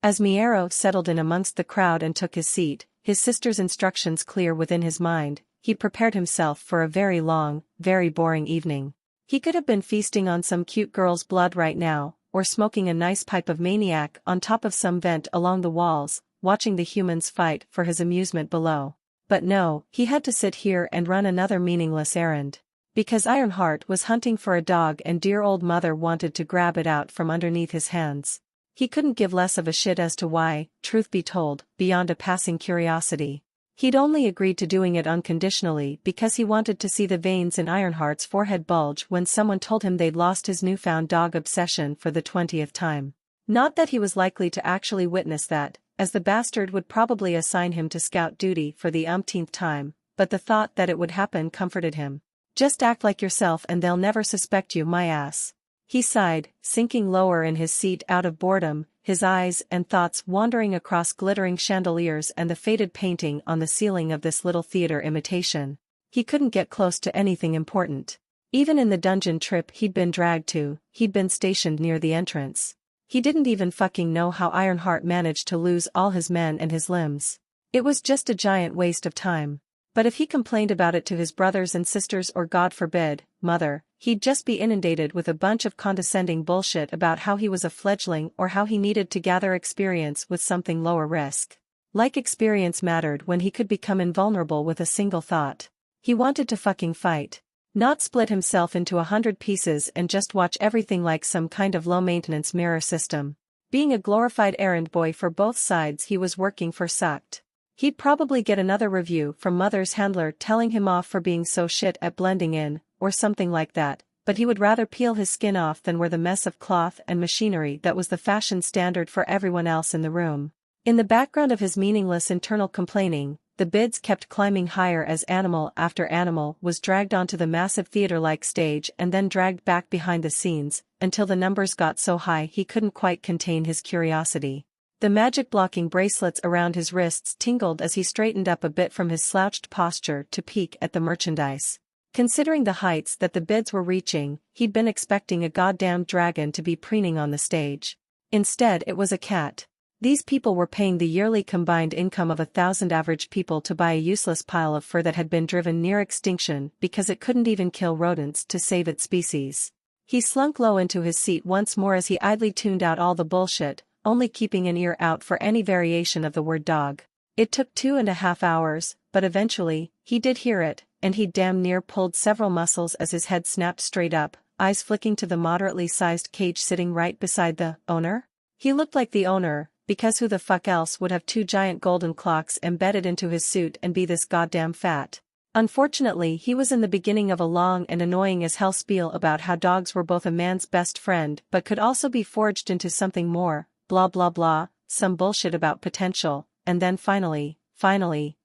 As Miero settled in amongst the crowd and took his seat, his sister's instructions clear within his mind, he prepared himself for a very long, very boring evening. He could have been feasting on some cute girl's blood right now, or smoking a nice pipe of maniac on top of some vent along the walls, watching the humans fight for his amusement below. But no, he had to sit here and run another meaningless errand. Because Ironheart was hunting for a dog and dear old mother wanted to grab it out from underneath his hands. He couldn't give less of a shit as to why, truth be told, beyond a passing curiosity. He'd only agreed to doing it unconditionally because he wanted to see the veins in Ironheart's forehead bulge when someone told him they'd lost his newfound dog obsession for the 20th time. Not that he was likely to actually witness that, as the bastard would probably assign him to scout duty for the umpteenth time, but the thought that it would happen comforted him. Just act like yourself and they'll never suspect you, my ass. He sighed, sinking lower in his seat out of boredom, his eyes and thoughts wandering across glittering chandeliers and the faded painting on the ceiling of this little theater imitation. He couldn't get close to anything important. Even in the dungeon trip he'd been dragged to, he'd been stationed near the entrance. He didn't even fucking know how Ironheart managed to lose all his men and his limbs. It was just a giant waste of time. But if he complained about it to his brothers and sisters or God forbid, mother, he'd just be inundated with a bunch of condescending bullshit about how he was a fledgling or how he needed to gather experience with something lower risk. Like experience mattered when he could become invulnerable with a single thought. He wanted to fucking fight. Not split himself into 100 pieces and just watch everything like some kind of low-maintenance mirror system. Being a glorified errand boy for both sides he was working for sucked. He'd probably get another review from Mother's handler telling him off for being so shit at blending in, or something like that, but he would rather peel his skin off than wear the mess of cloth and machinery that was the fashion standard for everyone else in the room. In the background of his meaningless internal complaining, the bids kept climbing higher as animal after animal was dragged onto the massive theater-like stage and then dragged back behind the scenes, until the numbers got so high he couldn't quite contain his curiosity. The magic-blocking bracelets around his wrists tingled as he straightened up a bit from his slouched posture to peek at the merchandise. Considering the heights that the bids were reaching, he'd been expecting a goddamn dragon to be preening on the stage. Instead it was a cat. These people were paying the yearly combined income of 1,000 average people to buy a useless pile of fur that had been driven near extinction because it couldn't even kill rodents to save its species. He slunk low into his seat once more as he idly tuned out all the bullshit, only keeping an ear out for any variation of the word dog. It took 2.5 hours, but eventually, he did hear it, and he damn near pulled several muscles as his head snapped straight up, eyes flicking to the moderately sized cage sitting right beside the owner. He looked like the owner, because who the fuck else would have 2 giant golden clocks embedded into his suit and be this goddamn fat? Unfortunately he was in the beginning of a long and annoying as hell spiel about how dogs were both a man's best friend but could also be forged into something more, blah blah blah, some bullshit about potential, and then finally,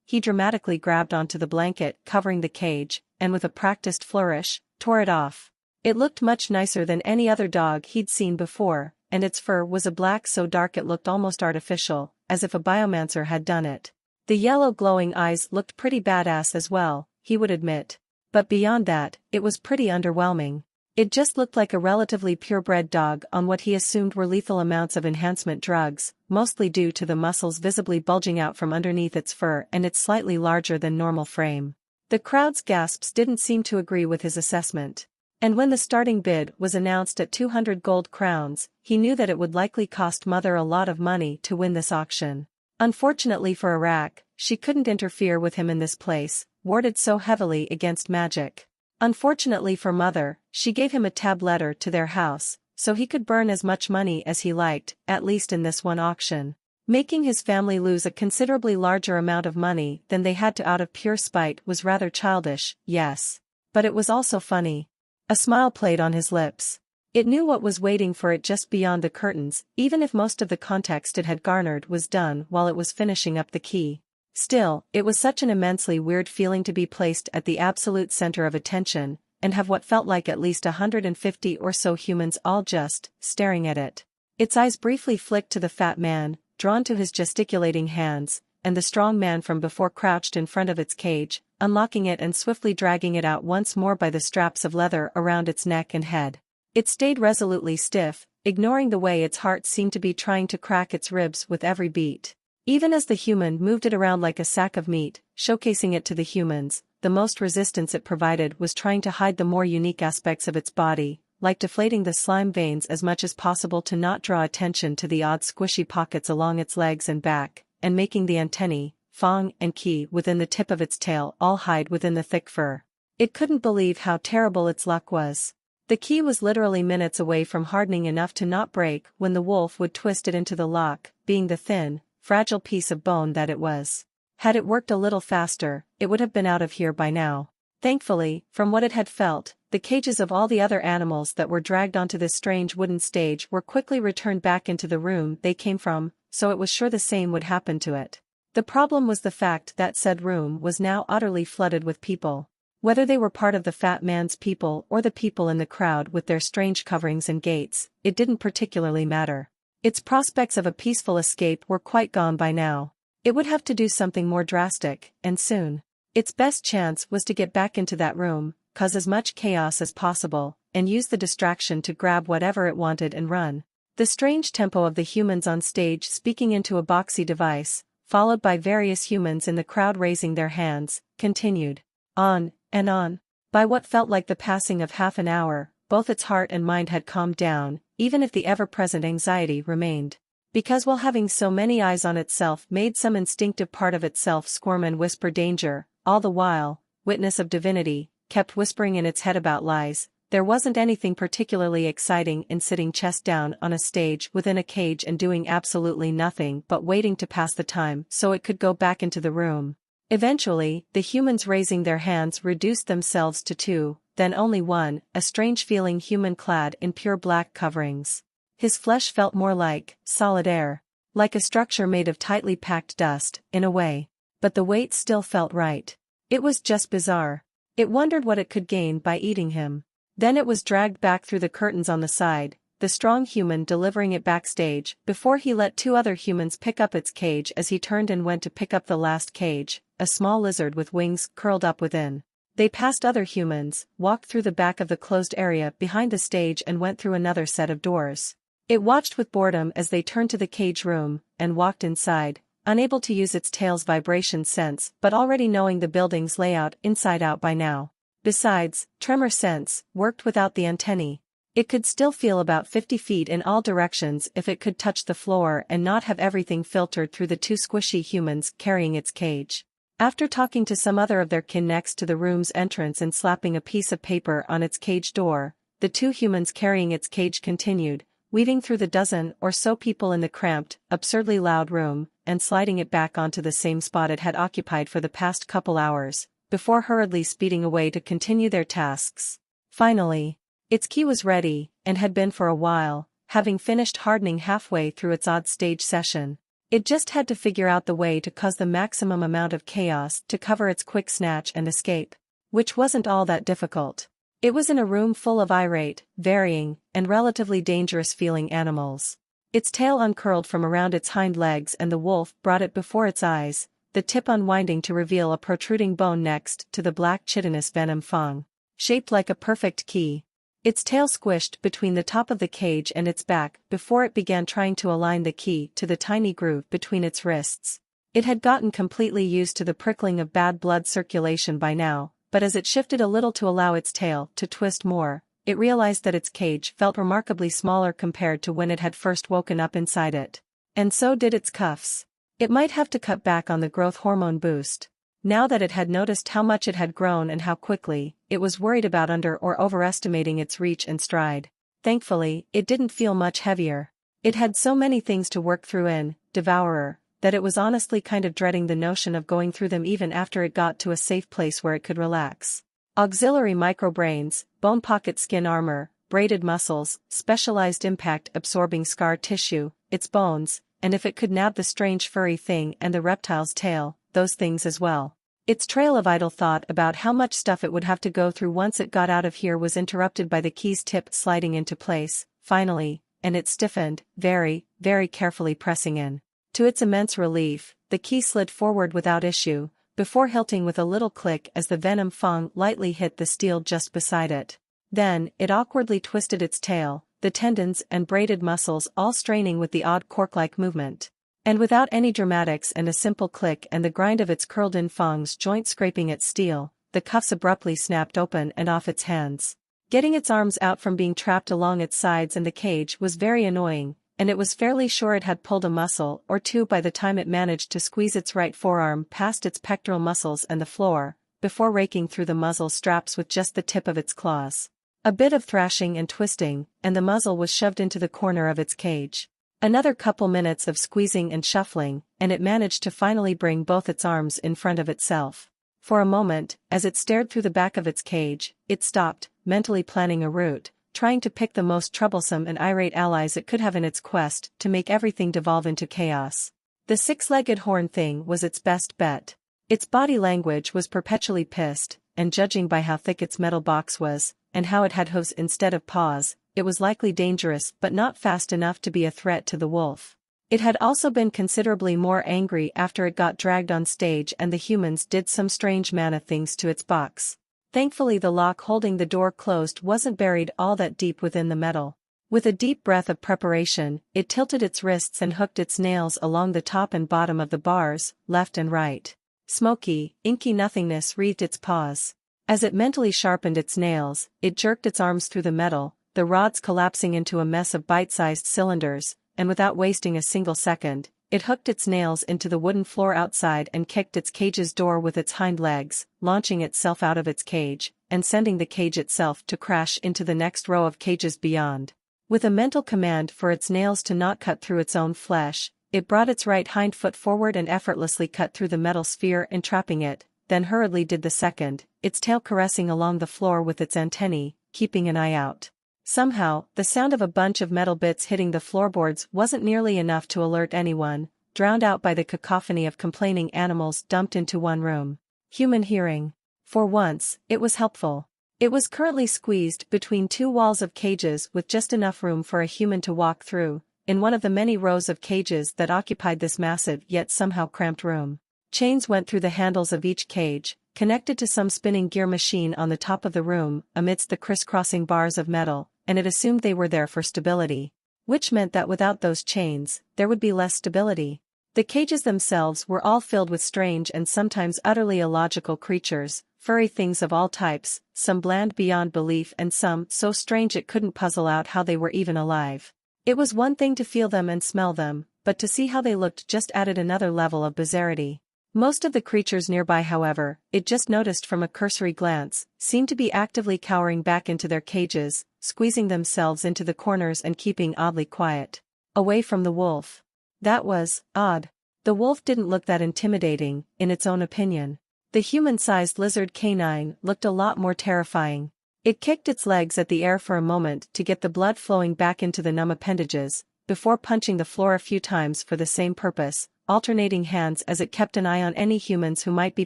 he dramatically grabbed onto the blanket covering the cage, and with a practiced flourish, tore it off. It looked much nicer than any other dog he'd seen before, and its fur was a black so dark it looked almost artificial, as if a biomancer had done it. The yellow glowing eyes looked pretty badass as well, he would admit. But beyond that, it was pretty underwhelming. It just looked like a relatively purebred dog on what he assumed were lethal amounts of enhancement drugs, mostly due to the muscles visibly bulging out from underneath its fur and its slightly larger than normal frame. The crowd's gasps didn't seem to agree with his assessment. And when the starting bid was announced at 200 gold crowns, he knew that it would likely cost Mother a lot of money to win this auction. Unfortunately for Iraq, she couldn't interfere with him in this place, warded so heavily against magic. Unfortunately for Mother, she gave him a tab letter to their house, so he could burn as much money as he liked, at least in this one auction. Making his family lose a considerably larger amount of money than they had to out of pure spite was rather childish, yes. But it was also funny. A smile played on his lips. It knew what was waiting for it just beyond the curtains, even if most of the context it had garnered was done while it was finishing up the key. Still, it was such an immensely weird feeling to be placed at the absolute center of attention, and have what felt like at least 150 or so humans all just staring at it. Its eyes briefly flicked to the fat man, drawn to his gesticulating hands, and the strong man from before crouched in front of its cage, unlocking it and swiftly dragging it out once more by the straps of leather around its neck and head. It stayed resolutely stiff, ignoring the way its heart seemed to be trying to crack its ribs with every beat. Even as the human moved it around like a sack of meat, showcasing it to the humans, the most resistance it provided was trying to hide the more unique aspects of its body, like deflating the slime veins as much as possible to not draw attention to the odd squishy pockets along its legs and back, and making the antennae, fang and key within the tip of its tail all hide within the thick fur. It couldn't believe how terrible its luck was. The key was literally minutes away from hardening enough to not break when the wolf would twist it into the lock, being the thin, fragile piece of bone that it was. Had it worked a little faster, it would have been out of here by now. Thankfully, from what it had felt, the cages of all the other animals that were dragged onto this strange wooden stage were quickly returned back into the room they came from, so it was sure the same would happen to it. The problem was the fact that said room was now utterly flooded with people. Whether they were part of the fat man's people or the people in the crowd with their strange coverings and gaits, it didn't particularly matter. Its prospects of a peaceful escape were quite gone by now. It would have to do something more drastic, and soon. Its best chance was to get back into that room, cause as much chaos as possible, and use the distraction to grab whatever it wanted and run. The strange tempo of the humans on stage speaking into a boxy device, followed by various humans in the crowd raising their hands, continued. On, and on. By what felt like the passing of half an hour, both its heart and mind had calmed down, even if the ever-present anxiety remained. Because while having so many eyes on itself made some instinctive part of itself squirm and whisper danger, all the while, witness of divinity, kept whispering in its head about lies, there wasn't anything particularly exciting in sitting chest down on a stage within a cage and doing absolutely nothing but waiting to pass the time so it could go back into the room. Eventually, the humans raising their hands reduced themselves to two, then only one, a strange-feeling human clad in pure black coverings. His flesh felt more like solid air, like a structure made of tightly packed dust, in a way. But the weight still felt right. It was just bizarre. It wondered what it could gain by eating him. Then it was dragged back through the curtains on the side, the strong human delivering it backstage, before he let two other humans pick up its cage as he turned and went to pick up the last cage, a small lizard with wings curled up within. They passed other humans, walked through the back of the closed area behind the stage and went through another set of doors. It watched with boredom as they turned to the cage room, and walked inside, unable to use its tail's vibration sense but already knowing the building's layout inside out by now. Besides, tremor sense worked without the antennae. It could still feel about 50 feet in all directions if it could touch the floor and not have everything filtered through the two squishy humans carrying its cage. After talking to some other of their kin next to the room's entrance and slapping a piece of paper on its cage door, the two humans carrying its cage continued, weaving through the dozen or so people in the cramped, absurdly loud room, and sliding it back onto the same spot it had occupied for the past couple hours, before hurriedly speeding away to continue their tasks. Finally, its key was ready, and had been for a while, having finished hardening halfway through its odd stage session. It just had to figure out the way to cause the maximum amount of chaos to cover its quick snatch and escape, which wasn't all that difficult. It was in a room full of irate, varying, and relatively dangerous-feeling animals. Its tail uncurled from around its hind legs and the wolf brought it before its eyes, the tip unwinding to reveal a protruding bone next to the black chitinous venom fang, shaped like a perfect key. Its tail squished between the top of the cage and its back before it began trying to align the key to the tiny groove between its wrists. It had gotten completely used to the prickling of bad blood circulation by now, but as it shifted a little to allow its tail to twist more, it realized that its cage felt remarkably smaller compared to when it had first woken up inside it. And so did its cuffs. It might have to cut back on the growth hormone boost. Now that it had noticed how much it had grown and how quickly, it was worried about under or overestimating its reach and stride. Thankfully, it didn't feel much heavier. It had so many things to work through in Devourer, that it was honestly kind of dreading the notion of going through them even after it got to a safe place where it could relax. Auxiliary microbrains, bone pocket skin armor, braided muscles, specialized impact-absorbing scar tissue, its bones, and if it could nab the strange furry thing and the reptile's tail, those things as well. Its trail of idle thought about how much stuff it would have to go through once it got out of here was interrupted by the key's tip sliding into place, finally, and it stiffened, very, very carefully pressing in. To its immense relief, the key slid forward without issue, before hilting with a little click as the venom fang lightly hit the steel just beside it. Then, it awkwardly twisted its tail, the tendons and braided muscles all straining with the odd cork-like movement. And without any dramatics and a simple click and the grind of its curled-in fangs joint scraping at steel, the cuffs abruptly snapped open and off its hands. Getting its arms out from being trapped along its sides and the cage was very annoying, and it was fairly sure it had pulled a muscle or two by the time it managed to squeeze its right forearm past its pectoral muscles and the floor, before raking through the muzzle straps with just the tip of its claws. A bit of thrashing and twisting, and the muzzle was shoved into the corner of its cage. Another couple minutes of squeezing and shuffling, and it managed to finally bring both its arms in front of itself. For a moment, as it stared through the back of its cage, it stopped, mentally planning a route, trying to pick the most troublesome and irate allies it could have in its quest to make everything devolve into chaos. The six-legged horn thing was its best bet. Its body language was perpetually pissed, and judging by how thick its metal box was, and how it had hooves instead of paws, it was likely dangerous but not fast enough to be a threat to the wolf. It had also been considerably more angry after it got dragged on stage and the humans did some strange mana things to its box. Thankfully the lock holding the door closed wasn't buried all that deep within the metal. With a deep breath of preparation, it tilted its wrists and hooked its nails along the top and bottom of the bars, left and right. Smoky, inky nothingness wreathed its paws. As it mentally sharpened its nails, it jerked its arms through the metal, the rods collapsing into a mess of bite-sized cylinders, and without wasting a single second, it hooked its nails into the wooden floor outside and kicked its cage's door with its hind legs, launching itself out of its cage, and sending the cage itself to crash into the next row of cages beyond. With a mental command for its nails to not cut through its own flesh, it brought its right hind foot forward and effortlessly cut through the metal sphere entrapping it, then hurriedly did the second, its tail caressing along the floor with its antennae, keeping an eye out. Somehow, the sound of a bunch of metal bits hitting the floorboards wasn't nearly enough to alert anyone, drowned out by the cacophony of complaining animals dumped into one room. Human hearing. For once, it was helpful. It was currently squeezed between two walls of cages with just enough room for a human to walk through, in one of the many rows of cages that occupied this massive yet somehow cramped room. Chains went through the handles of each cage, connected to some spinning gear machine on the top of the room amidst the crisscrossing bars of metal, and it assumed they were there for stability. Which meant that without those chains, there would be less stability. The cages themselves were all filled with strange and sometimes utterly illogical creatures, furry things of all types, some bland beyond belief and some so strange it couldn't puzzle out how they were even alive. It was one thing to feel them and smell them, but to see how they looked just added another level of bizarrity. Most of the creatures nearby, however, it just noticed from a cursory glance, seemed to be actively cowering back into their cages, squeezing themselves into the corners and keeping oddly quiet. Away from the wolf. That was odd. The wolf didn't look that intimidating, in its own opinion. The human-sized lizard canine looked a lot more terrifying. It kicked its legs at the air for a moment to get the blood flowing back into the numb appendages, before punching the floor a few times for the same purpose, alternating hands as it kept an eye on any humans who might be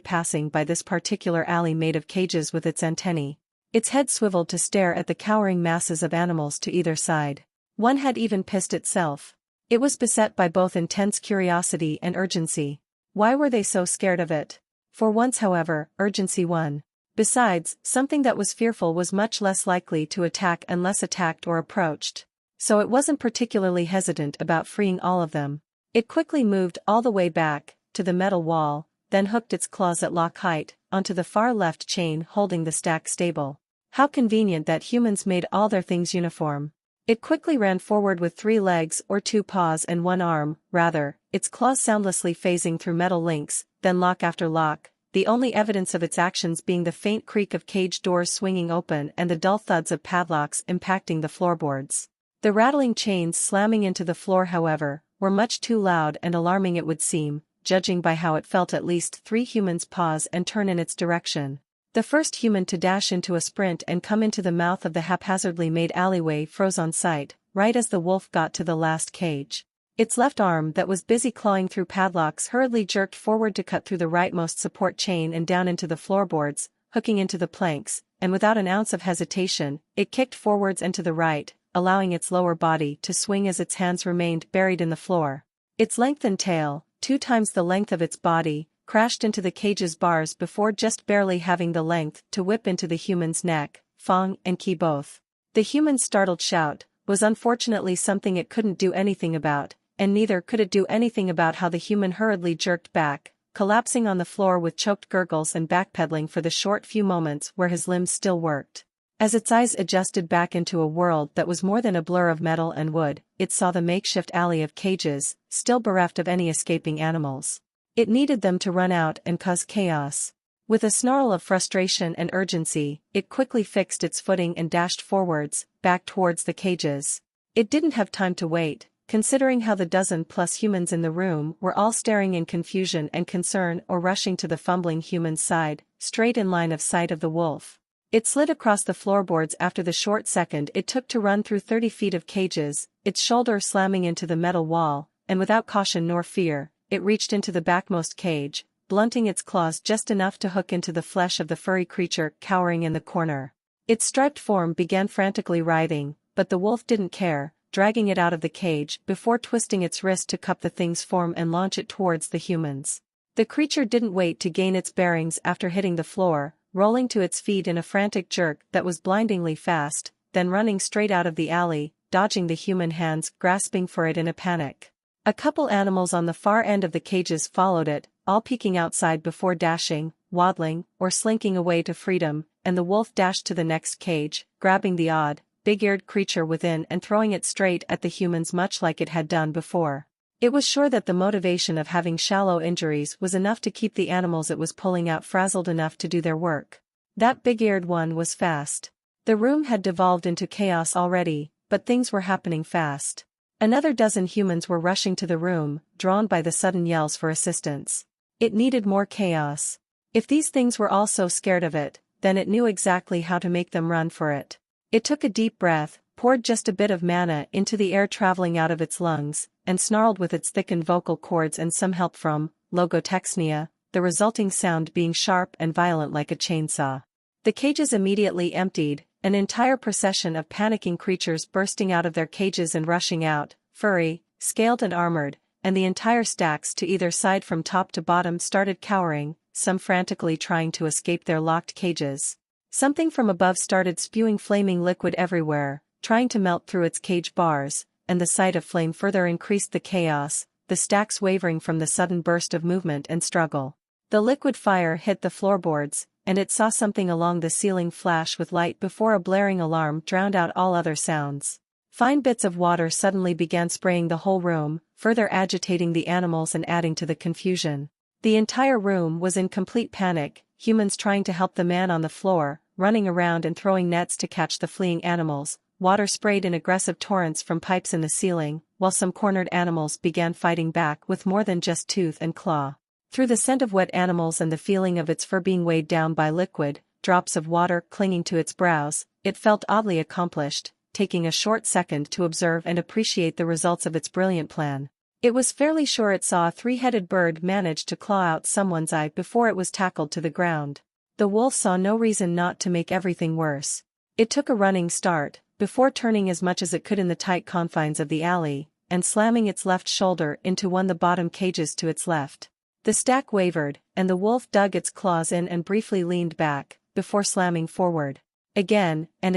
passing by this particular alley made of cages with its antennae. Its head swiveled to stare at the cowering masses of animals to either side. One had even pissed itself. It was beset by both intense curiosity and urgency. Why were they so scared of it? For once, however, urgency won. Besides, something that was fearful was much less likely to attack unless attacked or approached. So it wasn't particularly hesitant about freeing all of them. It quickly moved all the way back, to the metal wall, then hooked its claws at lock height, onto the far left chain holding the stack stable. How convenient that humans made all their things uniform. It quickly ran forward with 3 legs or 2 paws and 1 arm, rather, its claws soundlessly phasing through metal links, then lock after lock, the only evidence of its actions being the faint creak of cage doors swinging open and the dull thuds of padlocks impacting the floorboards. The rattling chains slamming into the floor, however, were much too loud and alarming, it would seem, judging by how it felt at least 3 humans pause and turn in its direction. The first human to dash into a sprint and come into the mouth of the haphazardly made alleyway froze on sight, right as the wolf got to the last cage. Its left arm that was busy clawing through padlocks hurriedly jerked forward to cut through the rightmost support chain and down into the floorboards, hooking into the planks, and without an ounce of hesitation, it kicked forwards and to the right, allowing its lower body to swing as its hands remained buried in the floor. Its lengthened tail, 2 times the length of its body, crashed into the cage's bars before just barely having the length to whip into the human's neck, Fong and Qi both. The human's startled shout was unfortunately something it couldn't do anything about, and neither could it do anything about how the human hurriedly jerked back, collapsing on the floor with choked gurgles and backpedaling for the short few moments where his limbs still worked. As its eyes adjusted back into a world that was more than a blur of metal and wood, it saw the makeshift alley of cages, still bereft of any escaping animals. It needed them to run out and cause chaos. With a snarl of frustration and urgency, it quickly fixed its footing and dashed forwards, back towards the cages. It didn't have time to wait, considering how the dozen-plus humans in the room were all staring in confusion and concern or rushing to the fumbling human's side, straight in line of sight of the wolf. It slid across the floorboards after the short second it took to run through 30 feet of cages, its shoulder slamming into the metal wall, and without caution nor fear, it reached into the backmost cage, blunting its claws just enough to hook into the flesh of the furry creature cowering in the corner. Its striped form began frantically writhing, but the wolf didn't care, dragging it out of the cage before twisting its wrist to cup the thing's form and launch it towards the humans. The creature didn't wait to gain its bearings after hitting the floor, rolling to its feet in a frantic jerk that was blindingly fast, then running straight out of the alley, dodging the human hands grasping for it in a panic. A couple animals on the far end of the cages followed it, all peeking outside before dashing, waddling, or slinking away to freedom, and the wolf dashed to the next cage, grabbing the odd, big-eared creature within and throwing it straight at the humans much like it had done before. It was sure that the motivation of having shallow injuries was enough to keep the animals it was pulling out frazzled enough to do their work. That big-eared one was fast. The room had devolved into chaos already, but things were happening fast. Another dozen humans were rushing to the room, drawn by the sudden yells for assistance. It needed more chaos. If these things were all so scared of it, then it knew exactly how to make them run for it. It took a deep breath, poured just a bit of mana into the air traveling out of its lungs, and snarled with its thickened vocal cords and some help from logotexnia, the resulting sound being sharp and violent like a chainsaw. The cages immediately emptied, an entire procession of panicking creatures bursting out of their cages and rushing out, furry, scaled and armored, and the entire stacks to either side from top to bottom started cowering, some frantically trying to escape their locked cages. Something from above started spewing flaming liquid everywhere, trying to melt through its cage bars, and the sight of flame further increased the chaos, the stacks wavering from the sudden burst of movement and struggle. The liquid fire hit the floorboards, and it saw something along the ceiling flash with light before a blaring alarm drowned out all other sounds. Fine bits of water suddenly began spraying the whole room, further agitating the animals and adding to the confusion. The entire room was in complete panic, humans trying to help the man on the floor, running around and throwing nets to catch the fleeing animals, water sprayed in aggressive torrents from pipes in the ceiling, while some cornered animals began fighting back with more than just tooth and claw. Through the scent of wet animals and the feeling of its fur being weighed down by liquid, drops of water clinging to its brows, it felt oddly accomplished, taking a short second to observe and appreciate the results of its brilliant plan. It was fairly sure it saw a three-headed bird manage to claw out someone's eye before it was tackled to the ground. The wolf saw no reason not to make everything worse. It took a running start, before turning as much as it could in the tight confines of the alley, and slamming its left shoulder into one of the bottom cages to its left. The stack wavered, and the wolf dug its claws in and briefly leaned back, before slamming forward. Again, and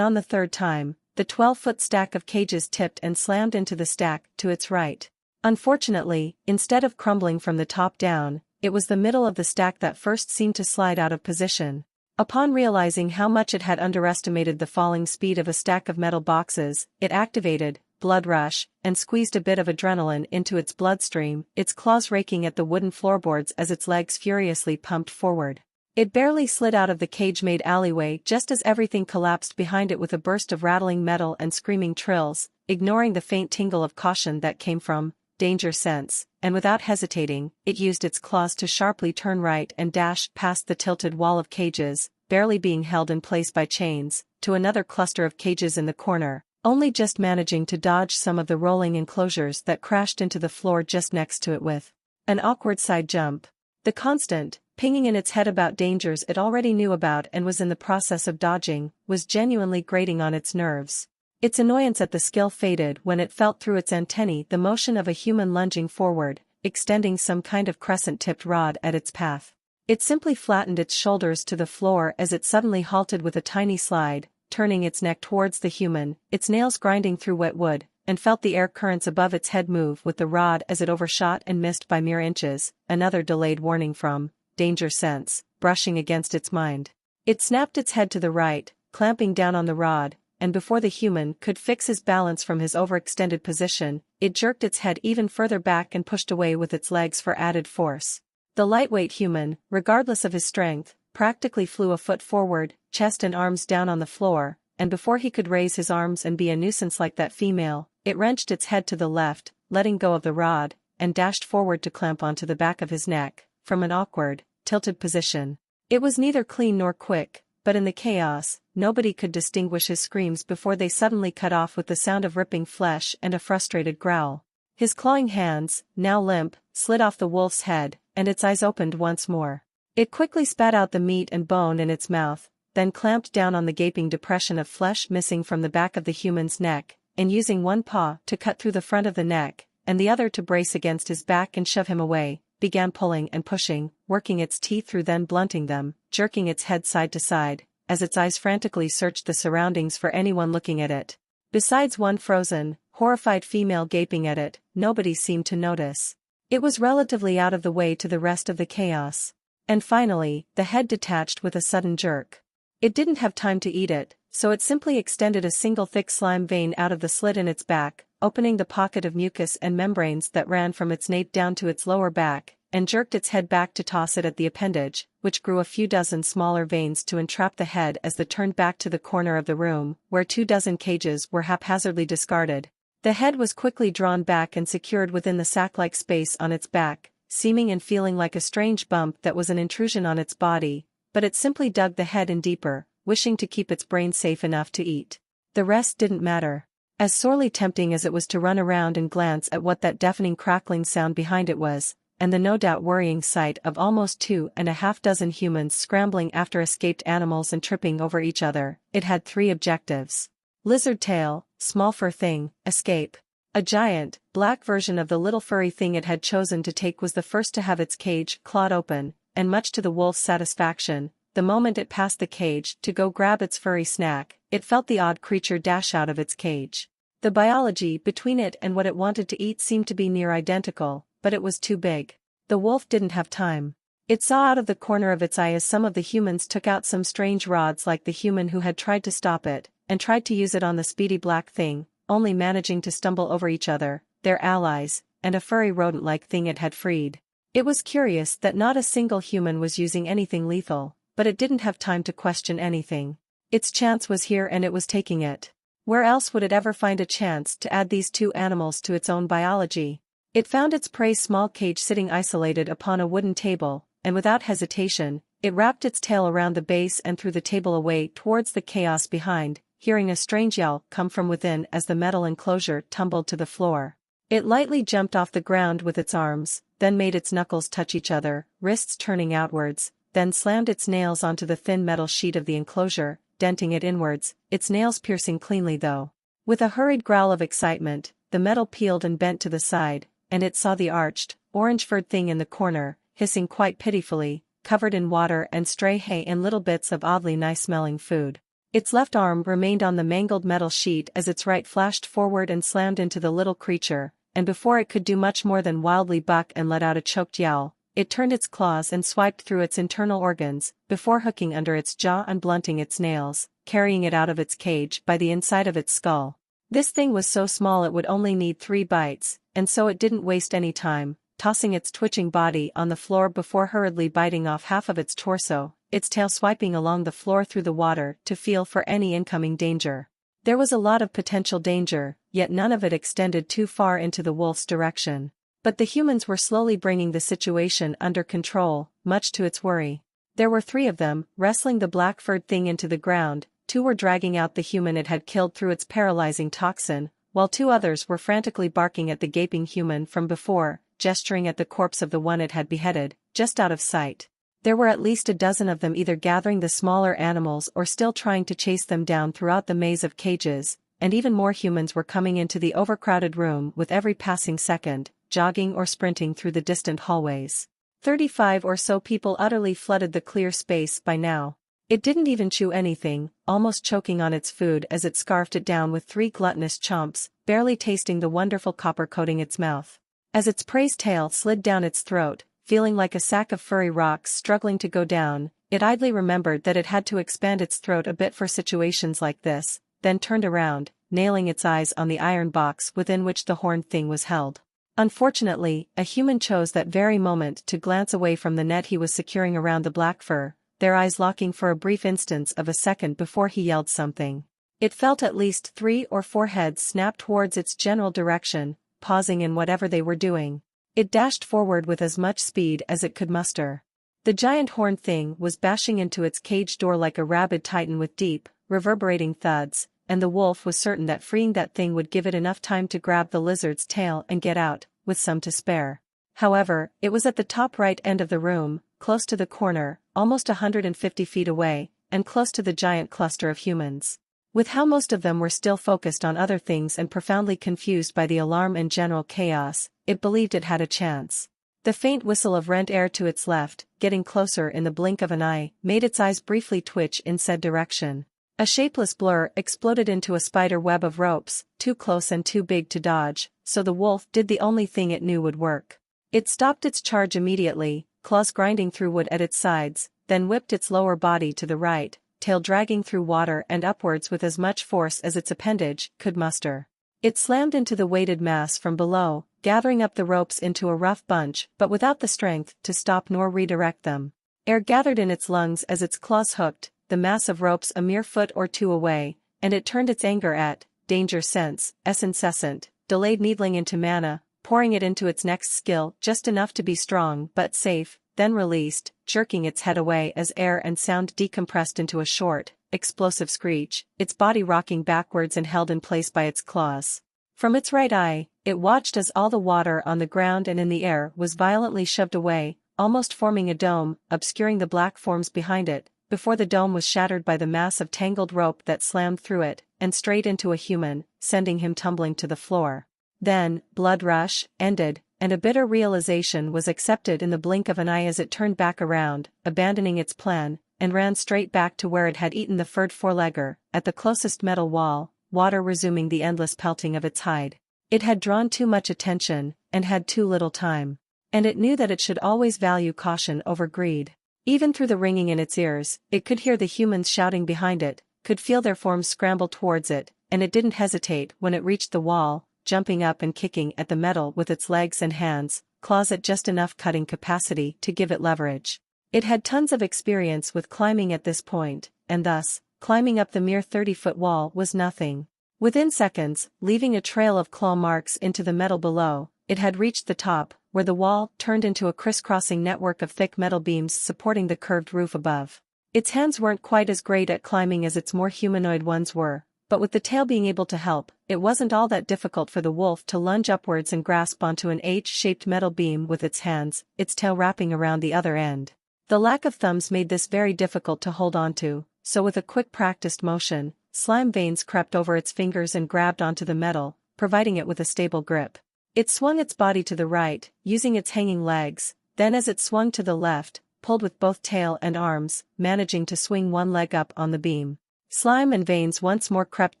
on the third time, the 12-foot stack of cages tipped and slammed into the stack to its right. Unfortunately, instead of crumbling from the top down, it was the middle of the stack that first seemed to slide out of position. Upon realizing how much it had underestimated the falling speed of a stack of metal boxes, it activated blood rush, and squeezed a bit of adrenaline into its bloodstream, its claws raking at the wooden floorboards as its legs furiously pumped forward. It barely slid out of the cage-made alleyway just as everything collapsed behind it with a burst of rattling metal and screaming trills, ignoring the faint tingle of caution that came from danger sense, and without hesitating, it used its claws to sharply turn right and dash past the tilted wall of cages, barely being held in place by chains, to another cluster of cages in the corner, only just managing to dodge some of the rolling enclosures that crashed into the floor just next to it with an awkward side jump. The constant pinging in its head about dangers it already knew about and was in the process of dodging was genuinely grating on its nerves. Its annoyance at the skill faded when it felt through its antennae the motion of a human lunging forward, extending some kind of crescent-tipped rod at its path. It simply flattened its shoulders to the floor as it suddenly halted with a tiny slide, turning its neck towards the human, its nails grinding through wet wood, and felt the air currents above its head move with the rod as it overshot and missed by mere inches, another delayed warning from danger sense, brushing against its mind. It snapped its head to the right, clamping down on the rod, and before the human could fix his balance from his overextended position, it jerked its head even further back and pushed away with its legs for added force. The lightweight human, regardless of his strength, practically flew a foot forward, chest and arms down on the floor, and before he could raise his arms and be a nuisance like that female, it wrenched its head to the left, letting go of the rod, and dashed forward to clamp onto the back of his neck, from an awkward, tilted position. It was neither clean nor quick, but in the chaos, nobody could distinguish his screams before they suddenly cut off with the sound of ripping flesh and a frustrated growl. His clawing hands, now limp, slid off the wolf's head, and its eyes opened once more. It quickly spat out the meat and bone in its mouth, then clamped down on the gaping depression of flesh missing from the back of the human's neck, and using one paw to cut through the front of the neck, and the other to brace against his back and shove him away, began pulling and pushing, working its teeth through then blunting them, jerking its head side to side, as its eyes frantically searched the surroundings for anyone looking at it. Besides one frozen, horrified female gaping at it, nobody seemed to notice. It was relatively out of the way to the rest of the chaos. And finally, the head detached with a sudden jerk. It didn't have time to eat it, so it simply extended a single thick slime vein out of the slit in its back, opening the pocket of mucus and membranes that ran from its nape down to its lower back, and jerked its head back to toss it at the appendage, which grew a few dozen smaller veins to entrap the head as it turned back to the corner of the room, where 24 cages were haphazardly discarded. The head was quickly drawn back and secured within the sack-like space on its back, seeming and feeling like a strange bump that was an intrusion on its body, but it simply dug the head in deeper, wishing to keep its brain safe enough to eat. The rest didn't matter. As sorely tempting as it was to run around and glance at what that deafening crackling sound behind it was, and the no doubt worrying sight of almost 2.5 humans scrambling after escaped animals and tripping over each other, it had 3 objectives. Lizard tail, small fur thing, escape. A giant, black version of the little furry thing it had chosen to take was the first to have its cage clawed open, and much to the wolf's satisfaction, the moment it passed the cage to go grab its furry snack, it felt the odd creature dash out of its cage. The biology between it and what it wanted to eat seemed to be near identical, but it was too big. The wolf didn't have time. It saw out of the corner of its eye as some of the humans took out some strange rods like the human who had tried to stop it, and tried to use it on the speedy black thing, only managing to stumble over each other, their allies, and a furry rodent-like thing it had freed. It was curious that not a single human was using anything lethal, but it didn't have time to question anything. Its chance was here and it was taking it. Where else would it ever find a chance to add these 2 animals to its own biology? It found its prey's small cage sitting isolated upon a wooden table, and without hesitation, it wrapped its tail around the base and threw the table away towards the chaos behind, hearing a strange yell come from within as the metal enclosure tumbled to the floor. It lightly jumped off the ground with its arms, then made its knuckles touch each other, wrists turning outwards, then slammed its nails onto the thin metal sheet of the enclosure, denting it inwards, its nails piercing cleanly though. With a hurried growl of excitement, the metal peeled and bent to the side, and it saw the arched, orange-furred thing in the corner, hissing quite pitifully, covered in water and stray hay and little bits of oddly nice-smelling food. Its left arm remained on the mangled metal sheet as its right flashed forward and slammed into the little creature, and before it could do much more than wildly buck and let out a choked yowl, it turned its claws and swiped through its internal organs, before hooking under its jaw and blunting its nails, carrying it out of its cage by the inside of its skull. This thing was so small it would only need 3 bites, and so it didn't waste any time, tossing its twitching body on the floor before hurriedly biting off half of its torso, its tail swiping along the floor through the water to feel for any incoming danger. There was a lot of potential danger, yet none of it extended too far into the wolf's direction. But the humans were slowly bringing the situation under control, much to its worry. There were 3 of them, wrestling the black-furred thing into the ground, 2 were dragging out the human it had killed through its paralyzing toxin, while 2 others were frantically barking at the gaping human from before, gesturing at the corpse of the one it had beheaded, just out of sight. There were at least a dozen of them either gathering the smaller animals or still trying to chase them down throughout the maze of cages, and even more humans were coming into the overcrowded room with every passing second, jogging or sprinting through the distant hallways. 35 or so people utterly flooded the clear space by now. It didn't even chew anything, almost choking on its food as it scarfed it down with 3 gluttonous chomps, barely tasting the wonderful copper coating its mouth. As its prey's tail slid down its throat, feeling like a sack of furry rocks struggling to go down, it idly remembered that it had to expand its throat a bit for situations like this, then turned around, nailing its eyes on the iron box within which the horned thing was held. Unfortunately, a human chose that very moment to glance away from the net he was securing around the black fur, their eyes locking for a brief instance of a second before he yelled something. It felt at least 3 or 4 heads snap towards its general direction, pausing in whatever they were doing. It dashed forward with as much speed as it could muster. The giant horned thing was bashing into its cage door like a rabid titan with deep, reverberating thuds, and the wolf was certain that freeing that thing would give it enough time to grab the lizard's tail and get out, with some to spare. However, it was at the top right end of the room, close to the corner, almost 150 feet away, and close to the giant cluster of humans. With how most of them were still focused on other things and profoundly confused by the alarm and general chaos, it believed it had a chance. The faint whistle of rent air to its left, getting closer in the blink of an eye, made its eyes briefly twitch in said direction. A shapeless blur exploded into a spider web of ropes, too close and too big to dodge, so the wolf did the only thing it knew would work. It stopped its charge immediately, claws grinding through wood at its sides, then whipped its lower body to the right, tail dragging through water and upwards with as much force as its appendage could muster. It slammed into the weighted mass from below, gathering up the ropes into a rough bunch but without the strength to stop nor redirect them. Air gathered in its lungs as its claws hooked the mass of ropes a mere foot or 2 away, and it turned its anger at danger sense, incessant, delayed needling into mana, pouring it into its next skill just enough to be strong but safe, then released, jerking its head away as air and sound decompressed into a short, explosive screech, its body rocking backwards and held in place by its claws. From its right eye, it watched as all the water on the ground and in the air was violently shoved away, almost forming a dome, obscuring the black forms behind it, before the dome was shattered by the mass of tangled rope that slammed through it, and straight into a human, sending him tumbling to the floor. Then, blood rush ended, and a bitter realization was accepted in the blink of an eye as it turned back around, abandoning its plan, and ran straight back to where it had eaten the furred forelegger, at the closest metal wall, water resuming the endless pelting of its hide. It had drawn too much attention, and had too little time. And it knew that it should always value caution over greed. Even through the ringing in its ears, it could hear the humans shouting behind it, could feel their forms scramble towards it, and it didn't hesitate when it reached the wall, jumping up and kicking at the metal with its legs and hands, claws at just enough cutting capacity to give it leverage. It had tons of experience with climbing at this point, and thus, climbing up the mere 30-foot wall was nothing. Within seconds, leaving a trail of claw marks into the metal below, it had reached the top, where the wall turned into a crisscrossing network of thick metal beams supporting the curved roof above. Its hands weren't quite as great at climbing as its more humanoid ones were, but with the tail being able to help, it wasn't all that difficult for the wolf to lunge upwards and grasp onto an H-shaped metal beam with its hands, its tail wrapping around the other end. The lack of thumbs made this very difficult to hold onto, so with a quick practiced motion, slime veins crept over its fingers and grabbed onto the metal, providing it with a stable grip. It swung its body to the right, using its hanging legs, then as it swung to the left, pulled with both tail and arms, managing to swing one leg up on the beam. Slime and veins once more crept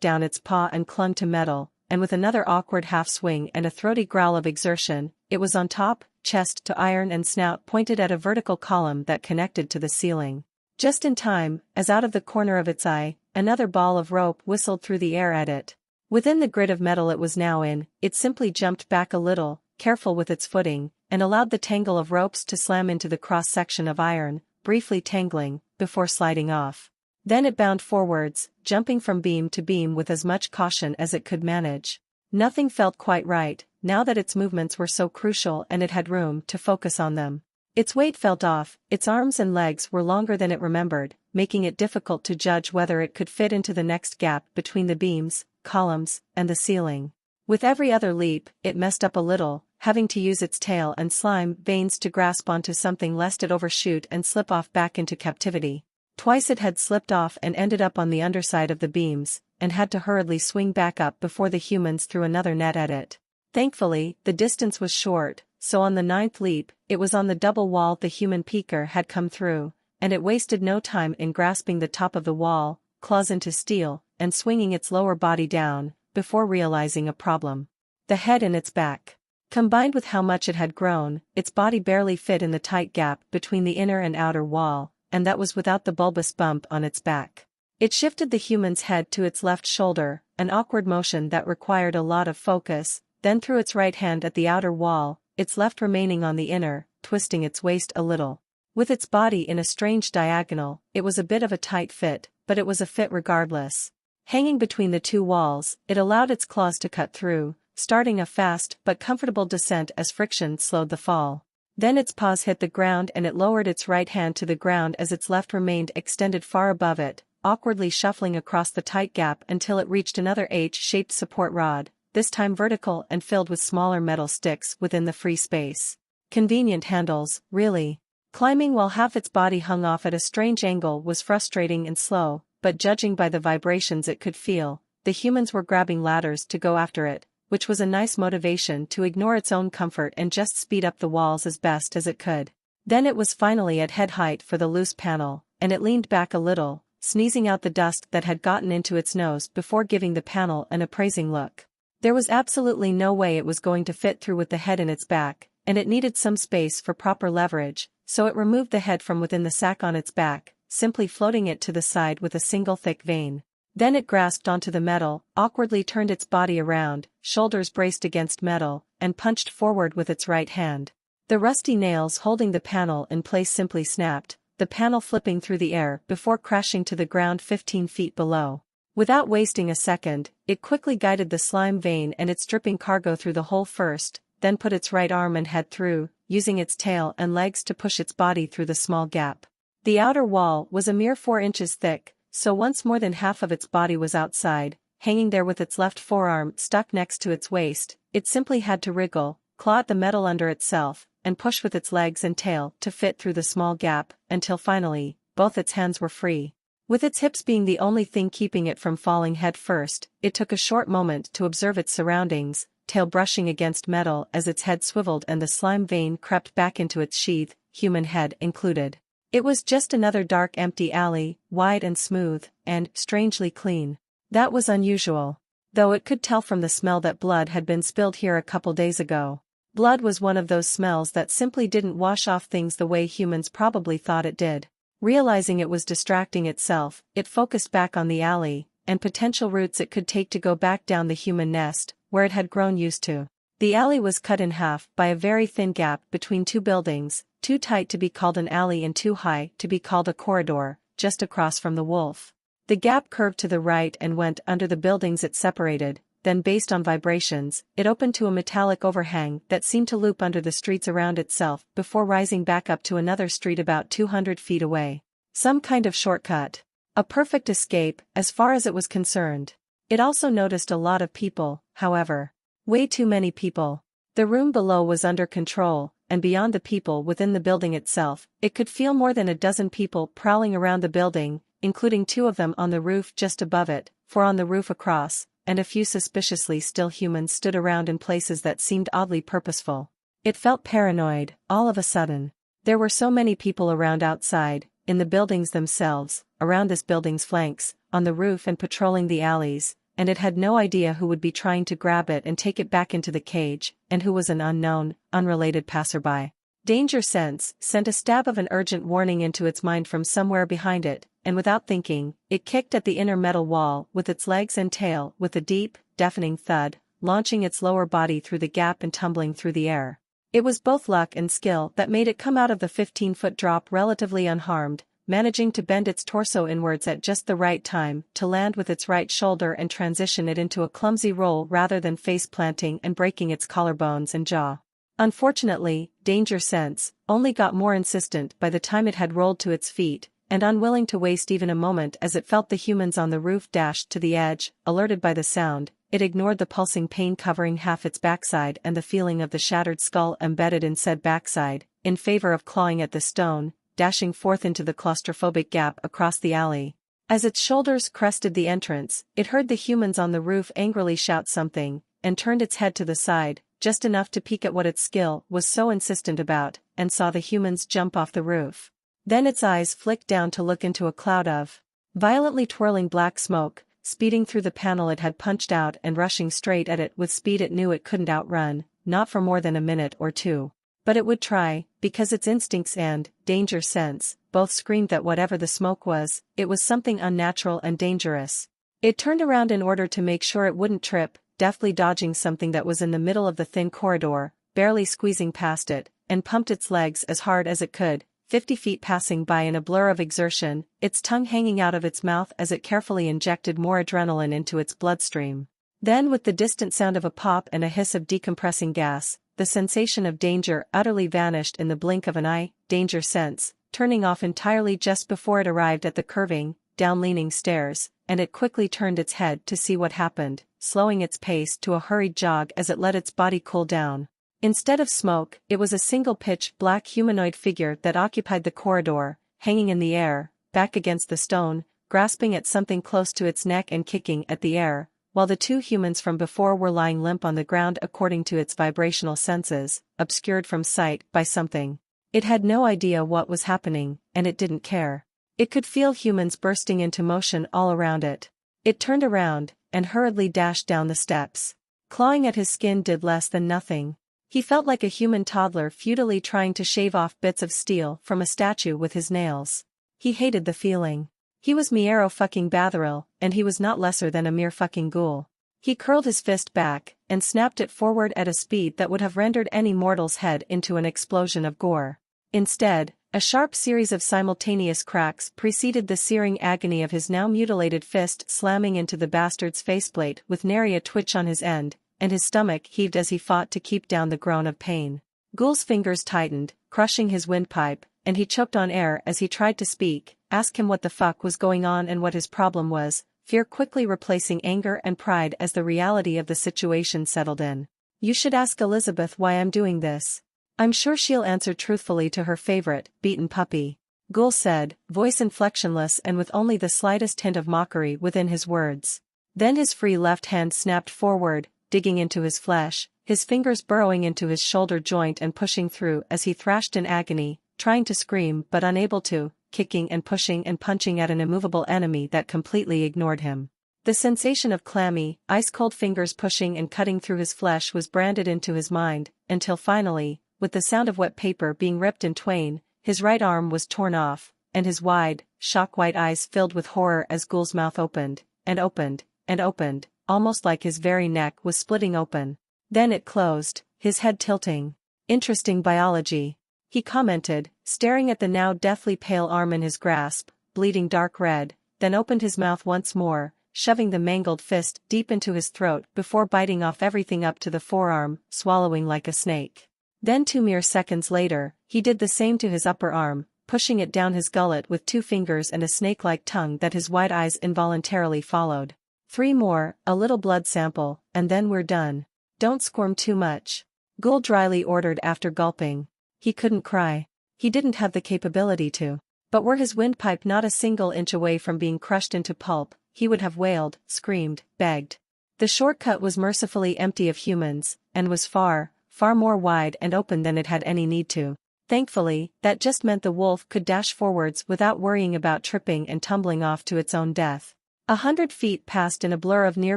down its paw and clung to metal, and with another awkward half-swing and a throaty growl of exertion, it was on top, chest to iron and snout pointed at a vertical column that connected to the ceiling. Just in time, as out of the corner of its eye, another ball of rope whistled through the air at it. Within the grid of metal it was now in, it simply jumped back a little, careful with its footing, and allowed the tangle of ropes to slam into the cross-section of iron, briefly tangling, before sliding off. Then it bound forwards, jumping from beam to beam with as much caution as it could manage. Nothing felt quite right, now that its movements were so crucial and it had room to focus on them. Its weight felt off, its arms and legs were longer than it remembered, making it difficult to judge whether it could fit into the next gap between the beams, columns, and the ceiling. With every other leap, it messed up a little, having to use its tail and slime veins to grasp onto something lest it overshoot and slip off back into captivity. Twice it had slipped off and ended up on the underside of the beams, and had to hurriedly swing back up before the humans threw another net at it. Thankfully, the distance was short, so on the ninth leap, it was on the double wall the human peeker had come through, and it wasted no time in grasping the top of the wall, claws into steel, and swinging its lower body down, before realizing a problem. The head in its back. Combined with how much it had grown, its body barely fit in the tight gap between the inner and outer wall, and that was without the bulbous bump on its back. It shifted the human's head to its left shoulder, an awkward motion that required a lot of focus, then threw its right hand at the outer wall, its left remaining on the inner, twisting its waist a little. With its body in a strange diagonal, it was a bit of a tight fit, but it was a fit regardless. Hanging between the two walls, it allowed its claws to cut through, starting a fast but comfortable descent as friction slowed the fall. Then its paws hit the ground and it lowered its right hand to the ground as its left remained extended far above it, awkwardly shuffling across the tight gap until it reached another H-shaped support rod, this time vertical and filled with smaller metal sticks within the free space. Convenient handles, really. Climbing while half its body hung off at a strange angle was frustrating and slow, but judging by the vibrations it could feel, the humans were grabbing ladders to go after it, which was a nice motivation to ignore its own comfort and just speed up the walls as best as it could. Then it was finally at head height for the loose panel, and it leaned back a little, sneezing out the dust that had gotten into its nose before giving the panel an appraising look. There was absolutely no way it was going to fit through with the head in its back, and it needed some space for proper leverage, so it removed the head from within the sack on its back, simply floating it to the side with a single thick vein. Then it grasped onto the metal, awkwardly turned its body around, shoulders braced against metal, and punched forward with its right hand. The rusty nails holding the panel in place simply snapped, the panel flipping through the air before crashing to the ground 15 feet below. Without wasting a second, it quickly guided the slime vein and its dripping cargo through the hole first, then put its right arm and head through, using its tail and legs to push its body through the small gap. The outer wall was a mere 4 inches thick, so once more than half of its body was outside, hanging there with its left forearm stuck next to its waist, it simply had to wriggle, claw at the metal under itself, and push with its legs and tail to fit through the small gap, until finally, both its hands were free. With its hips being the only thing keeping it from falling head first, it took a short moment to observe its surroundings, tail brushing against metal as its head swiveled and the slime vein crept back into its sheath, human head included. It was just another dark empty alley, wide and smooth, and strangely clean. That was unusual. Though it could tell from the smell that blood had been spilled here a couple days ago. Blood was one of those smells that simply didn't wash off things the way humans probably thought it did. Realizing it was distracting itself, it focused back on the alley, and potential routes it could take to go back down the human nest, where it had grown used to. The alley was cut in half by a very thin gap between two buildings, too tight to be called an alley and too high to be called a corridor, just across from the wolf. The gap curved to the right and went under the buildings it separated, then based on vibrations, it opened to a metallic overhang that seemed to loop under the streets around itself before rising back up to another street about 200 feet away. Some kind of shortcut. A perfect escape, as far as it was concerned. It also noticed a lot of people, however. Way too many people. The room below was under control, and beyond the people within the building itself, it could feel more than a dozen people prowling around the building, including 2 of them on the roof just above it, 4 on the roof across, and a few suspiciously still humans stood around in places that seemed oddly purposeful. It felt paranoid, all of a sudden. There were so many people around outside, in the buildings themselves, around this building's flanks, on the roof and patrolling the alleys, and it had no idea who would be trying to grab it and take it back into the cage, and who was an unknown, unrelated passerby. Danger sense sent a stab of an urgent warning into its mind from somewhere behind it, and without thinking, it kicked at the inner metal wall with its legs and tail with a deep, deafening thud, launching its lower body through the gap and tumbling through the air. It was both luck and skill that made it come out of the 15-foot drop relatively unharmed, managing to bend its torso inwards at just the right time to land with its right shoulder and transition it into a clumsy roll rather than face planting and breaking its collarbones and jaw. Unfortunately, danger sense only got more insistent by the time it had rolled to its feet, and unwilling to waste even a moment as it felt the humans on the roof dashed to the edge, alerted by the sound, it ignored the pulsing pain covering half its backside and the feeling of the shattered skull embedded in said backside, in favor of clawing at the stone, dashing forth into the claustrophobic gap across the alley. As its shoulders crested the entrance, it heard the humans on the roof angrily shout something, and turned its head to the side, just enough to peek at what its skill was so insistent about, and saw the humans jump off the roof. Then its eyes flicked down to look into a cloud of violently twirling black smoke, speeding through the panel it had punched out and rushing straight at it with speed it knew it couldn't outrun, not for more than a minute or two. But it would try, because its instincts and danger sense both screamed that whatever the smoke was, it was something unnatural and dangerous. It turned around in order to make sure it wouldn't trip, deftly dodging something that was in the middle of the thin corridor, barely squeezing past it, and pumped its legs as hard as it could, 50 feet passing by in a blur of exertion, its tongue hanging out of its mouth as it carefully injected more adrenaline into its bloodstream. Then with the distant sound of a pop and a hiss of decompressing gas, the sensation of danger utterly vanished in the blink of an eye, danger sense, turning off entirely just before it arrived at the curving, down-leaning stairs, and it quickly turned its head to see what happened, slowing its pace to a hurried jog as it let its body cool down. Instead of smoke, it was a single-pitch black humanoid figure that occupied the corridor, hanging in the air, back against the stone, grasping at something close to its neck and kicking at the air, while the two humans from before were lying limp on the ground according to its vibrational senses, obscured from sight by something. It had no idea what was happening, and it didn't care. It could feel humans bursting into motion all around it. It turned around, and hurriedly dashed down the steps. Clawing at his skin did less than nothing. He felt like a human toddler futilely trying to shave off bits of steel from a statue with his nails. He hated the feeling. He was Miero fucking Batheril, and he was not lesser than a mere fucking ghoul. He curled his fist back, and snapped it forward at a speed that would have rendered any mortal's head into an explosion of gore. Instead, a sharp series of simultaneous cracks preceded the searing agony of his now mutilated fist slamming into the bastard's faceplate with nary a twitch on his end, and his stomach heaved as he fought to keep down the groan of pain. Ghoul's fingers tightened, crushing his windpipe, and he choked on air as he tried to speak, ask him what the fuck was going on and what his problem was, fear quickly replacing anger and pride as the reality of the situation settled in. You should ask Elizabeth why I'm doing this. I'm sure she'll answer truthfully to her favorite, beaten puppy. Ghoul said, voice inflectionless and with only the slightest hint of mockery within his words. Then his free left hand snapped forward, digging into his flesh, his fingers burrowing into his shoulder joint and pushing through as he thrashed in agony, trying to scream but unable to, kicking and pushing and punching at an immovable enemy that completely ignored him. The sensation of clammy, ice-cold fingers pushing and cutting through his flesh was branded into his mind, until finally, with the sound of wet paper being ripped in twain, his right arm was torn off, and his wide, shock-white eyes filled with horror as Ghoul's mouth opened, and opened, and opened, almost like his very neck was splitting open. Then it closed, his head tilting. Interesting biology, he commented, staring at the now deathly pale arm in his grasp, bleeding dark red, then opened his mouth once more, shoving the mangled fist deep into his throat before biting off everything up to the forearm, swallowing like a snake. Then 2 mere seconds later, he did the same to his upper arm, pushing it down his gullet with 2 fingers and a snake-like tongue that his wide eyes involuntarily followed. 3 more, a little blood sample, and then we're done. Don't squirm too much. Ghoul dryly ordered after gulping. He couldn't cry. He didn't have the capability to. But were his windpipe not a single inch away from being crushed into pulp, he would have wailed, screamed, begged. The shortcut was mercifully empty of humans, and was far more wide and open than it had any need to. Thankfully, that just meant the wolf could dash forwards without worrying about tripping and tumbling off to its own death. 100 feet passed in a blur of near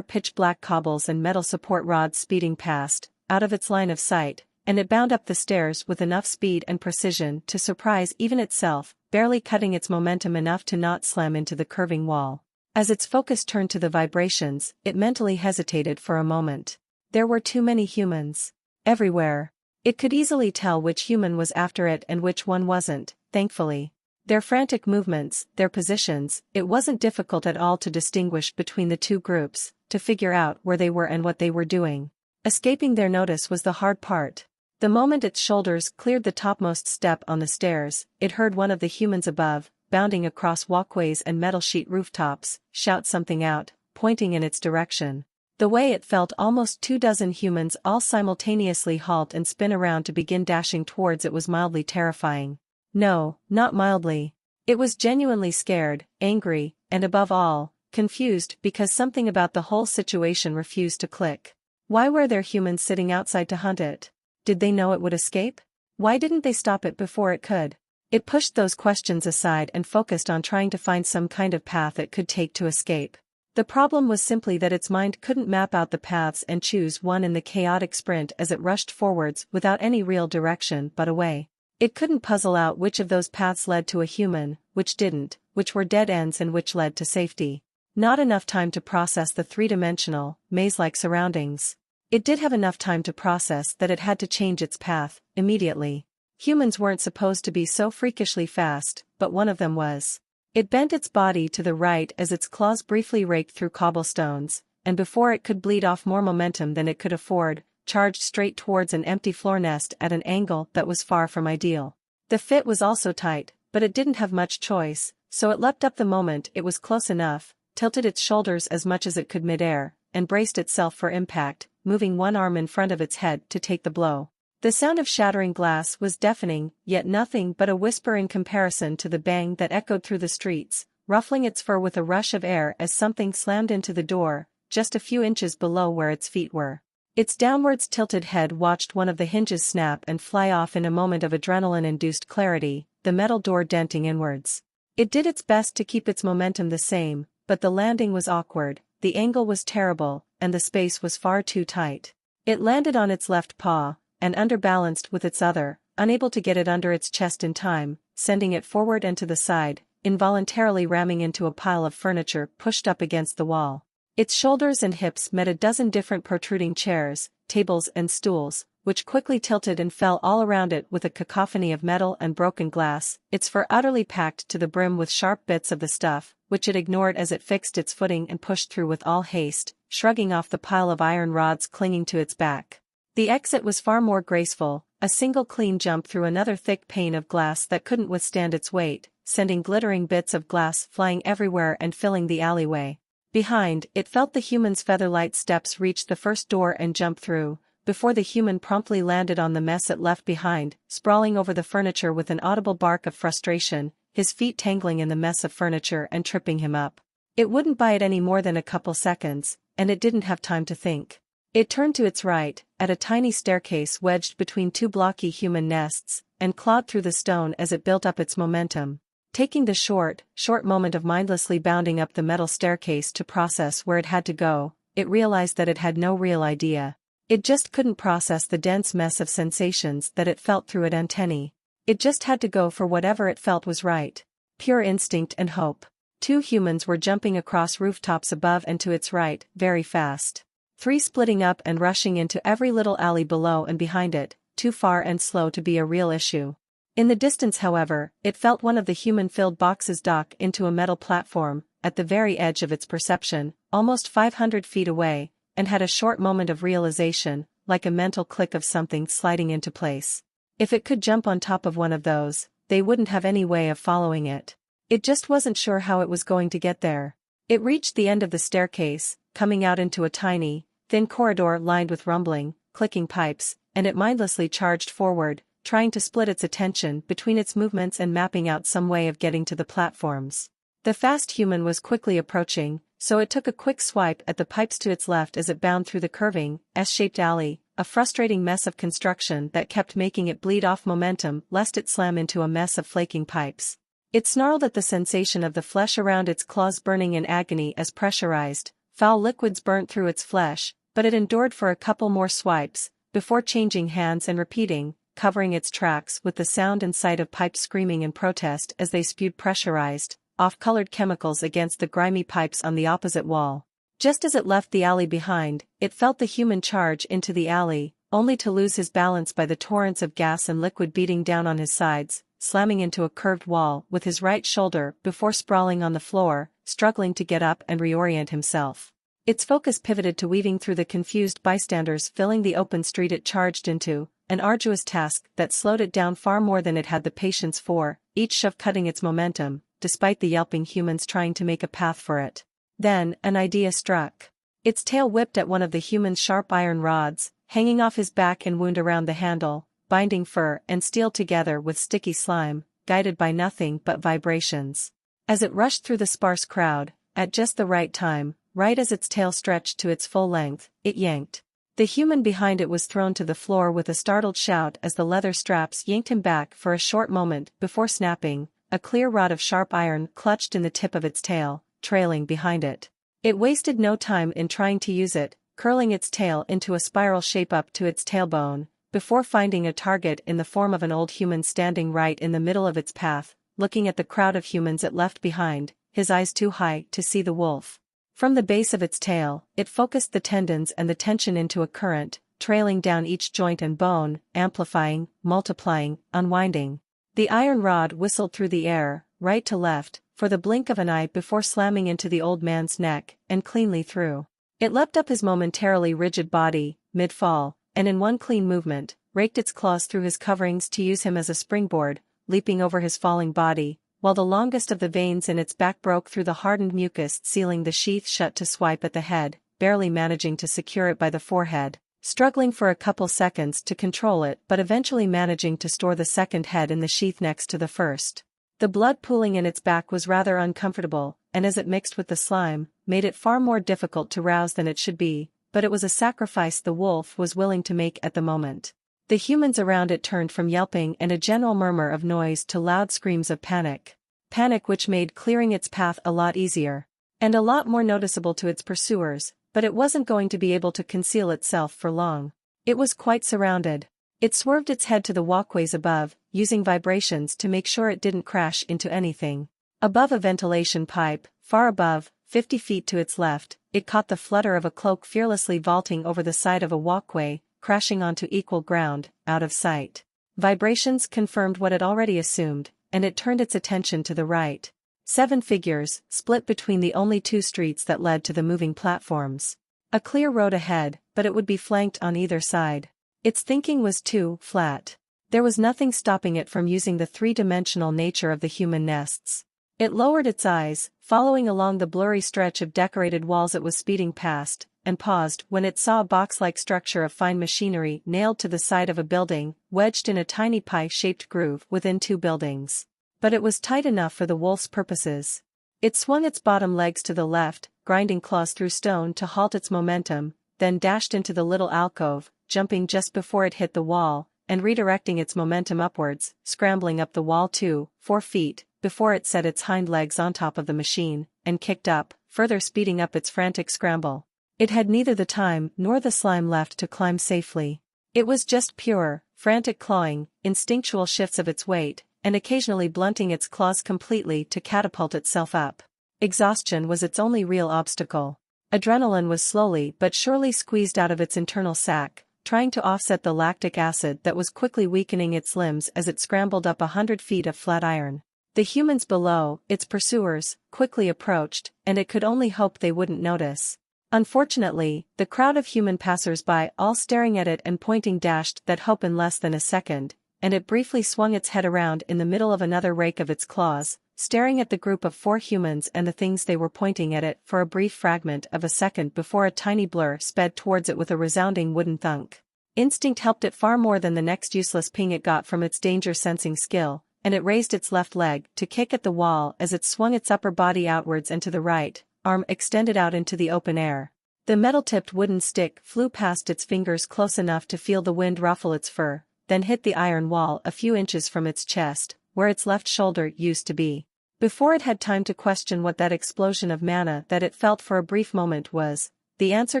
pitch-black cobbles and metal support rods speeding past, out of its line of sight, and it bound up the stairs with enough speed and precision to surprise even itself, barely cutting its momentum enough to not slam into the curving wall. As its focus turned to the vibrations, it mentally hesitated for a moment. There were too many humans. Everywhere. It could easily tell which human was after it and which one wasn't, thankfully. Their frantic movements, their positions, it wasn't difficult at all to distinguish between the two groups, to figure out where they were and what they were doing. Escaping their notice was the hard part. The moment its shoulders cleared the topmost step on the stairs, it heard one of the humans above, bounding across walkways and metal sheet rooftops, shout something out, pointing in its direction. The way it felt almost 24 humans all simultaneously halt and spin around to begin dashing towards it was mildly terrifying. No, not mildly. It was genuinely scared, angry, and above all, confused because something about the whole situation refused to click. Why were there humans sitting outside to hunt it? Did they know it would escape? Why didn't they stop it before it could? It pushed those questions aside and focused on trying to find some kind of path it could take to escape. The problem was simply that its mind couldn't map out the paths and choose one in the chaotic sprint as it rushed forwards without any real direction but away. It couldn't puzzle out which of those paths led to a human, which didn't, which were dead ends and which led to safety. Not enough time to process the three-dimensional, maze-like surroundings. It did have enough time to process that it had to change its path, immediately. Humans weren't supposed to be so freakishly fast, but one of them was. It bent its body to the right as its claws briefly raked through cobblestones, and before it could bleed off more momentum than it could afford, charged straight towards an empty floor nest at an angle that was far from ideal. The fit was also tight, but it didn't have much choice, so it leapt up the moment it was close enough, tilted its shoulders as much as it could midair, and braced itself for impact, moving one arm in front of its head to take the blow. The sound of shattering glass was deafening, yet nothing but a whisper in comparison to the bang that echoed through the streets, ruffling its fur with a rush of air as something slammed into the door, just a few inches below where its feet were. Its downwards tilted head watched one of the hinges snap and fly off in a moment of adrenaline-induced clarity, the metal door denting inwards. It did its best to keep its momentum the same, but the landing was awkward, the angle was terrible, and the space was far too tight. It landed on its left paw, and underbalanced with its other, unable to get it under its chest in time, sending it forward and to the side, involuntarily ramming into a pile of furniture pushed up against the wall. Its shoulders and hips met a dozen different protruding chairs, tables and stools, which quickly tilted and fell all around it with a cacophony of metal and broken glass, its fur utterly packed to the brim with sharp bits of the stuff, which it ignored as it fixed its footing and pushed through with all haste, shrugging off the pile of iron rods clinging to its back. The exit was far more graceful, a single clean jump through another thick pane of glass that couldn't withstand its weight, sending glittering bits of glass flying everywhere and filling the alleyway. Behind, it felt the human's feather-light steps reach the first door and jump through, before the human promptly landed on the mess it left behind, sprawling over the furniture with an audible bark of frustration, his feet tangling in the mess of furniture and tripping him up. It wouldn't buy it any more than a couple seconds, and it didn't have time to think. It turned to its right, at a tiny staircase wedged between two blocky human nests, and clawed through the stone as it built up its momentum. Taking the short moment of mindlessly bounding up the metal staircase to process where it had to go, it realized that it had no real idea. It just couldn't process the dense mess of sensations that it felt through its antennae. It just had to go for whatever it felt was right. Pure instinct and hope. Two humans were jumping across rooftops above and to its right, very fast. Three splitting up and rushing into every little alley below and behind it, too far and slow to be a real issue. In the distance, however, it felt one of the human-filled boxes dock into a metal platform, at the very edge of its perception, almost 500 feet away, and had a short moment of realization, like a mental click of something sliding into place. If it could jump on top of one of those, they wouldn't have any way of following it. It just wasn't sure how it was going to get there. It reached the end of the staircase, coming out into a tiny, thin corridor lined with rumbling, clicking pipes, and it mindlessly charged forward, trying to split its attention between its movements and mapping out some way of getting to the platforms. The fast human was quickly approaching, so it took a quick swipe at the pipes to its left as it bound through the curving, S-shaped alley, a frustrating mess of construction that kept making it bleed off momentum lest it slam into a mess of flaking pipes. It snarled at the sensation of the flesh around its claws burning in agony as pressurized, foul liquids burnt through its flesh, but it endured for a couple more swipes, before changing hands and repeating, covering its tracks with the sound and sight of pipes screaming in protest as they spewed pressurized, off-colored chemicals against the grimy pipes on the opposite wall. Just as it left the alley behind, it felt the human charge into the alley, only to lose his balance by the torrents of gas and liquid beating down on his sides, slamming into a curved wall with his right shoulder before sprawling on the floor, struggling to get up and reorient himself. Its focus pivoted to weaving through the confused bystanders filling the open street it charged into, an arduous task that slowed it down far more than it had the patience for, each shove cutting its momentum, despite the yelping humans trying to make a path for it. Then, an idea struck. Its tail whipped at one of the human's sharp iron rods, hanging off his back and wound around the handle, binding fur and steel together with sticky slime, guided by nothing but vibrations. As it rushed through the sparse crowd, at just the right time, right as its tail stretched to its full length, it yanked. The human behind it was thrown to the floor with a startled shout as the leather straps yanked him back for a short moment before snapping, a clear rod of sharp iron clutched in the tip of its tail, trailing behind it. It wasted no time in trying to use it, curling its tail into a spiral shape up to its tailbone, before finding a target in the form of an old human standing right in the middle of its path, looking at the crowd of humans it left behind, his eyes too high to see the wolf. From the base of its tail, it focused the tendons and the tension into a current, trailing down each joint and bone, amplifying, multiplying, unwinding. The iron rod whistled through the air, right to left, for the blink of an eye before slamming into the old man's neck, and cleanly through. It leapt up his momentarily rigid body, mid-fall, and in one clean movement, raked its claws through his coverings to use him as a springboard, leaping over his falling body, while the longest of the veins in its back broke through the hardened mucus sealing the sheath shut to swipe at the head, barely managing to secure it by the forehead, struggling for a couple seconds to control it but eventually managing to store the second head in the sheath next to the first. The blood pooling in its back was rather uncomfortable, and as it mixed with the slime, made it far more difficult to rouse than it should be, but it was a sacrifice the wolf was willing to make at the moment. The humans around it turned from yelping and a general murmur of noise to loud screams of panic. Panic which made clearing its path a lot easier. And a lot more noticeable to its pursuers, but it wasn't going to be able to conceal itself for long. It was quite surrounded. It swerved its head to the walkways above, using vibrations to make sure it didn't crash into anything. Above a ventilation pipe, far above, 50 feet to its left, it caught the flutter of a cloak fearlessly vaulting over the side of a walkway, crashing onto equal ground, out of sight. Vibrations confirmed what it already assumed, and it turned its attention to the right. 7 figures, split between the only 2 streets that led to the moving platforms. A clear road ahead, but it would be flanked on either side. Its thinking was too flat. There was nothing stopping it from using the 3-dimensional nature of the human nests. It lowered its eyes, following along the blurry stretch of decorated walls it was speeding past, and paused when it saw a box-like structure of fine machinery nailed to the side of a building, wedged in a tiny pie-shaped groove within 2 buildings. But it was tight enough for the wolf's purposes. It swung its bottom legs to the left, grinding claws through stone to halt its momentum, then dashed into the little alcove, jumping just before it hit the wall, and redirecting its momentum upwards, scrambling up the wall 4 feet, before it set its hind legs on top of the machine, and kicked up, further speeding up its frantic scramble. It had neither the time nor the slime left to climb safely. It was just pure, frantic clawing, instinctual shifts of its weight, and occasionally blunting its claws completely to catapult itself up. Exhaustion was its only real obstacle. Adrenaline was slowly but surely squeezed out of its internal sac, trying to offset the lactic acid that was quickly weakening its limbs as it scrambled up 100 feet of flat iron. The humans below, its pursuers, quickly approached, and it could only hope they wouldn't notice. Unfortunately, the crowd of human passers-by all staring at it and pointing dashed that hope in less than a second, and it briefly swung its head around in the middle of another rake of its claws, staring at the group of 4 humans and the things they were pointing at it for a brief fragment of a second before a tiny blur sped towards it with a resounding wooden thunk. Instinct helped it far more than the next useless ping it got from its danger-sensing skill, and it raised its left leg to kick at the wall as it swung its upper body outwards and to the right, arm extended out into the open air. The metal-tipped wooden stick flew past its fingers close enough to feel the wind ruffle its fur, then hit the iron wall a few inches from its chest, where its left shoulder used to be. Before it had time to question what that explosion of mana that it felt for a brief moment was, the answer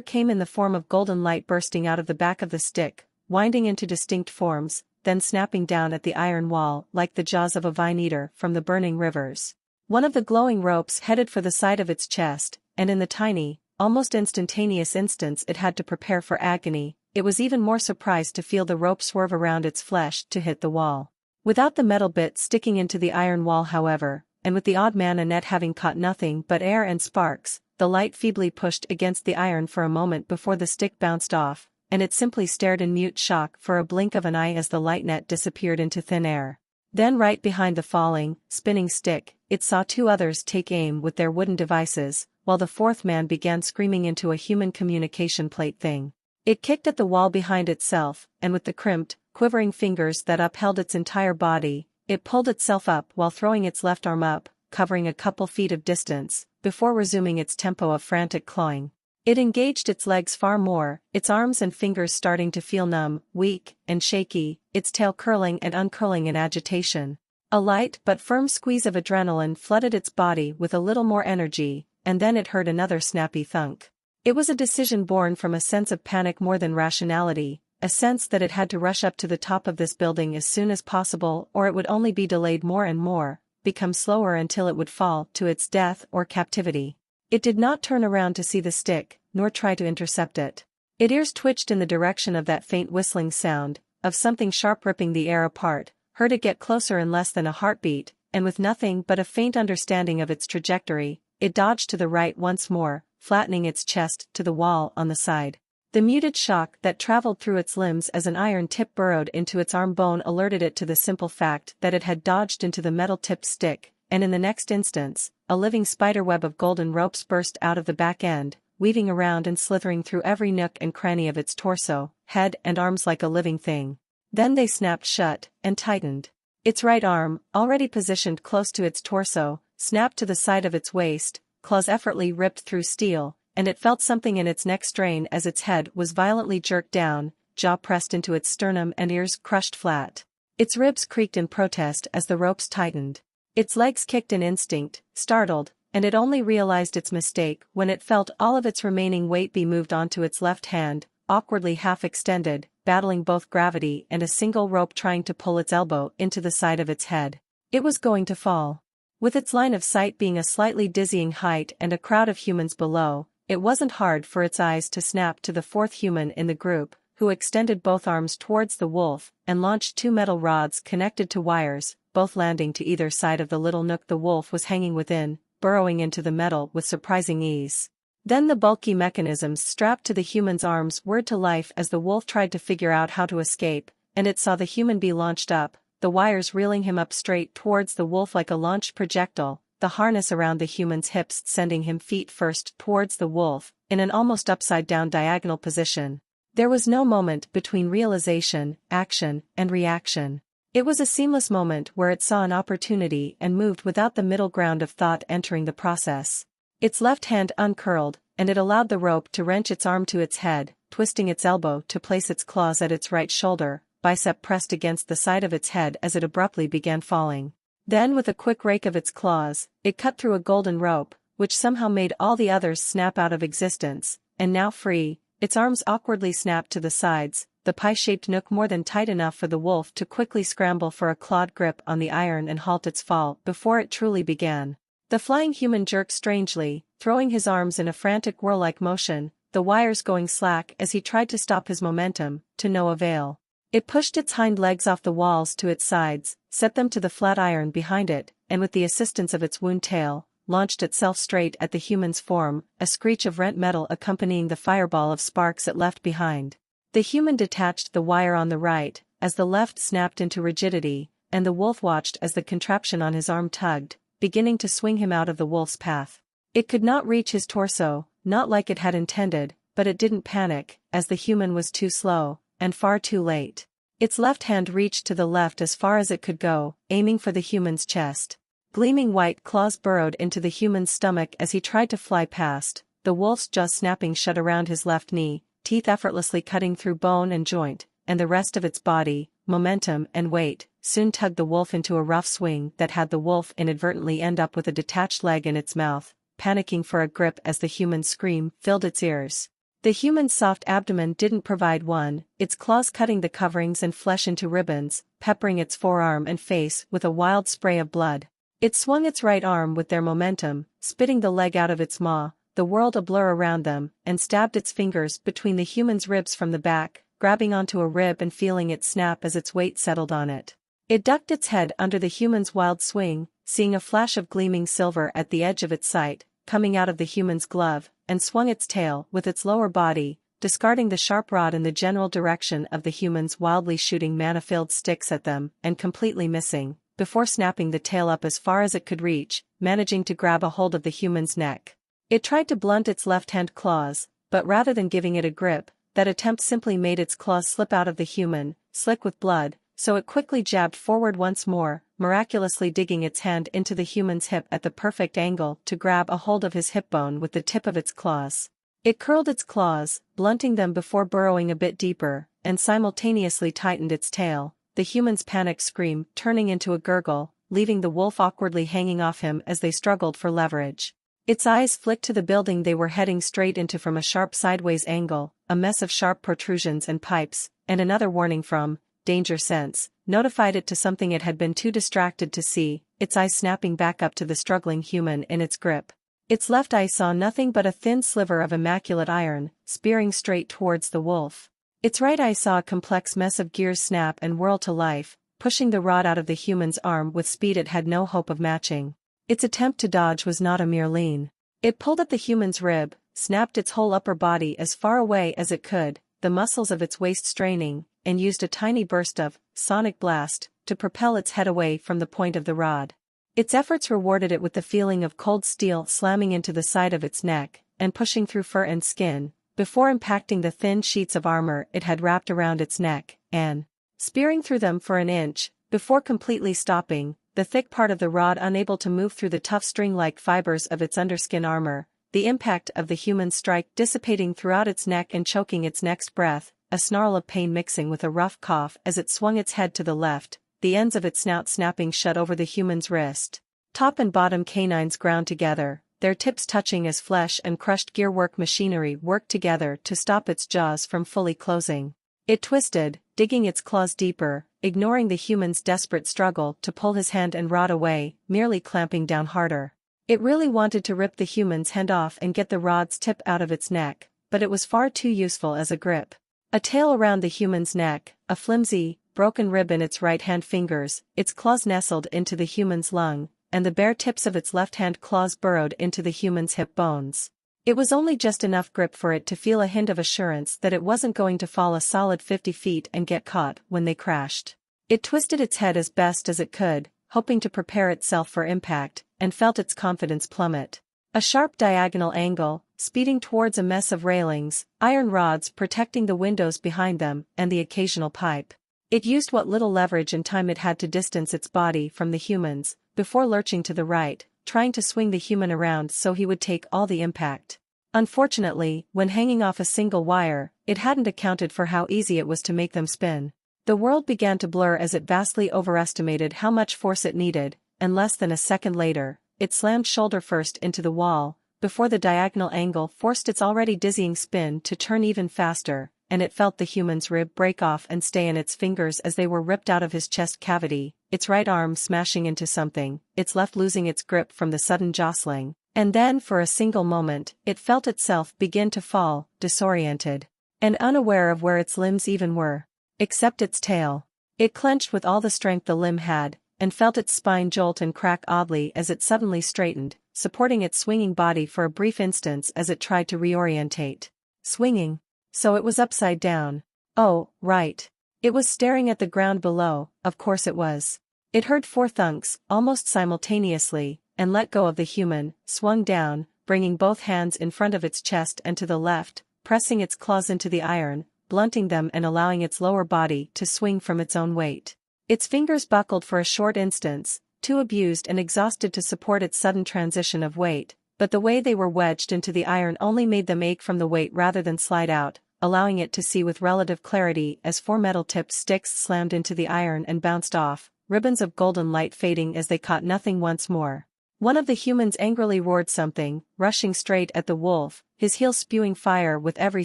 came in the form of golden light bursting out of the back of the stick, winding into distinct forms, then snapping down at the iron wall like the jaws of a vine-eater from the burning rivers. One of the glowing ropes headed for the side of its chest, and in the tiny, almost instantaneous instance it had to prepare for agony, it was even more surprised to feel the rope swerve around its flesh to hit the wall. Without the metal bit sticking into the iron wall however, and with the odd mana net having caught nothing but air and sparks, the light feebly pushed against the iron for a moment before the stick bounced off, and it simply stared in mute shock for a blink of an eye as the light net disappeared into thin air. Then right behind the falling, spinning stick, it saw 2 others take aim with their wooden devices, while the 4th man began screaming into a human communication plate thing. It kicked at the wall behind itself, and with the crimped, quivering fingers that upheld its entire body, it pulled itself up while throwing its left arm up, covering a couple feet of distance, before resuming its tempo of frantic clawing. It engaged its legs far more, its arms and fingers starting to feel numb, weak, and shaky, its tail curling and uncurling in agitation. A light but firm squeeze of adrenaline flooded its body with a little more energy, and then it heard another snappy thunk. It was a decision born from a sense of panic more than rationality, a sense that it had to rush up to the top of this building as soon as possible or it would only be delayed more and more, become slower until it would fall to its death or captivity. It did not turn around to see the stick, nor try to intercept it. Its ears twitched in the direction of that faint whistling sound, of something sharp ripping the air apart, heard it get closer in less than a heartbeat, and with nothing but a faint understanding of its trajectory, it dodged to the right once more, flattening its chest to the wall on the side. The muted shock that traveled through its limbs as an iron tip burrowed into its arm bone alerted it to the simple fact that it had dodged into the metal-tipped stick, and in the next instance, a living spiderweb of golden ropes burst out of the back end, weaving around and slithering through every nook and cranny of its torso, head and arms like a living thing. Then they snapped shut, and tightened. Its right arm, already positioned close to its torso, snapped to the side of its waist, claws effortlessly ripped through steel, and it felt something in its neck strain as its head was violently jerked down, jaw pressed into its sternum and ears crushed flat. Its ribs creaked in protest as the ropes tightened. Its legs kicked in instinct, startled, and it only realized its mistake when it felt all of its remaining weight be moved onto its left hand, awkwardly half-extended, battling both gravity and a single rope trying to pull its elbow into the side of its head. It was going to fall. With its line of sight being a slightly dizzying height and a crowd of humans below, it wasn't hard for its eyes to snap to the fourth human in the group, who extended both arms towards the wolf and launched two metal rods connected to wires, both landing to either side of the little nook the wolf was hanging within, burrowing into the metal with surprising ease. Then the bulky mechanisms strapped to the human's arms whirred to life as the wolf tried to figure out how to escape, and it saw the human be launched up, the wires reeling him up straight towards the wolf like a launched projectile, the harness around the human's hips sending him feet first towards the wolf, in an almost upside-down diagonal position. There was no moment between realization, action, and reaction. It was a seamless moment where it saw an opportunity and moved without the middle ground of thought entering the process. Its left hand uncurled, and it allowed the rope to wrench its arm to its head, twisting its elbow to place its claws at its right shoulder, bicep pressed against the side of its head as it abruptly began falling. Then with a quick rake of its claws, it cut through a golden rope, which somehow made all the others snap out of existence, and now free, its arms awkwardly snapped to the sides, the pie-shaped nook more than tight enough for the wolf to quickly scramble for a clawed grip on the iron and halt its fall before it truly began. The flying human jerked strangely, throwing his arms in a frantic whirl-like motion, the wires going slack as he tried to stop his momentum, to no avail. It pushed its hind legs off the walls to its sides, set them to the flat iron behind it, and with the assistance of its wound tail, launched itself straight at the human's form, a screech of rent metal accompanying the fireball of sparks it left behind. The human detached the wire on the right, as the left snapped into rigidity, and the wolf watched as the contraption on his arm tugged, beginning to swing him out of the wolf's path. It could not reach his torso, not like it had intended, but it didn't panic, as the human was too slow, and far too late. Its left hand reached to the left as far as it could go, aiming for the human's chest. Gleaming white claws burrowed into the human's stomach as he tried to fly past, the wolf's jaws snapping shut around his left knee, teeth effortlessly cutting through bone and joint, and the rest of its body, momentum and weight, soon tugged the wolf into a rough swing that had the wolf inadvertently end up with a detached leg in its mouth, panicking for a grip as the human's scream filled its ears. The human's soft abdomen didn't provide one, its claws cutting the coverings and flesh into ribbons, peppering its forearm and face with a wild spray of blood. It swung its right arm with their momentum, spitting the leg out of its maw, the world a blur around them, and stabbed its fingers between the human's ribs from the back, grabbing onto a rib and feeling it snap as its weight settled on it. It ducked its head under the human's wild swing, seeing a flash of gleaming silver at the edge of its sight, coming out of the human's glove, and swung its tail with its lower body, discarding the sharp rod in the general direction of the humans wildly shooting mana-filled sticks at them and completely missing, before snapping the tail up as far as it could reach, managing to grab a hold of the human's neck. It tried to blunt its left-hand claws, but rather than giving it a grip, that attempt simply made its claws slip out of the human, slick with blood, so it quickly jabbed forward once more, miraculously digging its hand into the human's hip at the perfect angle to grab a hold of his hip bone with the tip of its claws. It curled its claws, blunting them before burrowing a bit deeper, and simultaneously tightened its tail, the human's panicked scream turning into a gurgle, leaving the wolf awkwardly hanging off him as they struggled for leverage. Its eyes flicked to the building they were heading straight into from a sharp sideways angle, a mess of sharp protrusions and pipes, and another warning from danger sense notified it to something it had been too distracted to see, its eyes snapping back up to the struggling human in its grip. Its left eye saw nothing but a thin sliver of immaculate iron, spearing straight towards the wolf. Its right eye saw a complex mess of gears snap and whirl to life, pushing the rod out of the human's arm with speed it had no hope of matching. Its attempt to dodge was not a mere lean. It pulled at the human's rib, snapped its whole upper body as far away as it could, the muscles of its waist straining, and used a tiny burst of sonic blast to propel its head away from the point of the rod. Its efforts rewarded it with the feeling of cold steel slamming into the side of its neck, and pushing through fur and skin, before impacting the thin sheets of armor it had wrapped around its neck, and spearing through them for an inch, before completely stopping, the thick part of the rod unable to move through the tough string-like fibers of its underskin armor, the impact of the human strike dissipating throughout its neck and choking its next breath, a snarl of pain mixing with a rough cough as it swung its head to the left, the ends of its snout snapping shut over the human's wrist. Top and bottom canines ground together, their tips touching as flesh and crushed gearwork machinery worked together to stop its jaws from fully closing. It twisted, digging its claws deeper, ignoring the human's desperate struggle to pull his hand and rod away, merely clamping down harder. It really wanted to rip the human's hand off and get the rod's tip out of its neck, but it was far too useful as a grip. A tail around the human's neck, a flimsy, broken rib in its right-hand fingers, its claws nestled into the human's lung, and the bare tips of its left-hand claws burrowed into the human's hip bones. It was only just enough grip for it to feel a hint of assurance that it wasn't going to fall a solid 50 feet and get caught when they crashed. It twisted its head as best as it could, hoping to prepare itself for impact, and felt its confidence plummet. A sharp diagonal angle, speeding towards a mess of railings, iron rods protecting the windows behind them, and the occasional pipe. It used what little leverage and time it had to distance its body from the human's, before lurching to the right, trying to swing the human around so he would take all the impact. Unfortunately, when hanging off a single wire, it hadn't accounted for how easy it was to make them spin. The world began to blur as it vastly overestimated how much force it needed, and less than a second later, it slammed shoulder first into the wall, before the diagonal angle forced its already dizzying spin to turn even faster, and it felt the human's rib break off and stay in its fingers as they were ripped out of his chest cavity, its right arm smashing into something, its left losing its grip from the sudden jostling, and then for a single moment, it felt itself begin to fall, disoriented, and unaware of where its limbs even were. Except its tail. It clenched with all the strength the limb had, and felt its spine jolt and crack oddly as it suddenly straightened, supporting its swinging body for a brief instant as it tried to reorientate. Swinging. So it was upside down. Oh, right. It was staring at the ground below, of course it was. It heard 4 thunks, almost simultaneously, and let go of the human, swung down, bringing both hands in front of its chest and to the left, pressing its claws into the iron, blunting them and allowing its lower body to swing from its own weight. Its fingers buckled for a short instant, too abused and exhausted to support its sudden transition of weight, but the way they were wedged into the iron only made them ache from the weight rather than slide out, allowing it to see with relative clarity as 4 metal-tipped sticks slammed into the iron and bounced off, ribbons of golden light fading as they caught nothing once more. One of the humans angrily roared something, rushing straight at the wolf, his heels spewing fire with every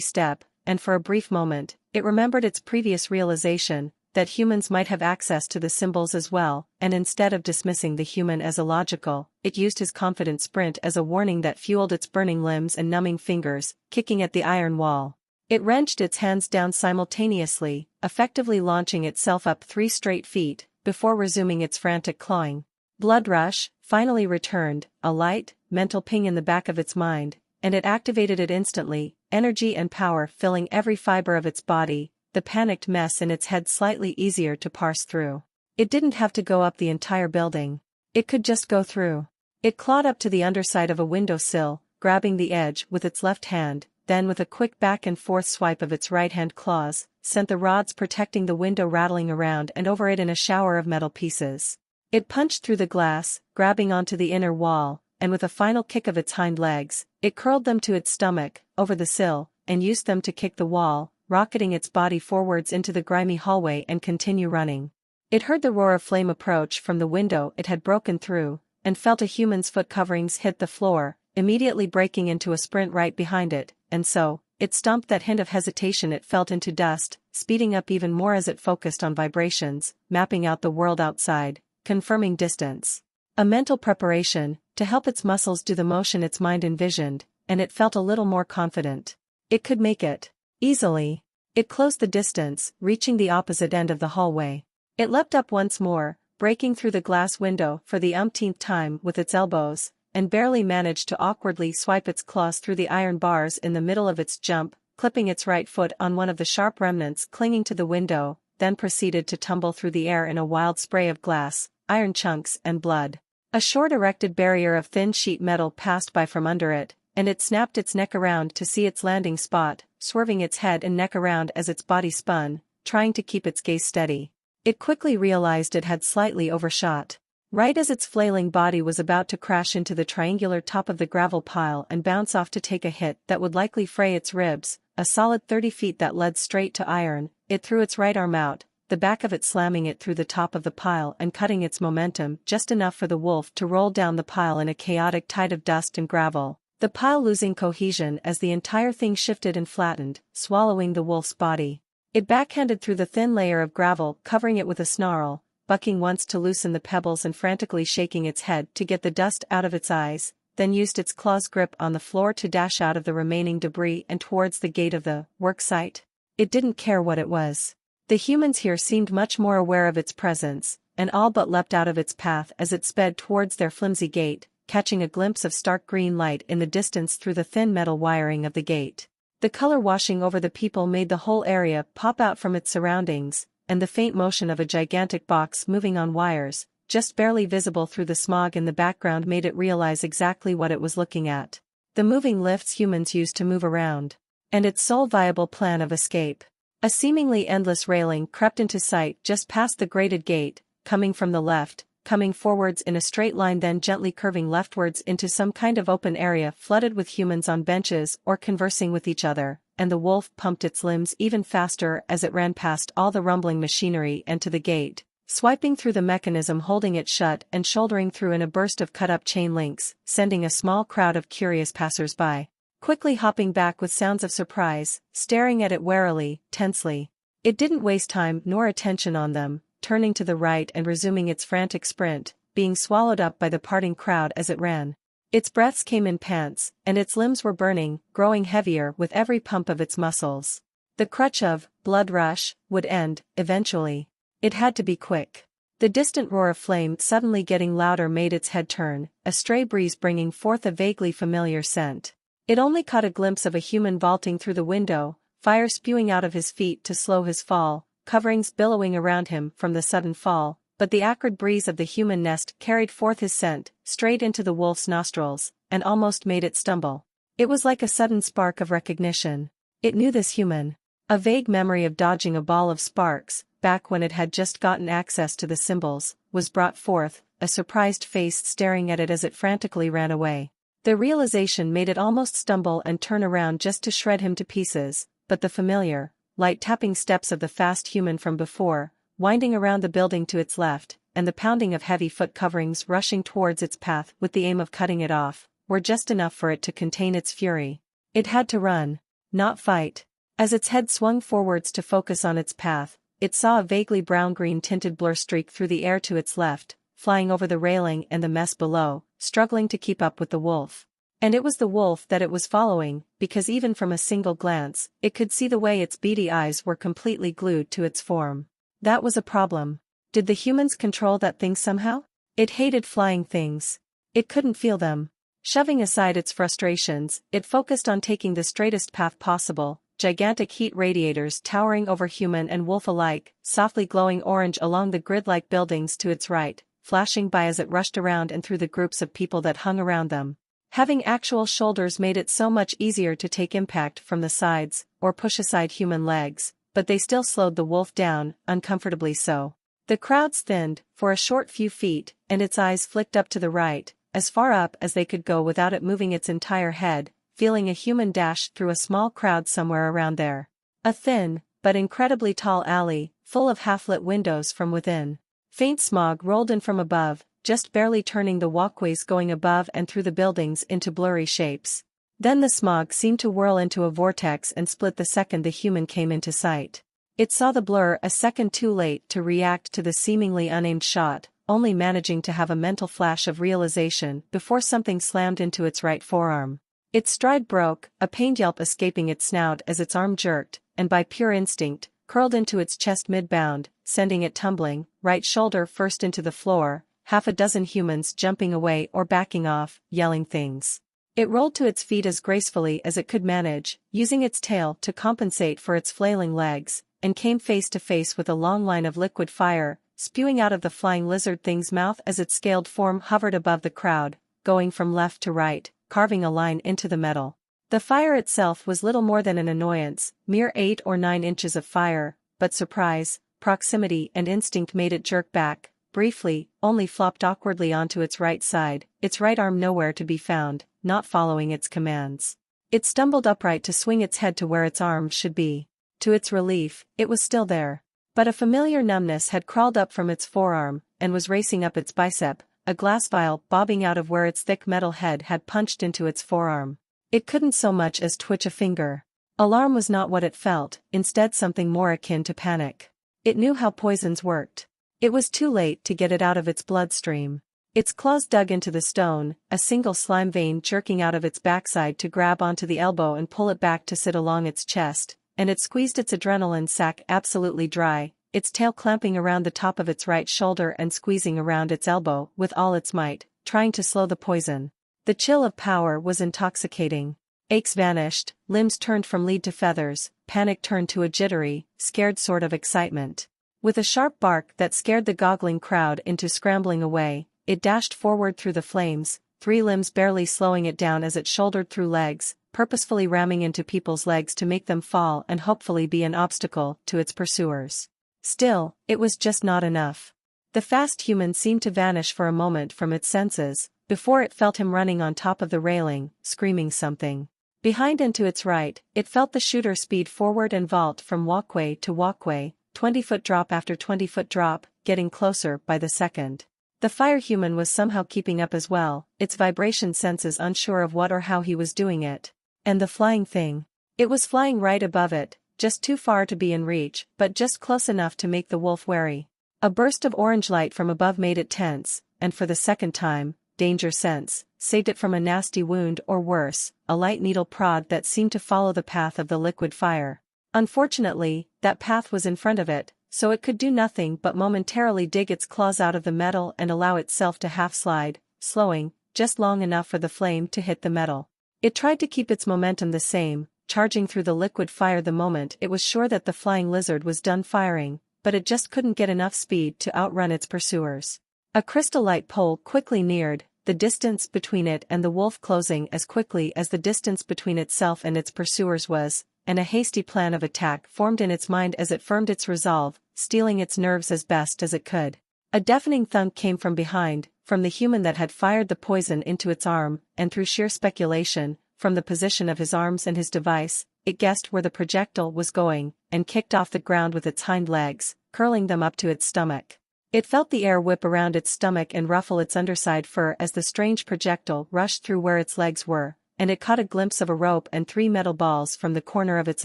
step, and for a brief moment, it remembered its previous realization, that humans might have access to the symbols as well, and instead of dismissing the human as illogical, it used his confident sprint as a warning that fueled its burning limbs and numbing fingers, kicking at the iron wall. It wrenched its hands down simultaneously, effectively launching itself up 3 straight feet, before resuming its frantic clawing. Blood rush finally returned, a light, mental ping in the back of its mind, and it activated it instantly, energy and power filling every fiber of its body, the panicked mess in its head slightly easier to parse through. It didn't have to go up the entire building. It could just go through. It clawed up to the underside of a windowsill, grabbing the edge with its left hand, then with a quick back and forth swipe of its right-hand claws, sent the rods protecting the window rattling around and over it in a shower of metal pieces. It punched through the glass, grabbing onto the inner wall, and with a final kick of its hind legs, it curled them to its stomach, over the sill, and used them to kick the wall, rocketing its body forwards into the grimy hallway and continue running. It heard the roar of flame approach from the window it had broken through, and felt a human's foot coverings hit the floor, immediately breaking into a sprint right behind it, and so, it stomped that hint of hesitation it felt into dust, speeding up even more as it focused on vibrations, mapping out the world outside, confirming distance. A mental preparation, to help its muscles do the motion its mind envisioned, and it felt a little more confident. It could make it. Easily. It closed the distance, reaching the opposite end of the hallway. It leapt up once more, breaking through the glass window for the umpteenth time with its elbows, and barely managed to awkwardly swipe its claws through the iron bars in the middle of its jump, clipping its right foot on one of the sharp remnants clinging to the window, then proceeded to tumble through the air in a wild spray of glass, iron chunks and blood. A short erected barrier of thin sheet metal passed by from under it, and it snapped its neck around to see its landing spot, swerving its head and neck around as its body spun, trying to keep its gaze steady. It quickly realized it had slightly overshot. Right as its flailing body was about to crash into the triangular top of the gravel pile and bounce off to take a hit that would likely fray its ribs, a solid 30 feet that led straight to iron, it threw its right arm out, the back of it slamming it through the top of the pile and cutting its momentum just enough for the wolf to roll down the pile in a chaotic tide of dust and gravel, the pile losing cohesion as the entire thing shifted and flattened, swallowing the wolf's body. It backhanded through the thin layer of gravel covering it with a snarl, bucking once to loosen the pebbles and frantically shaking its head to get the dust out of its eyes, then used its claws' grip on the floor to dash out of the remaining debris and towards the gate of the work site. It didn't care what it was. The humans here seemed much more aware of its presence, and all but leapt out of its path as it sped towards their flimsy gate, catching a glimpse of stark green light in the distance through the thin metal wiring of the gate. The color washing over the people made the whole area pop out from its surroundings, and the faint motion of a gigantic box moving on wires, just barely visible through the smog in the background, made it realize exactly what it was looking at. The moving lifts humans used to move around. And its sole viable plan of escape. A seemingly endless railing crept into sight just past the grated gate, coming from the left, coming forwards in a straight line, then gently curving leftwards into some kind of open area flooded with humans on benches or conversing with each other, and the wolf pumped its limbs even faster as it ran past all the rumbling machinery and to the gate, swiping through the mechanism holding it shut and shouldering through in a burst of cut-up chain links, sending a small crowd of curious passers-by quickly hopping back with sounds of surprise, staring at it warily, tensely. It didn't waste time nor attention on them, turning to the right and resuming its frantic sprint, being swallowed up by the parting crowd as it ran. Its breaths came in pants, and its limbs were burning, growing heavier with every pump of its muscles. The crutch of blood rush would end, eventually. It had to be quick. The distant roar of flame suddenly getting louder made its head turn, a stray breeze bringing forth a vaguely familiar scent. It only caught a glimpse of a human vaulting through the window, fire spewing out of his feet to slow his fall, coverings billowing around him from the sudden fall, but the acrid breeze of the human nest carried forth his scent, straight into the wolf's nostrils, and almost made it stumble. It was like a sudden spark of recognition. It knew this human. A vague memory of dodging a ball of sparks, back when it had just gotten access to the symbols, was brought forth, a surprised face staring at it as it frantically ran away. The realization made it almost stumble and turn around just to shred him to pieces, but the familiar, light tapping steps of the fast human from before, winding around the building to its left, and the pounding of heavy foot coverings rushing towards its path with the aim of cutting it off, were just enough for it to contain its fury. It had to run, not fight. As its head swung forwards to focus on its path, it saw a vaguely brown-green tinted blur streak through the air to its left, flying over the railing and the mess below, struggling to keep up with the wolf. And it was the wolf that it was following, because even from a single glance, it could see the way its beady eyes were completely glued to its form. That was a problem. Did the humans control that thing somehow? It hated flying things. It couldn't feel them. Shoving aside its frustrations, it focused on taking the straightest path possible, gigantic heat radiators towering over human and wolf alike, softly glowing orange along the grid-like buildings to its right, flashing by as it rushed around and through the groups of people that hung around them. Having actual shoulders made it so much easier to take impact from the sides, or push aside human legs, but they still slowed the wolf down, uncomfortably so. The crowds thinned, for a short few feet, and its eyes flicked up to the right, as far up as they could go without it moving its entire head, feeling a human dash through a small crowd somewhere around there. A thin, but incredibly tall alley, full of half-lit windows from within. Faint smog rolled in from above, just barely turning the walkways going above and through the buildings into blurry shapes. Then the smog seemed to whirl into a vortex and split the second the human came into sight. It saw the blur a second too late to react to the seemingly unaimed shot, only managing to have a mental flash of realization before something slammed into its right forearm. Its stride broke, a pained yelp escaping its snout as its arm jerked, and by pure instinct, curled into its chest mid-bound, sending it tumbling, right shoulder first into the floor, half a dozen humans jumping away or backing off, yelling things. It rolled to its feet as gracefully as it could manage, using its tail to compensate for its flailing legs, and came face to face with a long line of liquid fire, spewing out of the flying lizard thing's mouth as its scaled form hovered above the crowd, going from left to right, carving a line into the metal. The fire itself was little more than an annoyance, mere 8 or 9 inches of fire, but surprise, proximity and instinct made it jerk back, briefly, only flopped awkwardly onto its right side, its right arm nowhere to be found, not following its commands. It stumbled upright to swing its head to where its arm should be. To its relief, it was still there. But a familiar numbness had crawled up from its forearm, and was racing up its bicep, a glass vial bobbing out of where its thick metal head had punched into its forearm. It couldn't so much as twitch a finger. Alarm was not what it felt, instead something more akin to panic. It knew how poisons worked. It was too late to get it out of its bloodstream. Its claws dug into the stone, a single slime vein jerking out of its backside to grab onto the elbow and pull it back to sit along its chest, and it squeezed its adrenaline sac absolutely dry, its tail clamping around the top of its right shoulder and squeezing around its elbow with all its might, trying to slow the poison. The chill of power was intoxicating. Aches vanished, limbs turned from lead to feathers, panic turned to a jittery, scared sort of excitement. With a sharp bark that scared the goggling crowd into scrambling away, it dashed forward through the flames, 3 limbs barely slowing it down as it shouldered through legs, purposefully ramming into people's legs to make them fall and hopefully be an obstacle to its pursuers. Still, it was just not enough. The fast human seemed to vanish for a moment from its senses, before it felt him running on top of the railing, screaming something. Behind and to its right, it felt the shooter speed forward and vault from walkway to walkway, 20-foot drop after 20-foot drop, getting closer by the second. The fire human was somehow keeping up as well, its vibration senses unsure of what or how he was doing it. And the flying thing. It was flying right above it, just too far to be in reach, but just close enough to make the wolf wary. A burst of orange light from above made it tense, and for the second time, danger sense, saved it from a nasty wound or worse, a light needle prod that seemed to follow the path of the liquid fire. Unfortunately, that path was in front of it, so it could do nothing but momentarily dig its claws out of the metal and allow itself to half-slide, slowing, just long enough for the flame to hit the metal. It tried to keep its momentum the same, charging through the liquid fire the moment it was sure that the flying lizard was done firing, but it just couldn't get enough speed to outrun its pursuers. A crystal light pole quickly neared, the distance between it and the wolf closing as quickly as the distance between itself and its pursuers was, and a hasty plan of attack formed in its mind as it firmed its resolve, steeling its nerves as best as it could. A deafening thunk came from behind, from the human that had fired the poison into its arm, and through sheer speculation, from the position of his arms and his device, it guessed where the projectile was going, and kicked off the ground with its hind legs, curling them up to its stomach. It felt the air whip around its stomach and ruffle its underside fur as the strange projectile rushed through where its legs were, and it caught a glimpse of a rope and 3 metal balls from the corner of its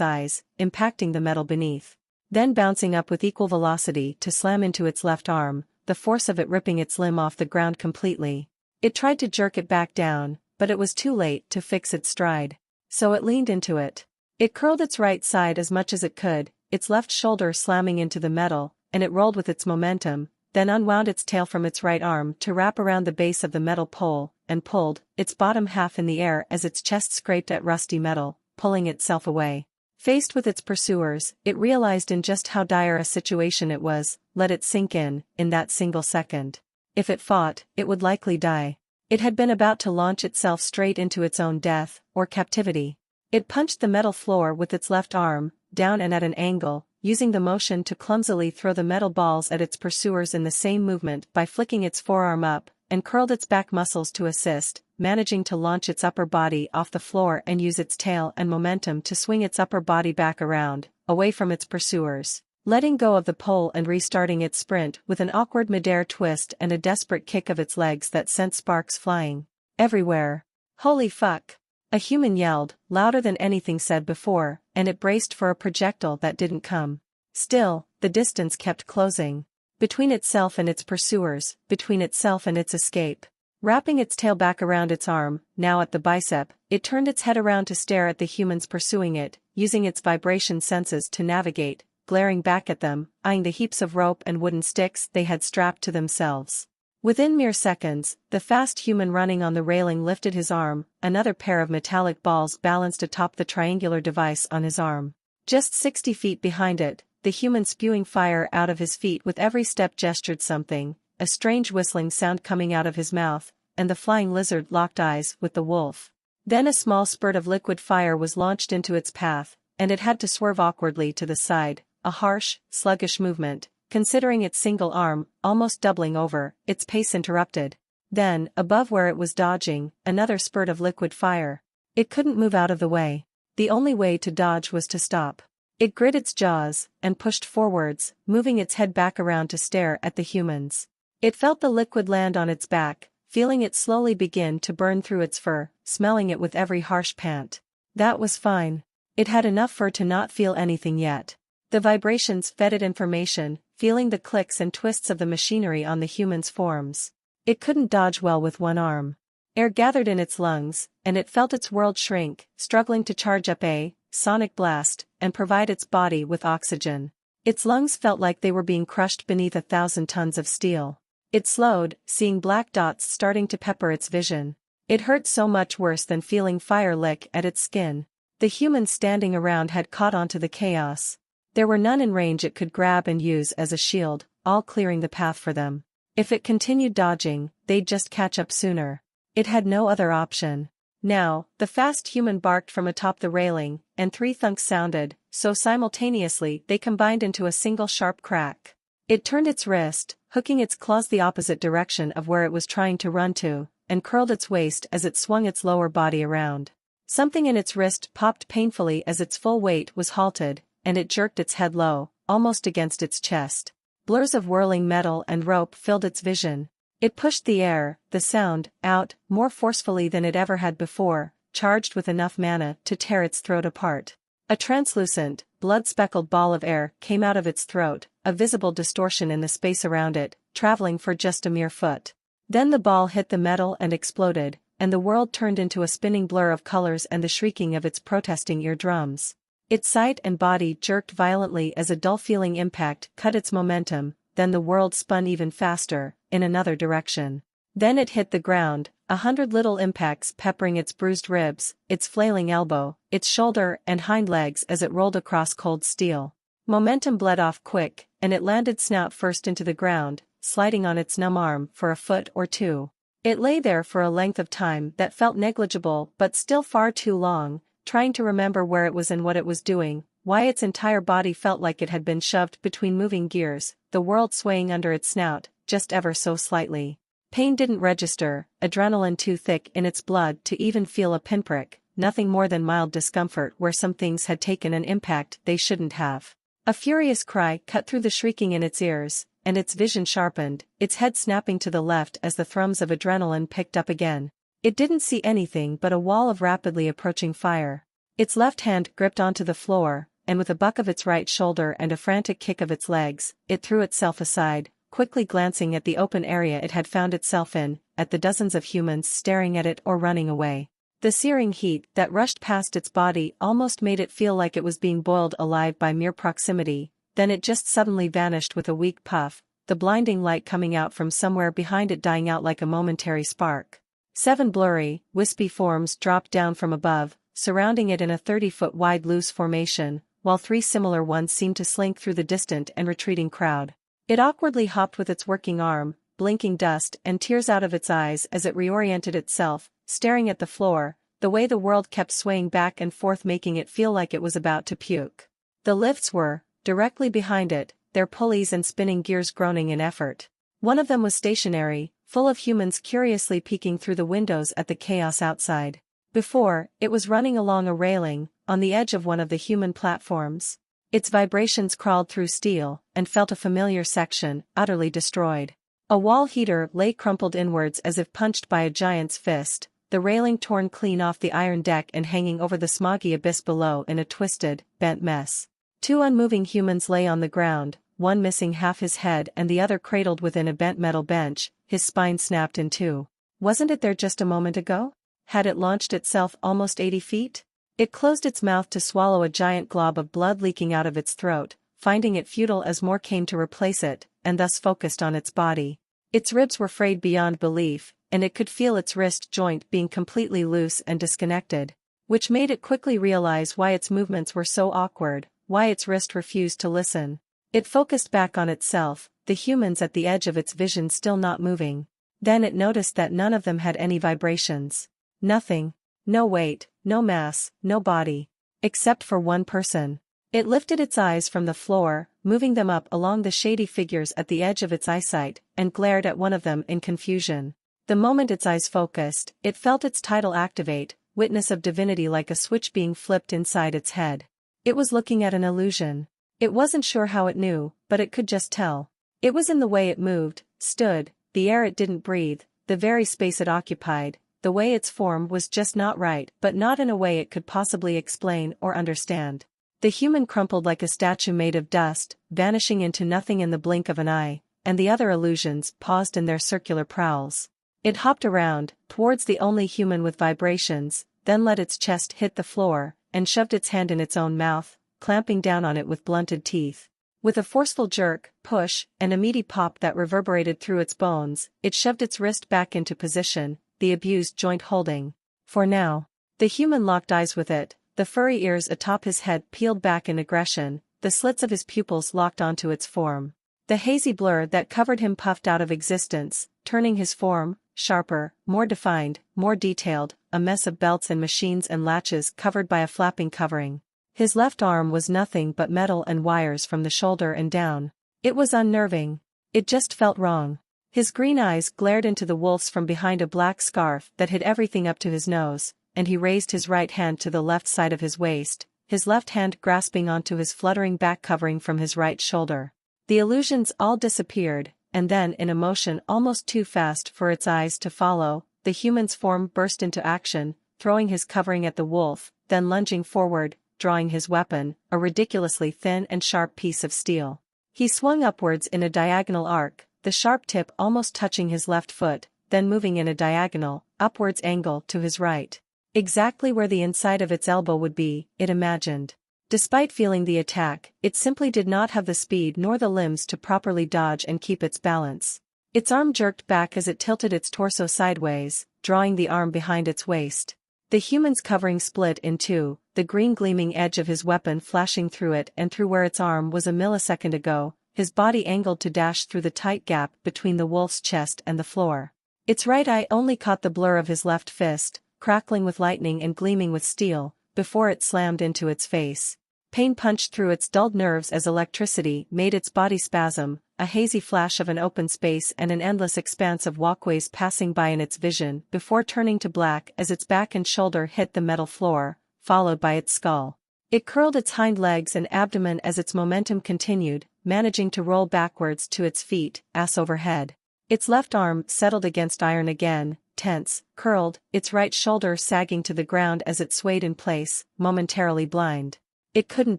eyes, impacting the metal beneath. Then bouncing up with equal velocity to slam into its left arm, the force of it ripping its limb off the ground completely. It tried to jerk it back down, but it was too late to fix its stride. So it leaned into it. It curled its right side as much as it could, its left shoulder slamming into the metal, and it rolled with its momentum, then unwound its tail from its right arm to wrap around the base of the metal pole, and pulled, its bottom half in the air as its chest scraped at rusty metal, pulling itself away. Faced with its pursuers, it realized in just how dire a situation it was, let it sink in that single second. If it fought, it would likely die. It had been about to launch itself straight into its own death, or captivity. It punched the metal floor with its left arm, down and at an angle, using the motion to clumsily throw the metal balls at its pursuers in the same movement by flicking its forearm up, and curled its back muscles to assist, managing to launch its upper body off the floor and use its tail and momentum to swing its upper body back around, away from its pursuers, letting go of the pole and restarting its sprint with an awkward midair twist and a desperate kick of its legs that sent sparks flying everywhere. "Holy fuck!" a human yelled, louder than anything said before, and it braced for a projectile that didn't come. Still, the distance kept closing. Between itself and its pursuers, between itself and its escape. Wrapping its tail back around its arm, now at the bicep, it turned its head around to stare at the humans pursuing it, using its vibration senses to navigate, glaring back at them, eyeing the heaps of rope and wooden sticks they had strapped to themselves. Within mere seconds, the fast human running on the railing lifted his arm, another pair of metallic balls balanced atop the triangular device on his arm. Just 60 feet behind it, the human spewing fire out of his feet with every step gestured something, a strange whistling sound coming out of his mouth, and the flying lizard locked eyes with the wolf. Then a small spurt of liquid fire was launched into its path, and it had to swerve awkwardly to the side, a harsh, sluggish movement, considering its single arm, almost doubling over, its pace interrupted. Then, above where it was dodging, another spurt of liquid fire. It couldn't move out of the way. The only way to dodge was to stop. It grit its jaws, and pushed forwards, moving its head back around to stare at the humans. It felt the liquid land on its back, feeling it slowly begin to burn through its fur, smelling it with every harsh pant. That was fine. It had enough fur to not feel anything yet. The vibrations fed it information, feeling the clicks and twists of the machinery on the human's forms. It couldn't dodge well with one arm. Air gathered in its lungs, and it felt its world shrink, struggling to charge up a sonic blast, and provide its body with oxygen. Its lungs felt like they were being crushed beneath 1,000 tons of steel. It slowed, seeing black dots starting to pepper its vision. It hurt so much worse than feeling fire lick at its skin. The humans standing around had caught onto the chaos. There were none in range it could grab and use as a shield, all clearing the path for them. If it continued dodging, they'd just catch up sooner. It had no other option. Now, the fast human barked from atop the railing, and 3 thunks sounded, so simultaneously they combined into a single sharp crack. It turned its wrist, hooking its claws the opposite direction of where it was trying to run to, and curled its waist as it swung its lower body around. Something in its wrist popped painfully as its full weight was halted, and it jerked its head low, almost against its chest. Blurs of whirling metal and rope filled its vision. It pushed the air, the sound, out, more forcefully than it ever had before, charged with enough mana to tear its throat apart. A translucent, blood-speckled ball of air came out of its throat, a visible distortion in the space around it, traveling for just a mere foot. Then the ball hit the metal and exploded, and the world turned into a spinning blur of colors and the shrieking of its protesting eardrums. Its sight and body jerked violently as a dull-feeling impact cut its momentum, then the world spun even faster, in another direction. Then it hit the ground, 100 little impacts peppering its bruised ribs, its flailing elbow, its shoulder and hind legs as it rolled across cold steel. Momentum bled off quick, and it landed snout first into the ground, sliding on its numb arm for a foot or two. It lay there for a length of time that felt negligible but still far too long, trying to remember where it was and what it was doing, why its entire body felt like it had been shoved between moving gears, the world swaying under its snout, just ever so slightly. Pain didn't register, adrenaline too thick in its blood to even feel a pinprick, nothing more than mild discomfort where some things had taken an impact they shouldn't have. A furious cry cut through the shrieking in its ears, and its vision sharpened, its head snapping to the left as the thrums of adrenaline picked up again. It didn't see anything but a wall of rapidly approaching fire. Its left hand gripped onto the floor, and with a buck of its right shoulder and a frantic kick of its legs, it threw itself aside, quickly glancing at the open area it had found itself in, at the dozens of humans staring at it or running away. The searing heat that rushed past its body almost made it feel like it was being boiled alive by mere proximity, then it just suddenly vanished with a weak puff, the blinding light coming out from somewhere behind it dying out like a momentary spark. 7 blurry, wispy forms dropped down from above, surrounding it in a 30-foot wide loose formation, while 3 similar ones seemed to slink through the distant and retreating crowd. It awkwardly hopped with its working arm, blinking dust and tears out of its eyes as it reoriented itself, staring at the floor, the way the world kept swaying back and forth making it feel like it was about to puke. The lifts were directly behind it, their pulleys and spinning gears groaning in effort. One of them was stationary, full of humans curiously peeking through the windows at the chaos outside. Before, it was running along a railing, on the edge of one of the human platforms. Its vibrations crawled through steel, and felt a familiar section, utterly destroyed. A wall heater lay crumpled inwards as if punched by a giant's fist, the railing torn clean off the iron deck and hanging over the smoggy abyss below in a twisted, bent mess. Two unmoving humans lay on the ground, one missing half his head and the other cradled within a bent metal bench, his spine snapped in two. Wasn't it there just a moment ago? Had it launched itself almost 80 feet? It closed its mouth to swallow a giant glob of blood leaking out of its throat, finding it futile as more came to replace it, and thus focused on its body. Its ribs were frayed beyond belief, and it could feel its wrist joint being completely loose and disconnected, which made it quickly realize why its movements were so awkward, why its wrist refused to listen. It focused back on itself, the humans at the edge of its vision still not moving. Then it noticed that none of them had any vibrations. Nothing. No weight, no mass, no body. Except for one person. It lifted its eyes from the floor, moving them up along the shady figures at the edge of its eyesight, and glared at one of them in confusion. The moment its eyes focused, it felt its title activate, witness of divinity like a switch being flipped inside its head. It was looking at an illusion. It wasn't sure how it knew, but it could just tell. It was in the way it moved, stood, the air it didn't breathe, the very space it occupied. The way its form was just not right, but not in a way it could possibly explain or understand. The human crumpled like a statue made of dust, vanishing into nothing in the blink of an eye, and the other illusions paused in their circular prowls. It hopped around, towards the only human with vibrations, then let its chest hit the floor, and shoved its hand in its own mouth, clamping down on it with blunted teeth. With a forceful jerk, push, and a meaty pop that reverberated through its bones, it shoved its wrist back into position, the abused joint holding. For now. The human locked eyes with it, the furry ears atop his head peeled back in aggression, the slits of his pupils locked onto its form. The hazy blur that covered him puffed out of existence, turning his form, sharper, more defined, more detailed, a mess of belts and machines and latches covered by a flapping covering. His left arm was nothing but metal and wires from the shoulder and down. It was unnerving. It just felt wrong. His green eyes glared into the wolf's from behind a black scarf that hid everything up to his nose, and he raised his right hand to the left side of his waist, his left hand grasping onto his fluttering back covering from his right shoulder. The illusions all disappeared, and then in a motion almost too fast for its eyes to follow, the human's form burst into action, throwing his covering at the wolf, then lunging forward, drawing his weapon, a ridiculously thin and sharp piece of steel. He swung upwards in a diagonal arc, the sharp tip almost touching his left foot, then moving in a diagonal, upwards angle to his right. Exactly where the inside of its elbow would be, it imagined. Despite feeling the attack, it simply did not have the speed nor the limbs to properly dodge and keep its balance. Its arm jerked back as it tilted its torso sideways, drawing the arm behind its waist. The human's covering split in two, the green gleaming edge of his weapon flashing through it and through where its arm was a millisecond ago, his body angled to dash through the tight gap between the wolf's chest and the floor. Its right eye only caught the blur of his left fist, crackling with lightning and gleaming with steel, before it slammed into its face. Pain punched through its dulled nerves as electricity made its body spasm, a hazy flash of an open space and an endless expanse of walkways passing by in its vision before turning to black as its back and shoulder hit the metal floor, followed by its skull. It curled its hind legs and abdomen as its momentum continued, managing to roll backwards to its feet, ass over head. Its left arm settled against iron again, tense, curled, its right shoulder sagging to the ground as it swayed in place, momentarily blind. It couldn't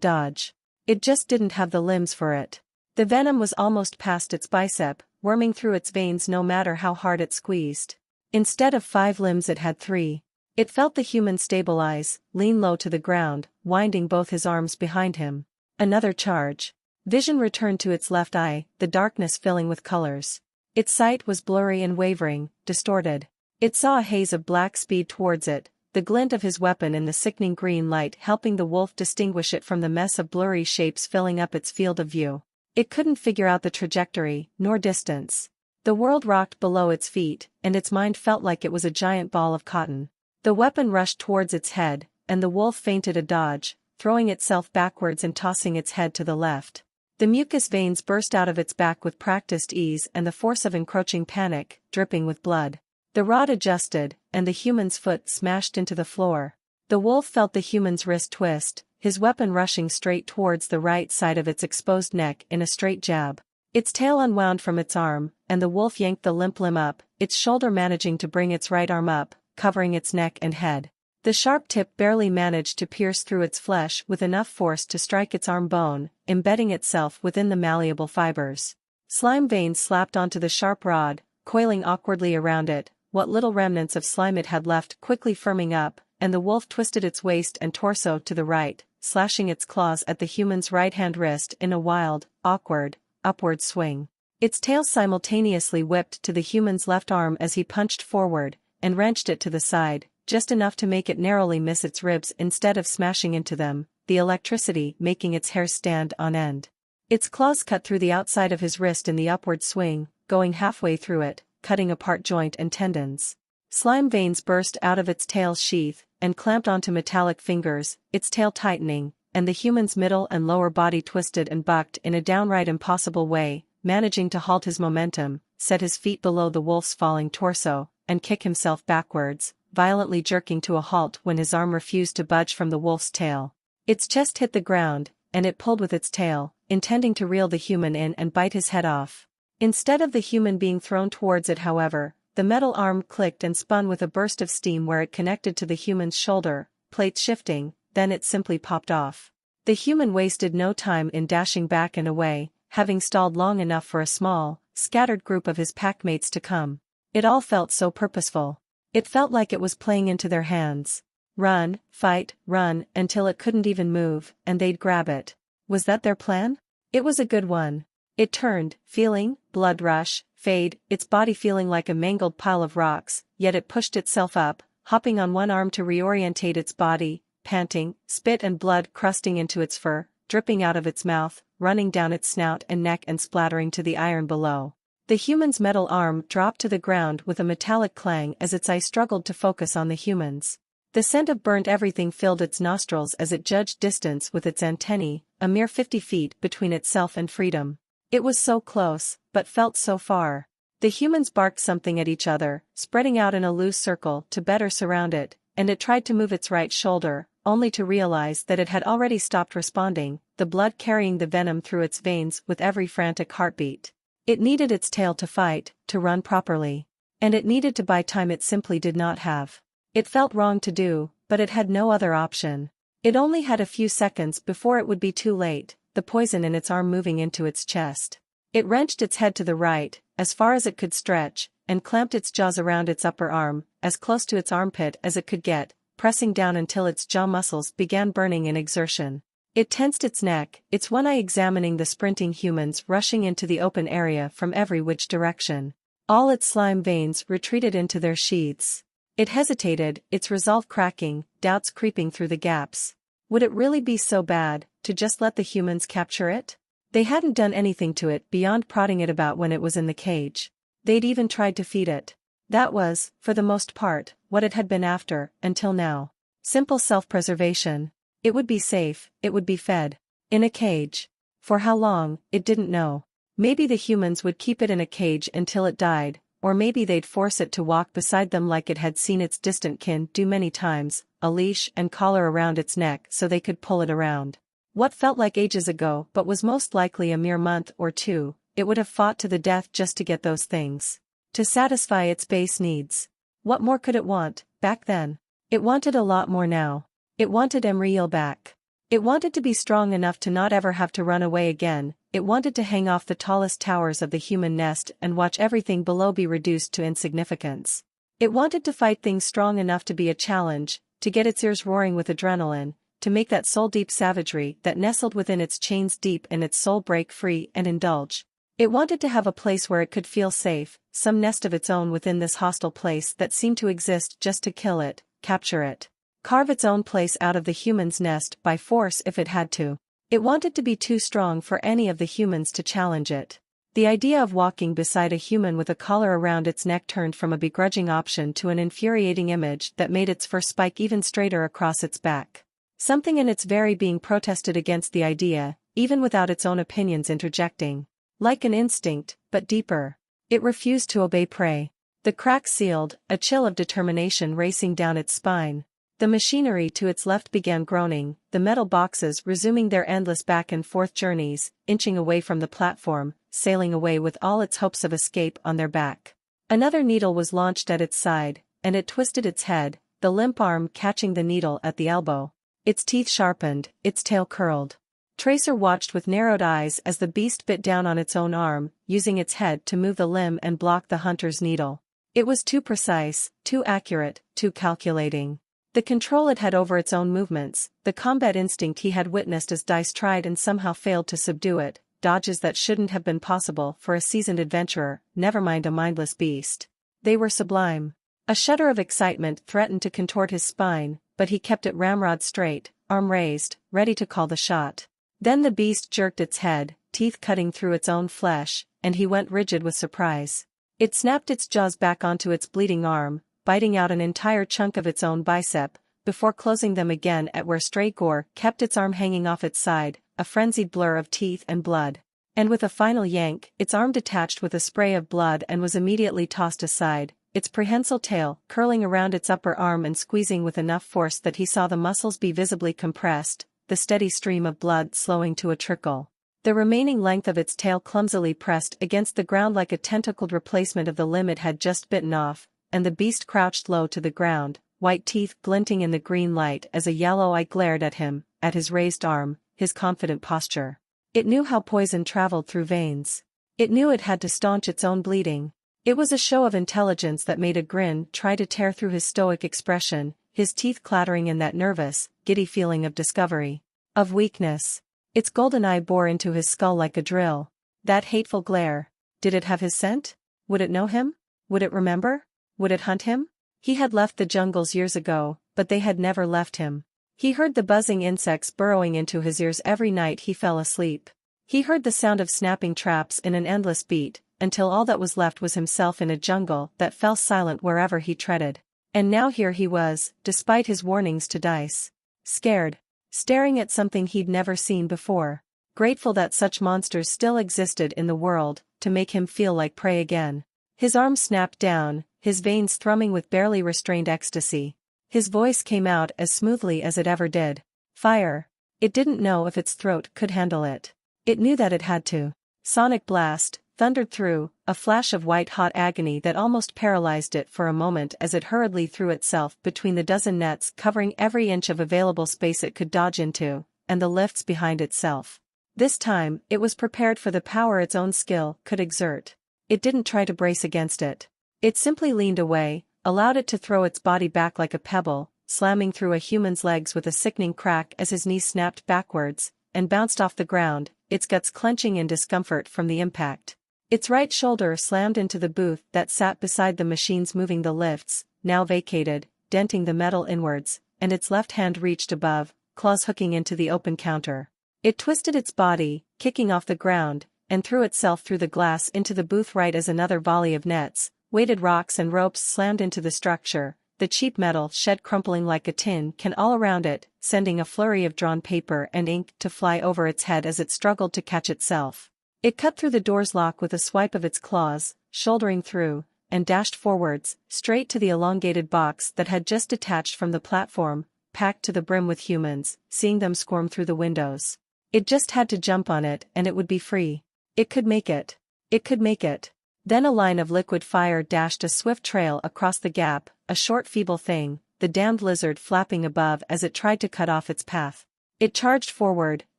dodge. It just didn't have the limbs for it. The venom was almost past its bicep, worming through its veins no matter how hard it squeezed. Instead of 5 limbs it had 3. It felt the human stabilize, lean low to the ground, winding both his arms behind him. Another charge. Vision returned to its left eye, the darkness filling with colors. Its sight was blurry and wavering, distorted. It saw a haze of black speed towards it, the glint of his weapon in the sickening green light helping the wolf distinguish it from the mess of blurry shapes filling up its field of view. It couldn't figure out the trajectory, nor distance. The world rocked below its feet, and its mind felt like it was a giant ball of cotton. The weapon rushed towards its head, and the wolf feinted a dodge, throwing itself backwards and tossing its head to the left. The mucous veins burst out of its back with practiced ease and the force of encroaching panic, dripping with blood. The rod adjusted, and the human's foot smashed into the floor. The wolf felt the human's wrist twist, his weapon rushing straight towards the right side of its exposed neck in a straight jab. Its tail unwound from its arm, and the wolf yanked the limp limb up, its shoulder managing to bring its right arm up, covering its neck and head. The sharp tip barely managed to pierce through its flesh with enough force to strike its arm bone, embedding itself within the malleable fibers. Slime veins slapped onto the sharp rod, coiling awkwardly around it, what little remnants of slime it had left quickly firming up, and the wolf twisted its waist and torso to the right, slashing its claws at the human's right-hand wrist in a wild, awkward, upward swing. Its tail simultaneously whipped to the human's left arm as he punched forward, and wrenched it to the side, just enough to make it narrowly miss its ribs instead of smashing into them, the electricity making its hair stand on end. Its claws cut through the outside of his wrist in the upward swing, going halfway through it, cutting apart joint and tendons. Slime veins burst out of its tail sheath, and clamped onto metallic fingers, its tail tightening, and the human's middle and lower body twisted and bucked in a downright impossible way, managing to halt his momentum, set his feet below the wolf's falling torso, and kick himself backwards, violently jerking to a halt when his arm refused to budge from the wolf's tail. Its chest hit the ground, and it pulled with its tail, intending to reel the human in and bite his head off. Instead of the human being thrown towards it, however, the metal arm clicked and spun with a burst of steam where it connected to the human's shoulder, plates shifting, then it simply popped off. The human wasted no time in dashing back and away, having stalled long enough for a small, scattered group of his packmates to come. It all felt so purposeful. It felt like it was playing into their hands. Run, fight, run, until it couldn't even move, and they'd grab it. Was that their plan? It was a good one. It turned, feeling, blood rush, fade, its body feeling like a mangled pile of rocks, yet it pushed itself up, hopping on one arm to reorientate its body, panting, spit and blood crusting into its fur, dripping out of its mouth, running down its snout and neck and splattering to the iron below. The human's metal arm dropped to the ground with a metallic clang as its eye struggled to focus on the human's. The scent of burnt everything filled its nostrils as it judged distance with its antennae, a mere 50 feet between itself and freedom. It was so close, but felt so far. The humans barked something at each other, spreading out in a loose circle to better surround it, and it tried to move its right shoulder, only to realize that it had already stopped responding, the blood carrying the venom through its veins with every frantic heartbeat. It needed its tail to fight, to run properly. And it needed to buy time it simply did not have. It felt wrong to do, but it had no other option. It only had a few seconds before it would be too late, the poison in its arm moving into its chest. It wrenched its head to the right, as far as it could stretch, and clamped its jaws around its upper arm, as close to its armpit as it could get, pressing down until its jaw muscles began burning in exertion. It tensed its neck, its one eye examining the sprinting humans rushing into the open area from every which direction. All its slime veins retreated into their sheaths. It hesitated, its resolve cracking, doubts creeping through the gaps. Would it really be so bad, to just let the humans capture it? They hadn't done anything to it beyond prodding it about when it was in the cage. They'd even tried to feed it. That was, for the most part, what it had been after, until now. Simple self-preservation. It would be safe, it would be fed. In a cage. For how long, it didn't know. Maybe the humans would keep it in a cage until it died, or maybe they'd force it to walk beside them like it had seen its distant kin do many times, a leash and collar around its neck so they could pull it around. What felt like ages ago but was most likely a mere month or two, it would have fought to the death just to get those things. To satisfy its base needs. What more could it want, back then? It wanted a lot more now. It wanted Emriel back. It wanted to be strong enough to not ever have to run away again. It wanted to hang off the tallest towers of the human nest and watch everything below be reduced to insignificance. It wanted to fight things strong enough to be a challenge, to get its ears roaring with adrenaline, to make that soul-deep savagery that nestled within its chains deep in its soul break free and indulge. It wanted to have a place where it could feel safe, some nest of its own within this hostile place that seemed to exist just to kill it, capture it. Carve its own place out of the human's nest by force if it had to. It wanted to be too strong for any of the humans to challenge it. The idea of walking beside a human with a collar around its neck turned from a begrudging option to an infuriating image that made its fur spike even straighter across its back. Something in its very being protested against the idea, even without its own opinions interjecting. Like an instinct, but deeper. It refused to obey prey. The crack sealed, a chill of determination racing down its spine. The machinery to its left began groaning, the metal boxes resuming their endless back and forth journeys, inching away from the platform, sailing away with all its hopes of escape on their back. Another needle was launched at its side, and it twisted its head, the limp arm catching the needle at the elbow. Its teeth sharpened, its tail curled. Tracer watched with narrowed eyes as the beast bit down on its own arm, using its head to move the limb and block the hunter's needle. It was too precise, too accurate, too calculating. The control it had over its own movements, the combat instinct he had witnessed as Dice tried and somehow failed to subdue it, dodges that shouldn't have been possible for a seasoned adventurer, never mind a mindless beast. They were sublime. A shudder of excitement threatened to contort his spine, but he kept it ramrod straight, arm raised, ready to call the shot. Then the beast jerked its head, teeth cutting through its own flesh, and he went rigid with surprise. It snapped its jaws back onto its bleeding arm, biting out an entire chunk of its own bicep, before closing them again at where stray gore kept its arm hanging off its side, a frenzied blur of teeth and blood. And with a final yank, its arm detached with a spray of blood and was immediately tossed aside, its prehensile tail curling around its upper arm and squeezing with enough force that he saw the muscles be visibly compressed, the steady stream of blood slowing to a trickle. The remaining length of its tail clumsily pressed against the ground like a tentacled replacement of the limb it had just bitten off, and the beast crouched low to the ground, white teeth glinting in the green light as a yellow eye glared at him, at his raised arm, his confident posture. It knew how poison traveled through veins. It knew it had to staunch its own bleeding. It was a show of intelligence that made a grin try to tear through his stoic expression, his teeth clattering in that nervous, giddy feeling of discovery. Of weakness. Its golden eye bore into his skull like a drill. That hateful glare. Did it have his scent? Would it know him? Would it remember? Would it hunt him? He had left the jungles years ago, but they had never left him. He heard the buzzing insects burrowing into his ears every night he fell asleep. He heard the sound of snapping traps in an endless beat, until all that was left was himself in a jungle that fell silent wherever he treaded. And now here he was, despite his warnings to Dice. Scared. Staring at something he'd never seen before. Grateful that such monsters still existed in the world, to make him feel like prey again. His arm snapped down, his veins thrumming with barely restrained ecstasy. His voice came out as smoothly as it ever did. Fire. It didn't know if its throat could handle it. It knew that it had to. Sonic blast thundered through, a flash of white-hot agony that almost paralyzed it for a moment as it hurriedly threw itself between the dozen nets covering every inch of available space it could dodge into, and the lifts behind itself. This time, it was prepared for the power its own skill could exert. It didn't try to brace against it. It simply leaned away, allowed it to throw its body back like a pebble, slamming through a human's legs with a sickening crack as his knee snapped backwards, and bounced off the ground, its guts clenching in discomfort from the impact. Its right shoulder slammed into the booth that sat beside the machines moving the lifts, now vacated, denting the metal inwards, and its left hand reached above, claws hooking into the open counter. It twisted its body, kicking off the ground, and threw itself through the glass into the booth right as another volley of nets, weighted rocks and ropes slammed into the structure, the cheap metal shed crumpling like a tin can all around it, sending a flurry of drawn paper and ink to fly over its head as it struggled to catch itself. It cut through the door's lock with a swipe of its claws, shouldering through, and dashed forwards, straight to the elongated box that had just detached from the platform, packed to the brim with humans, seeing them squirm through the windows. It just had to jump on it and it would be free. It could make it. It could make it. Then a line of liquid fire dashed a swift trail across the gap, a short feeble thing, the damned lizard flapping above as it tried to cut off its path. It charged forward,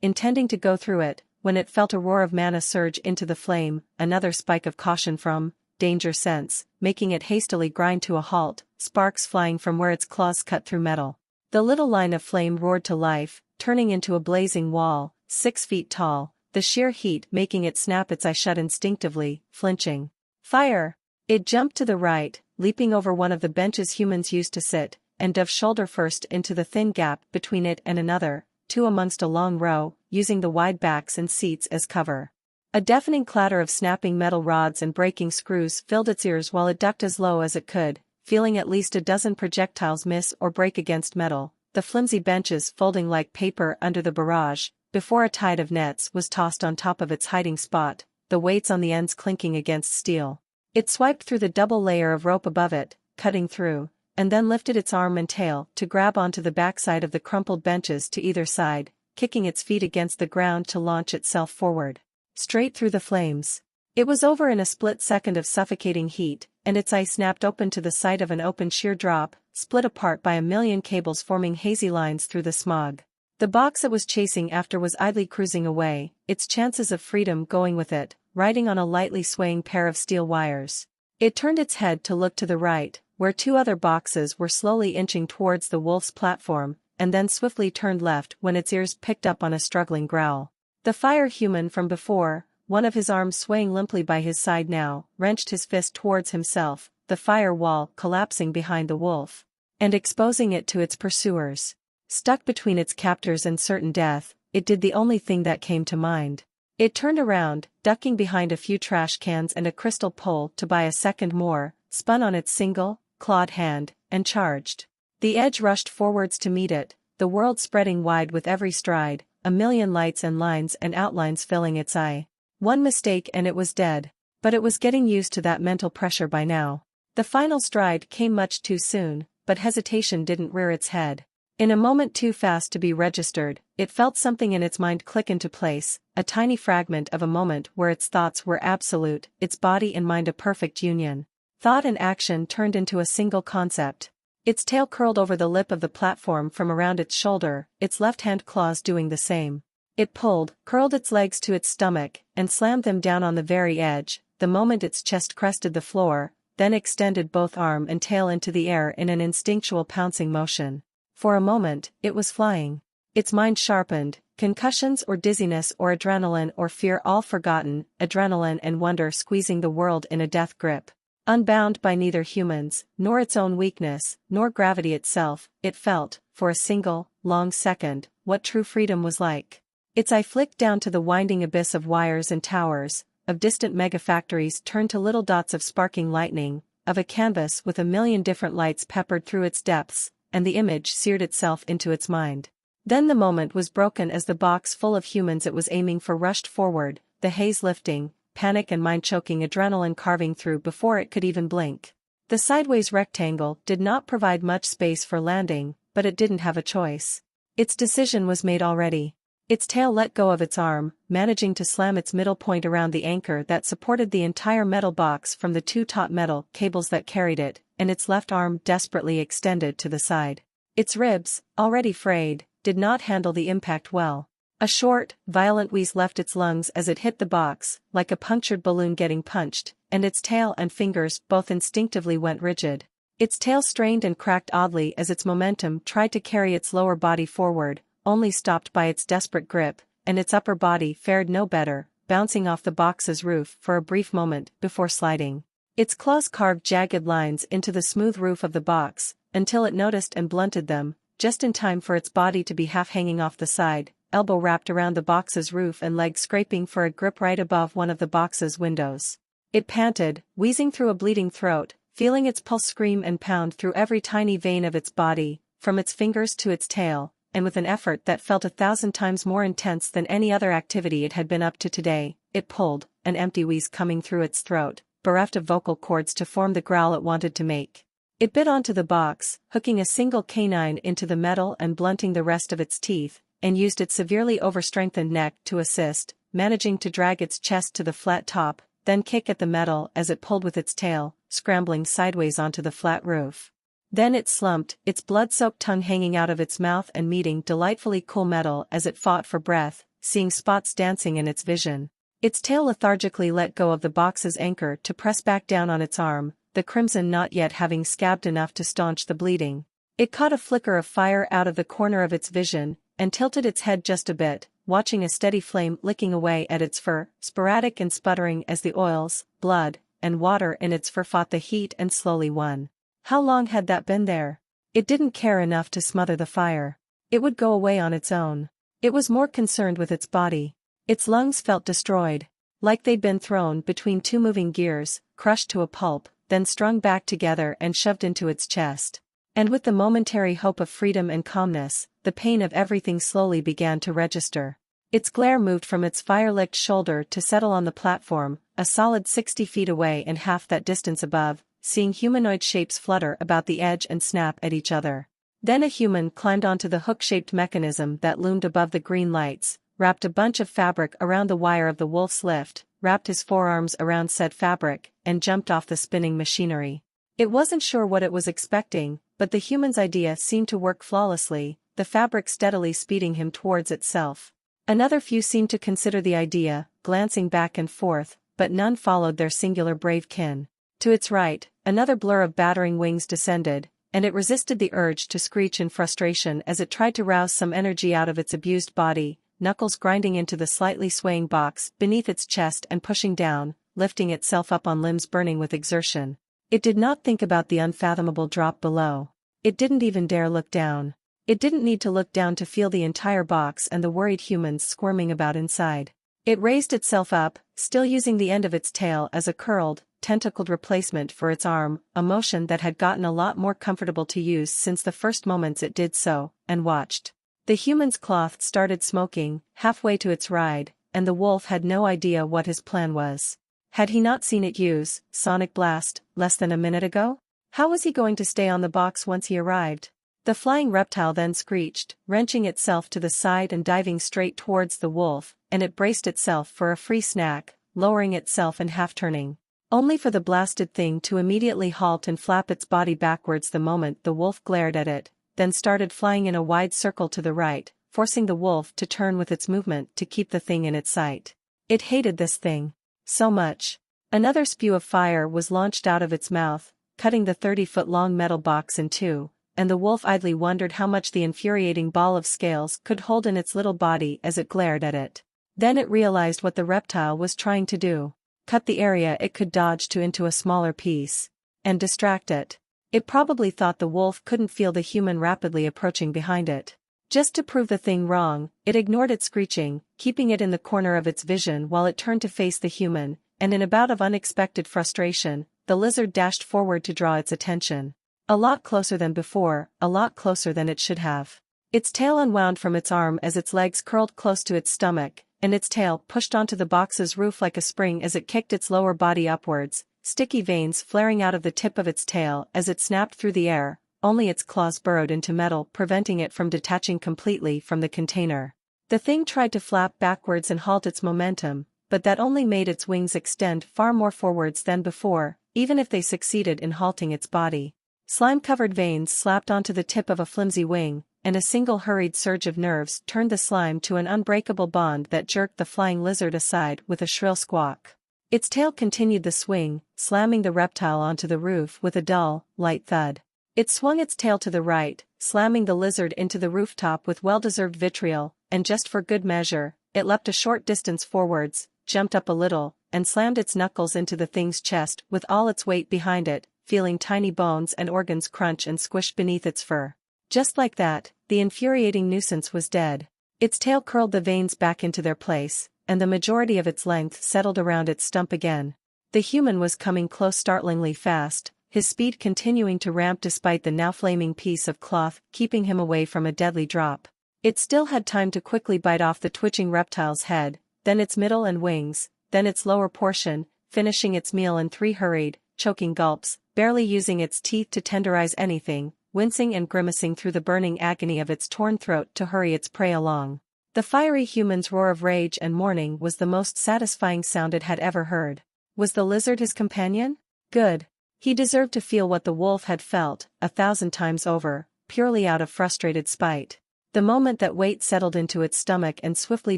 intending to go through it, when it felt a roar of mana surge into the flame, another spike of caution from danger sense, making it hastily grind to a halt, sparks flying from where its claws cut through metal. The little line of flame roared to life, turning into a blazing wall, 6 feet tall, the sheer heat making it snap its eye shut instinctively, flinching. Fire! It jumped to the right, leaping over one of the benches humans used to sit, and dove shoulder first into the thin gap between it and another, two amongst a long row, using the wide backs and seats as cover. A deafening clatter of snapping metal rods and breaking screws filled its ears while it ducked as low as it could, feeling at least a dozen projectiles miss or break against metal, the flimsy benches folding like paper under the barrage, before a tide of nets was tossed on top of its hiding spot, the weights on the ends clinking against steel. It swiped through the double layer of rope above it, cutting through, and then lifted its arm and tail to grab onto the backside of the crumpled benches to either side, kicking its feet against the ground to launch itself forward. Straight through the flames. It was over in a split second of suffocating heat, and its eye snapped open to the sight of an open sheer drop, split apart by a million cables forming hazy lines through the smog. The box it was chasing after was idly cruising away, its chances of freedom going with it, riding on a lightly swaying pair of steel wires. It turned its head to look to the right, where two other boxes were slowly inching towards the wolf's platform, and then swiftly turned left when its ears picked up on a struggling growl. The fire human from before, one of his arms swaying limply by his side now, wrenched his fist towards himself, the fire wall collapsing behind the wolf, and exposing it to its pursuers. Stuck between its captors and certain death, it did the only thing that came to mind. It turned around, ducking behind a few trash cans and a crystal pole to buy a second more, spun on its single, clawed hand, and charged. The edge rushed forwards to meet it, the world spreading wide with every stride, a million lights and lines and outlines filling its eye. One mistake and it was dead. But it was getting used to that mental pressure by now. The final stride came much too soon, but hesitation didn't rear its head. In a moment too fast to be registered, it felt something in its mind click into place, a tiny fragment of a moment where its thoughts were absolute, its body and mind a perfect union. Thought and action turned into a single concept. Its tail curled over the lip of the platform from around its shoulder, its left-hand claws doing the same. It pulled, curled its legs to its stomach, and slammed them down on the very edge, the moment its chest crested the floor, then extended both arm and tail into the air in an instinctual pouncing motion. For a moment, it was flying. Its mind sharpened, concussions or dizziness or adrenaline or fear all forgotten, adrenaline and wonder squeezing the world in a death grip. Unbound by neither humans, nor its own weakness, nor gravity itself, it felt, for a single, long second, what true freedom was like. Its eye flicked down to the winding abyss of wires and towers, of distant megafactories turned to little dots of sparking lightning, of a canvas with a million different lights peppered through its depths, and the image seared itself into its mind. Then the moment was broken as the box full of humans it was aiming for rushed forward, the haze lifting, panic and mind-choking adrenaline carving through before it could even blink. The sideways rectangle did not provide much space for landing, but it didn't have a choice. Its decision was made already. Its tail let go of its arm, managing to slam its middle point around the anchor that supported the entire metal box from the two taut metal cables that carried it, and its left arm desperately extended to the side. Its ribs, already frayed, did not handle the impact well. A short, violent wheeze left its lungs as it hit the box, like a punctured balloon getting punched, and its tail and fingers both instinctively went rigid. Its tail strained and cracked oddly as its momentum tried to carry its lower body forward, only stopped by its desperate grip, and its upper body fared no better, bouncing off the box's roof for a brief moment before sliding. Its claws carved jagged lines into the smooth roof of the box, until it noticed and blunted them, just in time for its body to be half hanging off the side, elbow wrapped around the box's roof and leg scraping for a grip right above one of the box's windows. It panted, wheezing through a bleeding throat, feeling its pulse scream and pound through every tiny vein of its body, from its fingers to its tail, and with an effort that felt 1,000 times more intense than any other activity it had been up to today, it pulled, an empty wheeze coming through its throat, bereft of vocal cords to form the growl it wanted to make. It bit onto the box, hooking a single canine into the metal and blunting the rest of its teeth, and used its severely overstrengthened neck to assist, managing to drag its chest to the flat top, then kick at the metal as it pulled with its tail, scrambling sideways onto the flat roof. Then it slumped, its blood-soaked tongue hanging out of its mouth and meeting delightfully cool metal as it fought for breath, seeing spots dancing in its vision. Its tail lethargically let go of the box's anchor to press back down on its arm, the crimson not yet having scabbed enough to staunch the bleeding. It caught a flicker of fire out of the corner of its vision, and tilted its head just a bit, watching a steady flame licking away at its fur, sporadic and sputtering as the oils, blood, and water in its fur fought the heat and slowly won. How long had that been there? It didn't care enough to smother the fire. It would go away on its own. It was more concerned with its body. Its lungs felt destroyed, like they'd been thrown between two moving gears, crushed to a pulp, then strung back together and shoved into its chest. And with the momentary hope of freedom and calmness, the pain of everything slowly began to register. Its glare moved from its fire-licked shoulder to settle on the platform, a solid 60 feet away and half that distance above, seeing humanoid shapes flutter about the edge and snap at each other. Then a human climbed onto the hook-shaped mechanism that loomed above the green lights, wrapped a bunch of fabric around the wire of the wolf's lift, wrapped his forearms around said fabric, and jumped off the spinning machinery. It wasn't sure what it was expecting, but the human's idea seemed to work flawlessly, the fabric steadily speeding him towards itself. Another few seemed to consider the idea, glancing back and forth, but none followed their singular brave kin. To its right, another blur of battering wings descended, and it resisted the urge to screech in frustration as it tried to rouse some energy out of its abused body, knuckles grinding into the slightly swaying box beneath its chest and pushing down, lifting itself up on limbs burning with exertion. It did not think about the unfathomable drop below. It didn't even dare look down. It didn't need to look down to feel the entire box and the worried humans squirming about inside. It raised itself up, still using the end of its tail as a curled, tentacled replacement for its arm, a motion that had gotten a lot more comfortable to use since the first moments it did so, and watched. The human's cloth started smoking, halfway to its ride, and the wolf had no idea what his plan was. Had he not seen it use Sonic Blast less than a minute ago? How was he going to stay on the box once he arrived? The flying reptile then screeched, wrenching itself to the side and diving straight towards the wolf, and it braced itself for a free snack, lowering itself and half-turning. Only for the blasted thing to immediately halt and flap its body backwards the moment the wolf glared at it, then started flying in a wide circle to the right, forcing the wolf to turn with its movement to keep the thing in its sight. It hated this thing so much. Another spew of fire was launched out of its mouth, cutting the 30-foot-long metal box in two, and the wolf idly wondered how much the infuriating ball of scales could hold in its little body as it glared at it. Then it realized what the reptile was trying to do. Cut the area it could dodge to into a smaller piece. And distract it. It probably thought the wolf couldn't feel the human rapidly approaching behind it. Just to prove the thing wrong, it ignored its screeching, keeping it in the corner of its vision while it turned to face the human, and in a bout of unexpected frustration, the lizard dashed forward to draw its attention. A lot closer than before, a lot closer than it should have. Its tail unwound from its arm as its legs curled close to its stomach, and its tail pushed onto the box's roof like a spring as it kicked its lower body upwards, sticky veins flaring out of the tip of its tail as it snapped through the air, only its claws burrowed into metal preventing it from detaching completely from the container. The thing tried to flap backwards and halt its momentum, but that only made its wings extend far more forwards than before, even if they succeeded in halting its body. Slime-covered veins slapped onto the tip of a flimsy wing, and a single hurried surge of nerves turned the slime to an unbreakable bond that jerked the flying lizard aside with a shrill squawk. Its tail continued the swing, slamming the reptile onto the roof with a dull, light thud. It swung its tail to the right, slamming the lizard into the rooftop with well-deserved vitriol, and just for good measure, it leapt a short distance forwards, jumped up a little, and slammed its knuckles into the thing's chest with all its weight behind it, feeling tiny bones and organs crunch and squish beneath its fur. Just like that, the infuriating nuisance was dead. Its tail curled the veins back into their place, and the majority of its length settled around its stump again. The human was coming close startlingly fast, his speed continuing to ramp despite the now flaming piece of cloth keeping him away from a deadly drop. It still had time to quickly bite off the twitching reptile's head, then its middle and wings, then its lower portion, finishing its meal in 3 hurried, choking gulps, barely using its teeth to tenderize anything, wincing and grimacing through the burning agony of its torn throat to hurry its prey along. The fiery human's roar of rage and mourning was the most satisfying sound it had ever heard. Was the lizard his companion? Good. He deserved to feel what the wolf had felt, 1,000 times over, purely out of frustrated spite. The moment that weight settled into its stomach and swiftly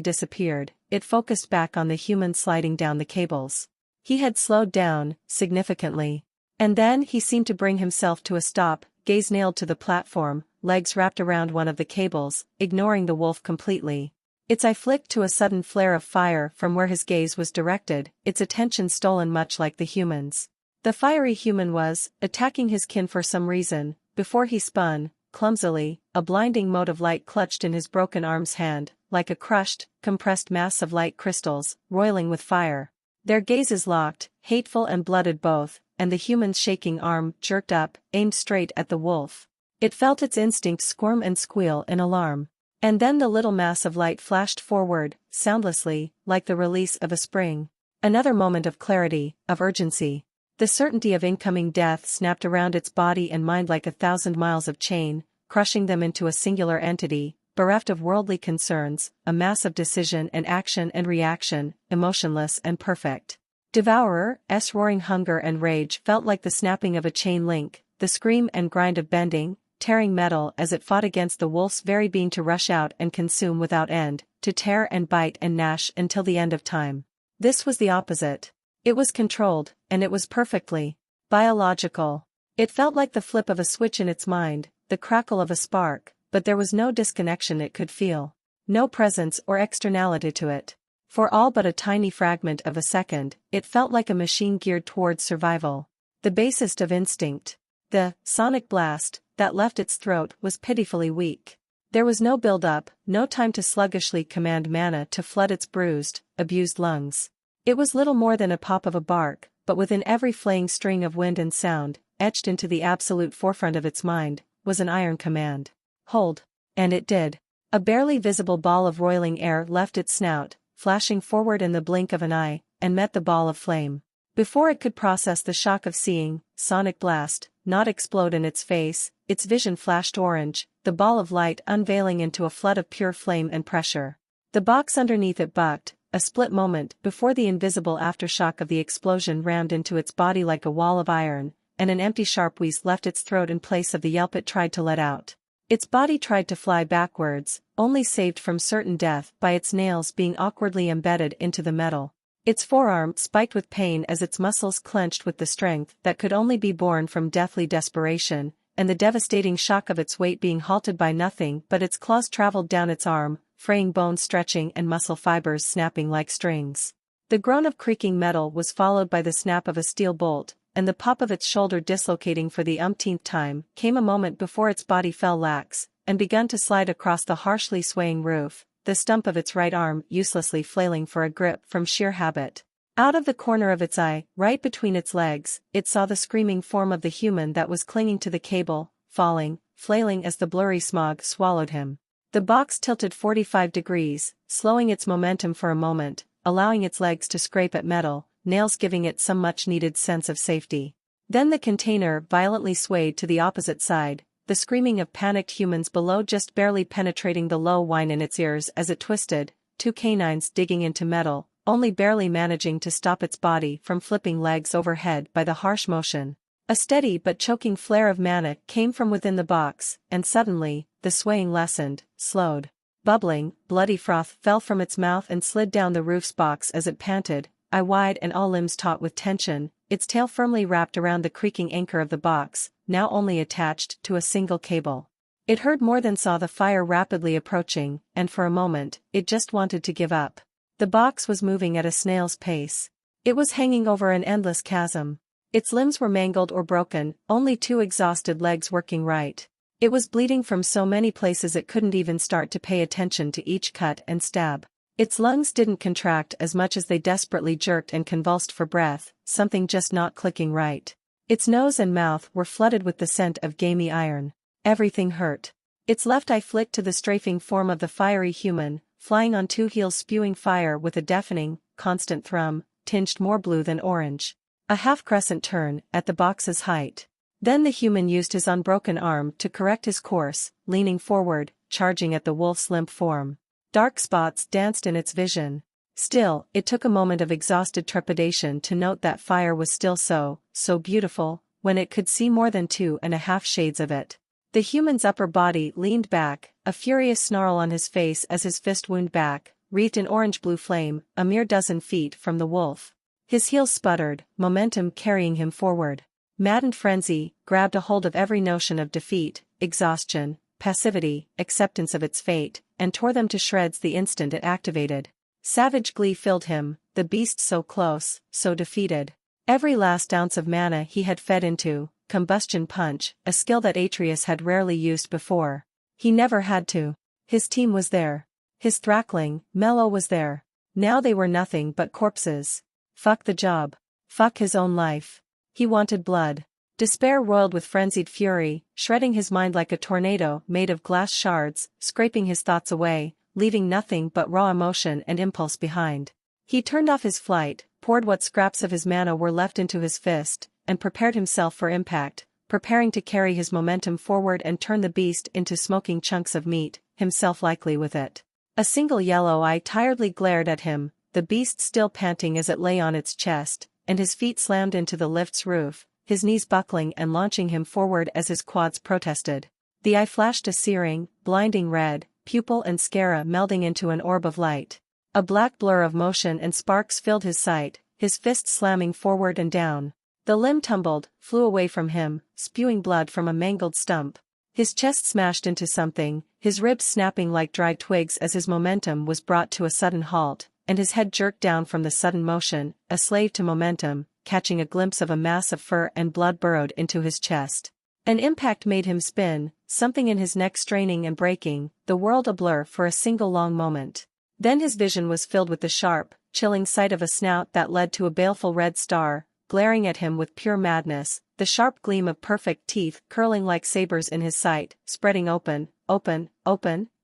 disappeared, it focused back on the human sliding down the cables. He had slowed down, significantly. And then he seemed to bring himself to a stop, gaze nailed to the platform, legs wrapped around one of the cables, ignoring the wolf completely. Its eye flicked to a sudden flare of fire from where his gaze was directed, its attention stolen much like the human's. The fiery human was attacking his kin for some reason. Before he spun, clumsily, a blinding mote of light clutched in his broken arm's hand, like a crushed, compressed mass of light crystals, roiling with fire. Their gazes locked, hateful and blooded both, and the human's shaking arm jerked up, aimed straight at the wolf. It felt its instinct squirm and squeal in alarm. And then the little mass of light flashed forward, soundlessly, like the release of a spring. Another moment of clarity, of urgency. The certainty of incoming death snapped around its body and mind like 1,000 miles of chain, crushing them into a singular entity, bereft of worldly concerns, a mass of decision and action and reaction, emotionless and perfect. Devourer's roaring hunger and rage felt like the snapping of a chain link, the scream and grind of bending, tearing metal as it fought against the wolf's very being to rush out and consume without end, to tear and bite and gnash until the end of time. This was the opposite. It was controlled, and it was perfectly biological. It felt like the flip of a switch in its mind, the crackle of a spark, but there was no disconnection it could feel. No presence or externality to it. For all but a tiny fragment of a second, it felt like a machine geared towards survival. The basest of instinct. The sonic blast that left its throat was pitifully weak. There was no build-up, no time to sluggishly command mana to flood its bruised, abused lungs. It was little more than a pop of a bark, but within every flaying string of wind and sound, etched into the absolute forefront of its mind, was an iron command. Hold. And it did. A barely visible ball of roiling air left its snout, flashing forward in the blink of an eye, and met the ball of flame. Before it could process the shock of seeing, sonic blast, not explode in its face, its vision flashed orange, the ball of light unveiling into a flood of pure flame and pressure. The box underneath it bucked, a split moment before the invisible aftershock of the explosion rammed into its body like a wall of iron, and an empty sharp wheeze left its throat in place of the yelp it tried to let out. Its body tried to fly backwards, only saved from certain death by its nails being awkwardly embedded into the metal. Its forearm spiked with pain as its muscles clenched with the strength that could only be born from deathly desperation, and the devastating shock of its weight being halted by nothing but its claws traveled down its arm, fraying bones stretching and muscle fibers snapping like strings. The groan of creaking metal was followed by the snap of a steel bolt, and the pop of its shoulder dislocating for the umpteenth time came a moment before its body fell lax, and begun to slide across the harshly swaying roof, the stump of its right arm uselessly flailing for a grip from sheer habit. Out of the corner of its eye, right between its legs, it saw the screaming form of the human that was clinging to the cable, falling, flailing as the blurry smog swallowed him. The box tilted 45 degrees, slowing its momentum for a moment, allowing its legs to scrape at metal, nails giving it some much-needed sense of safety. Then the container violently swayed to the opposite side, the screaming of panicked humans below just barely penetrating the low whine in its ears as it twisted, two canines digging into metal, only barely managing to stop its body from flipping legs overhead by the harsh motion. A steady but choking flare of mana came from within the box, and suddenly, the swaying lessened, slowed. Bubbling, bloody froth fell from its mouth and slid down the roof's box as it panted, eye wide and all limbs taut with tension, its tail firmly wrapped around the creaking anchor of the box, now only attached to a single cable. It heard more than saw the fire rapidly approaching, and for a moment, it just wanted to give up. The box was moving at a snail's pace. It was hanging over an endless chasm. Its limbs were mangled or broken, only two exhausted legs working right. It was bleeding from so many places it couldn't even start to pay attention to each cut and stab. Its lungs didn't contract as much as they desperately jerked and convulsed for breath, something just not clicking right. Its nose and mouth were flooded with the scent of gamey iron. Everything hurt. Its left eye flicked to the strafing form of the fiery human, flying on two heels spewing fire with a deafening, constant thrum, tinged more blue than orange. A half-crescent turn, at the box's height. Then the human used his unbroken arm to correct his course, leaning forward, charging at the wolf's limp form. Dark spots danced in its vision. Still, it took a moment of exhausted trepidation to note that fire was still so beautiful, when it could see more than 2.5 shades of it. The human's upper body leaned back, a furious snarl on his face as his fist wound back, wreathed in orange-blue flame, a mere dozen feet from the wolf. His heels sputtered, momentum carrying him forward. Maddened frenzy grabbed a hold of every notion of defeat, exhaustion, passivity, acceptance of its fate, and tore them to shreds the instant it activated. Savage glee filled him, the beast so close, so defeated. Every last ounce of mana he had fed into combustion punch, a skill that Atreus had rarely used before. He never had to. His team was there. His Thrackling, Mello was there. Now they were nothing but corpses. Fuck the job. Fuck his own life. He wanted blood. Despair roiled with frenzied fury, shredding his mind like a tornado made of glass shards, scraping his thoughts away, leaving nothing but raw emotion and impulse behind. He turned off his flight, poured what scraps of his mana were left into his fist, and prepared himself for impact, preparing to carry his momentum forward and turn the beast into smoking chunks of meat, himself likely with it. A single yellow eye tiredly glared at him, the beast still panting as it lay on its chest, and his feet slammed into the lift's roof, his knees buckling and launching him forward as his quads protested. The eye flashed a searing, blinding red, pupil and sclera melding into an orb of light. A black blur of motion and sparks filled his sight, his fists slamming forward and down. The limb tumbled, flew away from him, spewing blood from a mangled stump. His chest smashed into something, his ribs snapping like dried twigs as his momentum was brought to a sudden halt, and his head jerked down from the sudden motion, a slave to momentum, catching a glimpse of a mass of fur and blood burrowed into his chest. An impact made him spin, something in his neck straining and breaking, the world a blur for a single long moment. Then his vision was filled with the sharp, chilling sight of a snout that led to a baleful red star, glaring at him with pure madness, the sharp gleam of perfect teeth curling like sabers in his sight, spreading open,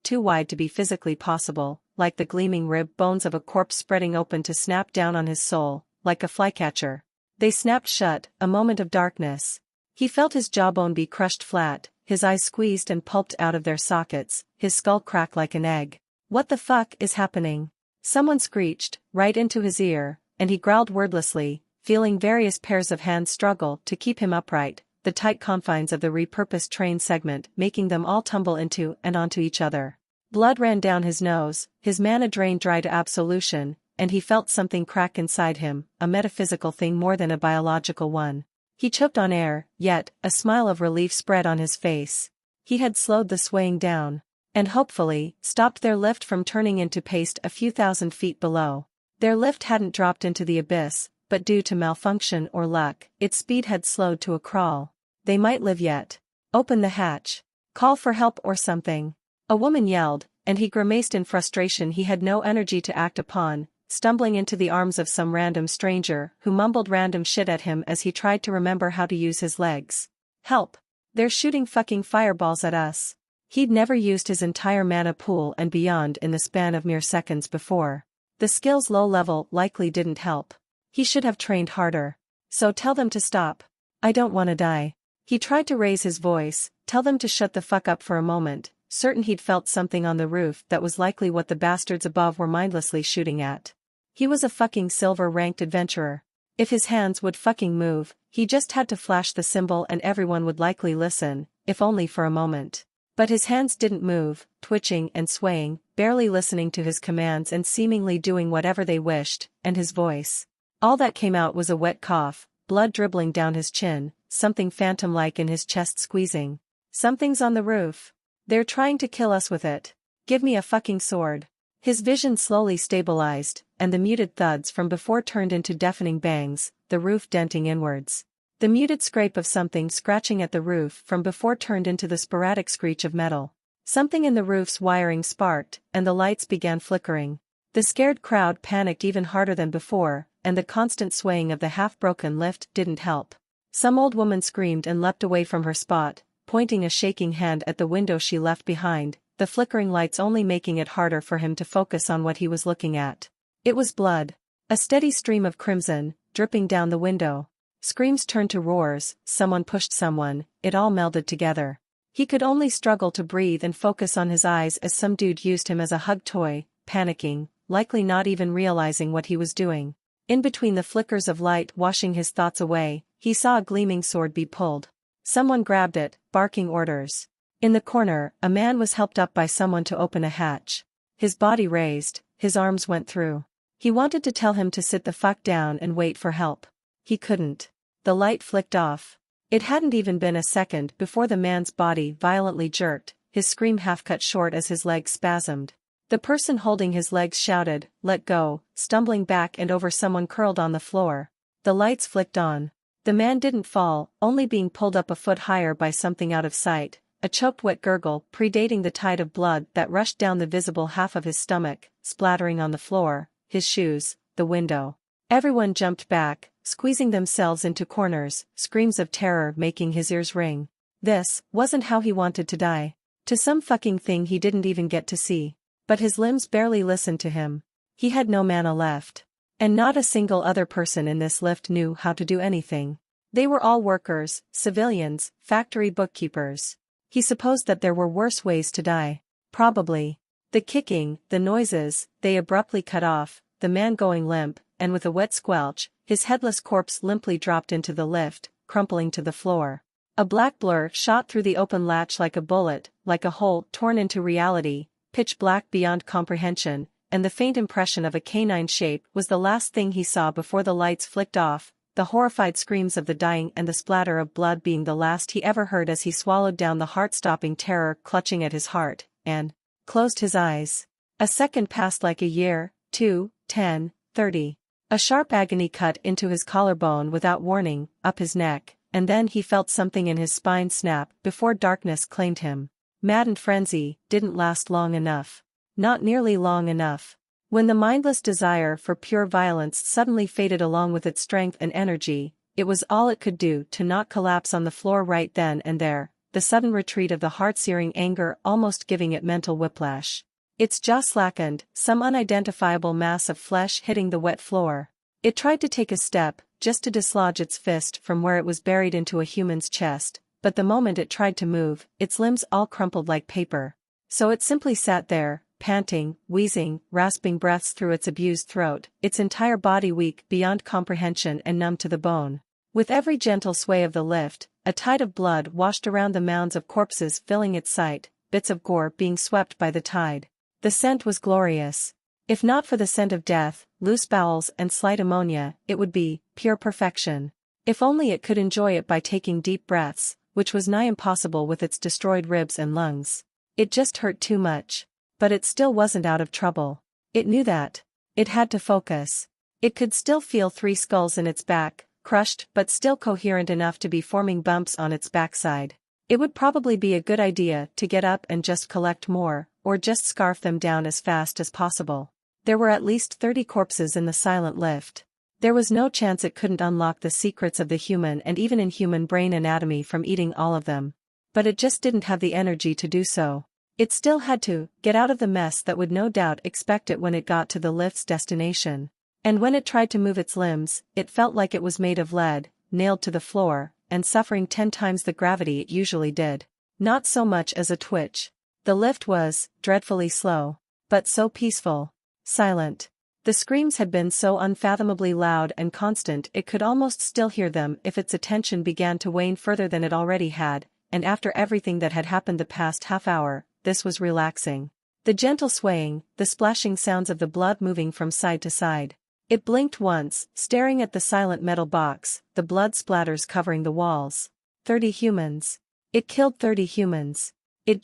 too wide to be physically possible, like the gleaming rib bones of a corpse spreading open to snap down on his soul, like a flycatcher. They snapped shut, a moment of darkness. He felt his jawbone be crushed flat, his eyes squeezed and pulped out of their sockets, his skull crack like an egg. What the fuck is happening? Someone screeched, right into his ear, and he growled wordlessly, feeling various pairs of hands struggle to keep him upright, the tight confines of the repurposed train segment making them all tumble into and onto each other. Blood ran down his nose, his mana drained dry to absolution, and he felt something crack inside him, a metaphysical thing more than a biological one. He choked on air, yet, a smile of relief spread on his face. He had slowed the swaying down, and hopefully, stopped their lift from turning into paste a few thousand feet below. Their lift hadn't dropped into the abyss, but due to malfunction or luck, its speed had slowed to a crawl. They might live yet. Open the hatch. Call for help or something. A woman yelled, and he grimaced in frustration. He had no energy to act upon, stumbling into the arms of some random stranger who mumbled random shit at him as he tried to remember how to use his legs. Help! They're shooting fucking fireballs at us. He'd never used his entire mana pool and beyond in the span of mere seconds before. The skill's low level likely didn't help. He should have trained harder. So tell them to stop. I don't want to die. He tried to raise his voice, tell them to shut the fuck up for a moment, certain he'd felt something on the roof that was likely what the bastards above were mindlessly shooting at. He was a fucking silver-ranked adventurer. If his hands would fucking move, he just had to flash the symbol and everyone would likely listen, if only for a moment. But his hands didn't move, twitching and swaying, barely listening to his commands and seemingly doing whatever they wished, and his voice. All that came out was a wet cough, blood dribbling down his chin, something phantom-like in his chest squeezing. Something's on the roof. They're trying to kill us with it. Give me a fucking sword. His vision slowly stabilized, and the muted thuds from before turned into deafening bangs, the roof denting inwards. The muted scrape of something scratching at the roof from before turned into the sporadic screech of metal. Something in the roof's wiring sparked, and the lights began flickering. The scared crowd panicked even harder than before, and the constant swaying of the half-broken lift didn't help. Some old woman screamed and leapt away from her spot, pointing a shaking hand at the window she left behind, the flickering lights only making it harder for him to focus on what he was looking at. It was blood. A steady stream of crimson, dripping down the window. Screams turned to roars, someone pushed someone, it all melded together. He could only struggle to breathe and focus on his eyes as some dude used him as a hug toy, panicking, likely not even realizing what he was doing. In between the flickers of light washing his thoughts away, he saw a gleaming sword be pulled. Someone grabbed it, barking orders. In the corner, a man was helped up by someone to open a hatch. His body raised, his arms went through. He wanted to tell him to sit the fuck down and wait for help. He couldn't. The light flicked off. It hadn't even been a second before the man's body violently jerked, his scream half cut short as his legs spasmed. The person holding his legs shouted, "Let go," stumbling back and over someone curled on the floor. The lights flicked on. The man didn't fall, only being pulled up a foot higher by something out of sight, a choked wet gurgle predating the tide of blood that rushed down the visible half of his stomach, splattering on the floor, his shoes, the window. Everyone jumped back, squeezing themselves into corners, screams of terror making his ears ring. This wasn't how he wanted to die. To some fucking thing he didn't even get to see. But his limbs barely listened to him. He had no mana left. And not a single other person in this lift knew how to do anything. They were all workers, civilians, factory bookkeepers. He supposed that there were worse ways to die. Probably. The kicking, the noises, they abruptly cut off, the man going limp, and with a wet squelch, his headless corpse limply dropped into the lift, crumpling to the floor. A black blur shot through the open latch like a bullet, like a hole torn into reality, pitch black beyond comprehension, and the faint impression of a canine shape was the last thing he saw before the lights flicked off, the horrified screams of the dying and the splatter of blood being the last he ever heard as he swallowed down the heart-stopping terror clutching at his heart, and closed his eyes. A second passed like a year, 2, 10, 30. A sharp agony cut into his collarbone without warning, up his neck, and then he felt something in his spine snap before darkness claimed him. Maddened frenzy didn't last long enough. Not nearly long enough. When the mindless desire for pure violence suddenly faded along with its strength and energy, it was all it could do to not collapse on the floor right then and there, the sudden retreat of the heart-searing anger almost giving it mental whiplash. Its jaw slackened, some unidentifiable mass of flesh hitting the wet floor. It tried to take a step, just to dislodge its fist from where it was buried into a human's chest, but the moment it tried to move, its limbs all crumpled like paper. So it simply sat there, panting, wheezing, rasping breaths through its abused throat, its entire body weak beyond comprehension and numb to the bone. With every gentle sway of the lift, a tide of blood washed around the mounds of corpses filling its sight, bits of gore being swept by the tide. The scent was glorious. If not for the scent of death, loose bowels and slight ammonia, it would be pure perfection. If only it could enjoy it by taking deep breaths, which was nigh impossible with its destroyed ribs and lungs. It just hurt too much. But it still wasn't out of trouble. It knew that. It had to focus. It could still feel 3 skulls in its back, crushed but still coherent enough to be forming bumps on its backside. It would probably be a good idea to get up and just collect more, or just scarf them down as fast as possible. There were at least 30 corpses in the silent lift. There was no chance it couldn't unlock the secrets of the human and even inhuman brain anatomy from eating all of them. But it just didn't have the energy to do so. It still had to get out of the mess that would no doubt expect it when it got to the lift's destination. And when it tried to move its limbs, it felt like it was made of lead, nailed to the floor, and suffering 10 times the gravity it usually did. Not so much as a twitch. The lift was dreadfully slow, but so peaceful. Silent. The screams had been so unfathomably loud and constant it could almost still hear them if its attention began to wane further than it already had, and after everything that had happened the past half hour, this was relaxing. The gentle swaying, the splashing sounds of the blood moving from side to side. It blinked once, staring at the silent metal box, the blood splatters covering the walls. 30 humans. It killed 30 humans. It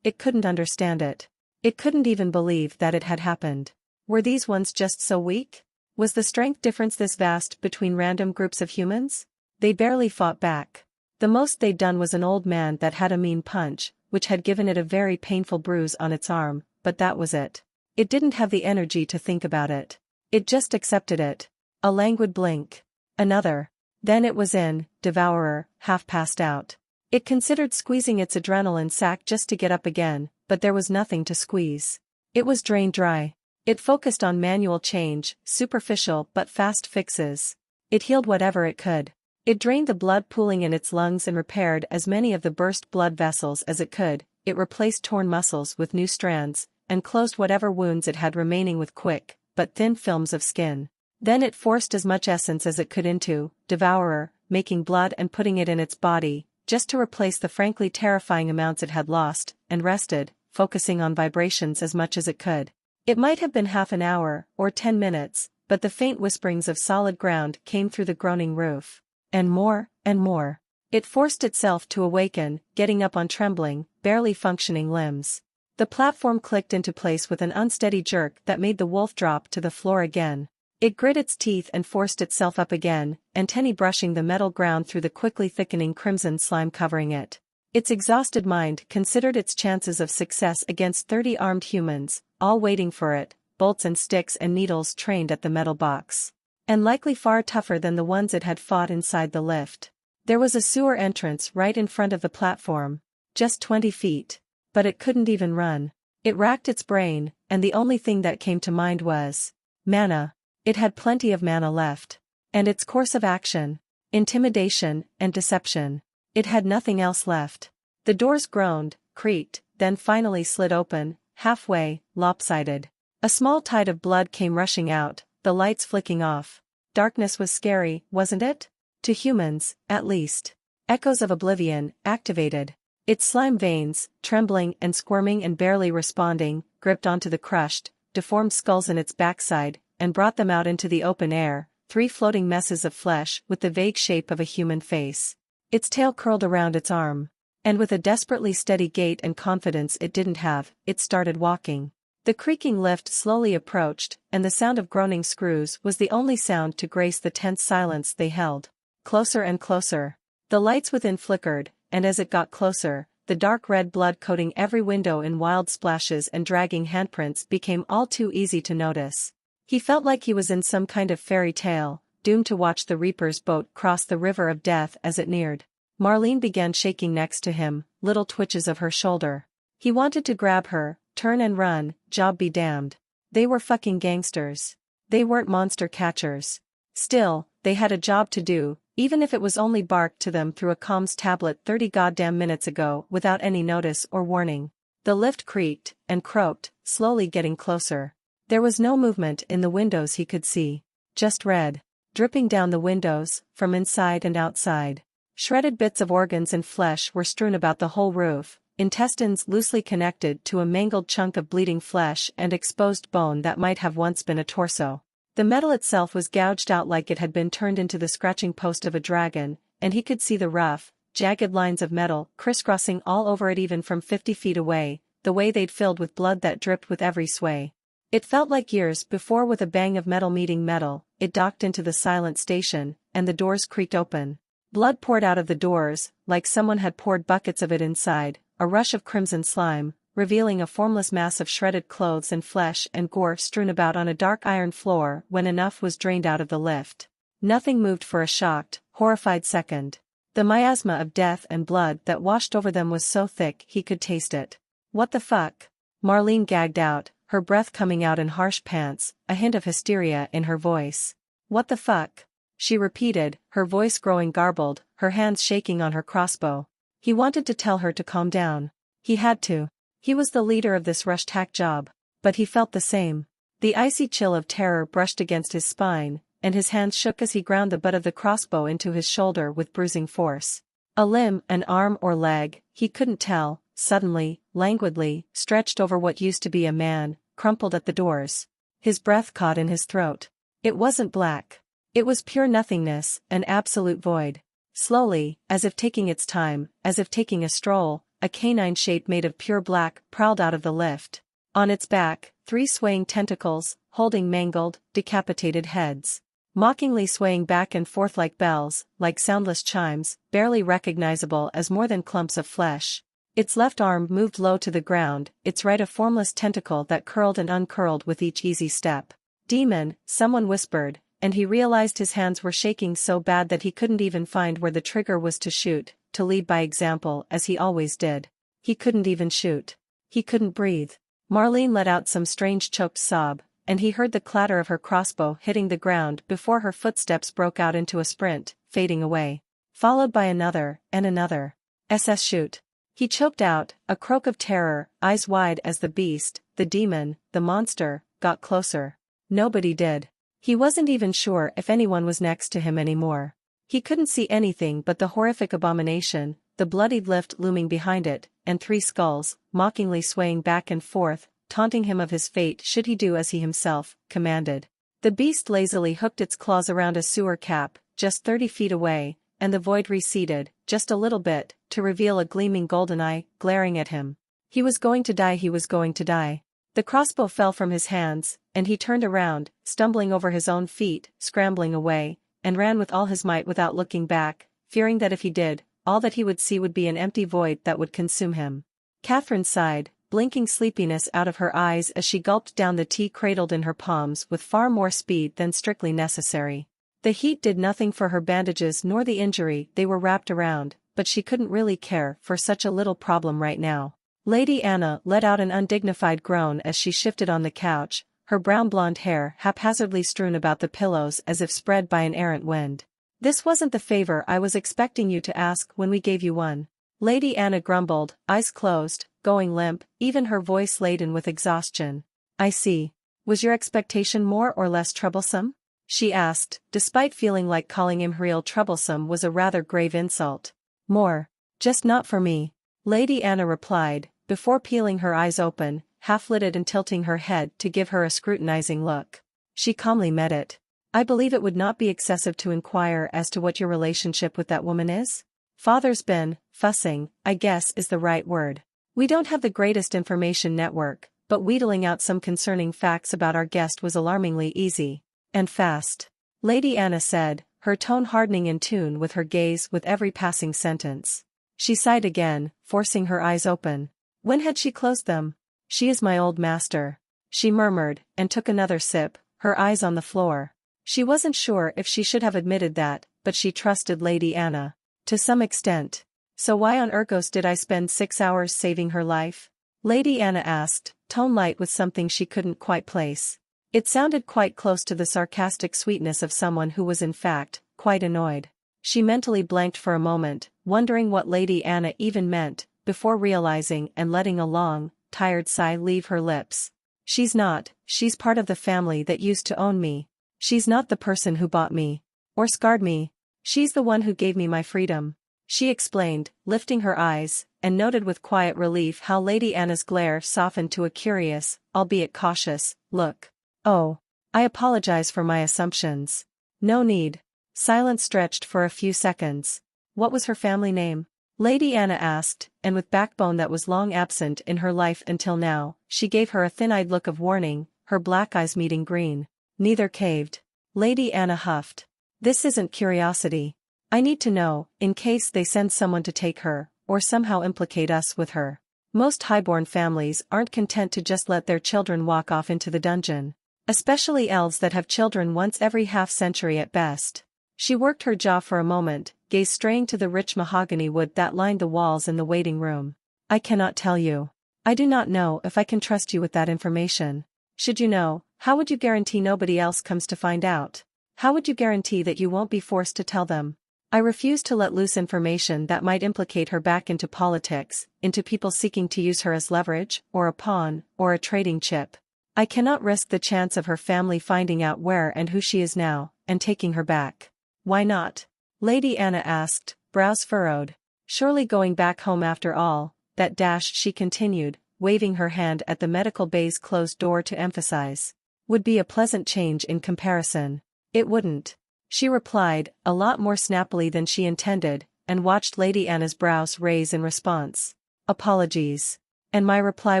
couldn't understand it. It couldn't even believe that it had happened. Were these ones just so weak? Was the strength difference this vast between random groups of humans? They barely fought back. The most they'd done was an old man that had a mean punch, which had given it a very painful bruise on its arm, but that was it. It didn't have the energy to think about it. It just accepted it. A languid blink. Another. Then it was in, devourer, half passed out. It considered squeezing its adrenaline sac just to get up again, but there was nothing to squeeze. It was drained dry. It focused on manual change, superficial but fast fixes. It healed whatever it could. It drained the blood pooling in its lungs and repaired as many of the burst blood vessels as it could. It replaced torn muscles with new strands, and closed whatever wounds it had remaining with quick, but thin films of skin. Then it forced as much essence as it could into devourer, making blood and putting it in its body, just to replace the frankly terrifying amounts it had lost, and rested, focusing on vibrations as much as it could. It might have been half an hour, or 10 minutes, but the faint whisperings of solid ground came through the groaning roof. And more, and more. It forced itself to awaken, getting up on trembling, barely functioning limbs. The platform clicked into place with an unsteady jerk that made the wolf drop to the floor again. It grit its teeth and forced itself up again, antennae brushing the metal ground through the quickly thickening crimson slime covering it. Its exhausted mind considered its chances of success against 30 armed humans, all waiting for it, bolts and sticks and needles trained at the metal box. And likely far tougher than the ones it had fought inside the lift. There was a sewer entrance right in front of the platform. Just 20 feet. But it couldn't even run. It racked its brain, and the only thing that came to mind was mana. It had plenty of mana left. And its course of action. Intimidation and deception. It had nothing else left. The doors groaned, creaked, then finally slid open, halfway, lopsided. A small tide of blood came rushing out, the lights flicking off. Darkness was scary, wasn't it? To humans, at least. Echoes of oblivion, activated. Its slime veins, trembling and squirming and barely responding, gripped onto the crushed, deformed skulls in its backside, and brought them out into the open air, 3 floating messes of flesh with the vague shape of a human face. Its tail curled around its arm. And with a desperately steady gait and confidence it didn't have, it started walking. The creaking lift slowly approached, and the sound of groaning screws was the only sound to grace the tense silence they held. Closer and closer. The lights within flickered, and as it got closer, the dark red blood coating every window in wild splashes and dragging handprints became all too easy to notice. He felt like he was in some kind of fairy tale, doomed to watch the Reaper's boat cross the river of death as it neared. Marlene began shaking next to him, little twitches of her shoulder. He wanted to grab her, turn and run, job be damned. They were fucking gangsters. They weren't monster catchers. Still, they had a job to do, even if it was only barked to them through a comms tablet 30 goddamn minutes ago without any notice or warning. The lift creaked and croaked, slowly getting closer. There was no movement in the windows he could see. Just red. Dripping down the windows, from inside and outside. Shredded bits of organs and flesh were strewn about the whole roof, intestines loosely connected to a mangled chunk of bleeding flesh and exposed bone that might have once been a torso. The metal itself was gouged out like it had been turned into the scratching post of a dragon, and he could see the rough, jagged lines of metal crisscrossing all over it even from 50 feet away, the way they'd filled with blood that dripped with every sway. It felt like years before, with a bang of metal meeting metal, it docked into the silent station, and the doors creaked open. Blood poured out of the doors, like someone had poured buckets of it inside, a rush of crimson slime, revealing a formless mass of shredded clothes and flesh and gore strewn about on a dark iron floor when enough was drained out of the lift. Nothing moved for a shocked, horrified second. The miasma of death and blood that washed over them was so thick he could taste it. What the fuck? Marlene gagged out, her breath coming out in harsh pants, a hint of hysteria in her voice. What the fuck? She repeated, her voice growing garbled, her hands shaking on her crossbow. He wanted to tell her to calm down. He had to. He was the leader of this rushed hack job. But he felt the same. The icy chill of terror brushed against his spine, and his hands shook as he ground the butt of the crossbow into his shoulder with bruising force. A limb, an arm or leg, he couldn't tell, suddenly, languidly, stretched over what used to be a man, crumpled at the doors. His breath caught in his throat. It wasn't black. It was pure nothingness, an absolute void. Slowly, as if taking its time, as if taking a stroll, a canine shape made of pure black prowled out of the lift. On its back, 3 swaying tentacles, holding mangled, decapitated heads. Mockingly swaying back and forth like bells, like soundless chimes, barely recognizable as more than clumps of flesh. Its left arm moved low to the ground, its right a formless tentacle that curled and uncurled with each easy step. Demon, someone whispered, and he realized his hands were shaking so bad that he couldn't even find where the trigger was to shoot, to lead by example as he always did. He couldn't even shoot. He couldn't breathe. Marlene let out some strange choked sob, and he heard the clatter of her crossbow hitting the ground before her footsteps broke out into a sprint, fading away. Followed by another, and another. SS shoot. He choked out, a croak of terror, eyes wide as the beast, the demon, the monster, got closer. Nobody did. He wasn't even sure if anyone was next to him anymore. He couldn't see anything but the horrific abomination, the bloodied lift looming behind it, and 3 skulls, mockingly swaying back and forth, taunting him of his fate should he do as he himself commanded. The beast lazily hooked its claws around a sewer cap, just 30 feet away, and the void receded, just a little bit, to reveal a gleaming golden eye, glaring at him. He was going to die, he was going to die. The crossbow fell from his hands, and he turned around, stumbling over his own feet, scrambling away, and ran with all his might without looking back, fearing that if he did, all that he would see would be an empty void that would consume him. Catherine sighed, blinking sleepiness out of her eyes as she gulped down the tea cradled in her palms with far more speed than strictly necessary. The heat did nothing for her bandages nor the injury they were wrapped around, but she couldn't really care for such a little problem right now. Lady Anna let out an undignified groan as she shifted on the couch, her brown blonde hair haphazardly strewn about the pillows as if spread by an errant wind. "This wasn't the favor I was expecting you to ask when we gave you one," Lady Anna grumbled, eyes closed, going limp, even her voice laden with exhaustion. "I see. Was your expectation more or less troublesome?" she asked, despite feeling like calling Imhriel troublesome was a rather grave insult. "More. Just not for me," Lady Anna replied, before peeling her eyes open, half-lidded and tilting her head to give her a scrutinizing look. She calmly met it. "I believe it would not be excessive to inquire as to what your relationship with that woman is? Father's been fussing, I guess is the right word. We don't have the greatest information network, but wheedling out some concerning facts about our guest was alarmingly easy. And fast," Lady Anna said, her tone hardening in tune with her gaze with every passing sentence. She sighed again, forcing her eyes open. When had she closed them? "She is my old master," she murmured, and took another sip, her eyes on the floor. She wasn't sure if she should have admitted that, but she trusted Lady Anna. To some extent. "So why on Urgos did I spend 6 hours saving her life?" Lady Anna asked, tone light with something she couldn't quite place. It sounded quite close to the sarcastic sweetness of someone who was in fact, quite annoyed. She mentally blanked for a moment, wondering what Lady Anna even meant, before realizing and letting a long, tired sigh leave her lips. She's part of the family that used to own me. She's not the person who bought me. Or scarred me. She's the one who gave me my freedom," she explained, lifting her eyes, and noted with quiet relief how Lady Anna's glare softened to a curious, albeit cautious, look. "Oh. I apologize for my assumptions." "No need." Silence stretched for a few seconds. "What was her family name?" Lady Anna asked, and with backbone that was long absent in her life until now, she gave her a thin-eyed look of warning, her black eyes meeting green. "Neither caved." Lady Anna huffed. "This isn't curiosity. I need to know, in case they send someone to take her, or somehow implicate us with her. Most highborn families aren't content to just let their children walk off into the dungeon. Especially elves that have children once every half-century at best." She worked her jaw for a moment, gaze straying to the rich mahogany wood that lined the walls in the waiting room. "I cannot tell you. I do not know if I can trust you with that information. Should you know, how would you guarantee nobody else comes to find out? How would you guarantee that you won't be forced to tell them? I refuse to let loose information that might implicate her back into politics, into people seeking to use her as leverage, or a pawn, or a trading chip. I cannot risk the chance of her family finding out where and who she is now, and taking her back." "Why not?" Lady Anna asked, brows furrowed. "Surely going back home after all, that dash," she continued, waving her hand at the medical bay's closed door to emphasize, "would be a pleasant change in comparison." "It wouldn't," she replied, a lot more snappily than she intended, and watched Lady Anna's brows raise in response. "Apologies. And my reply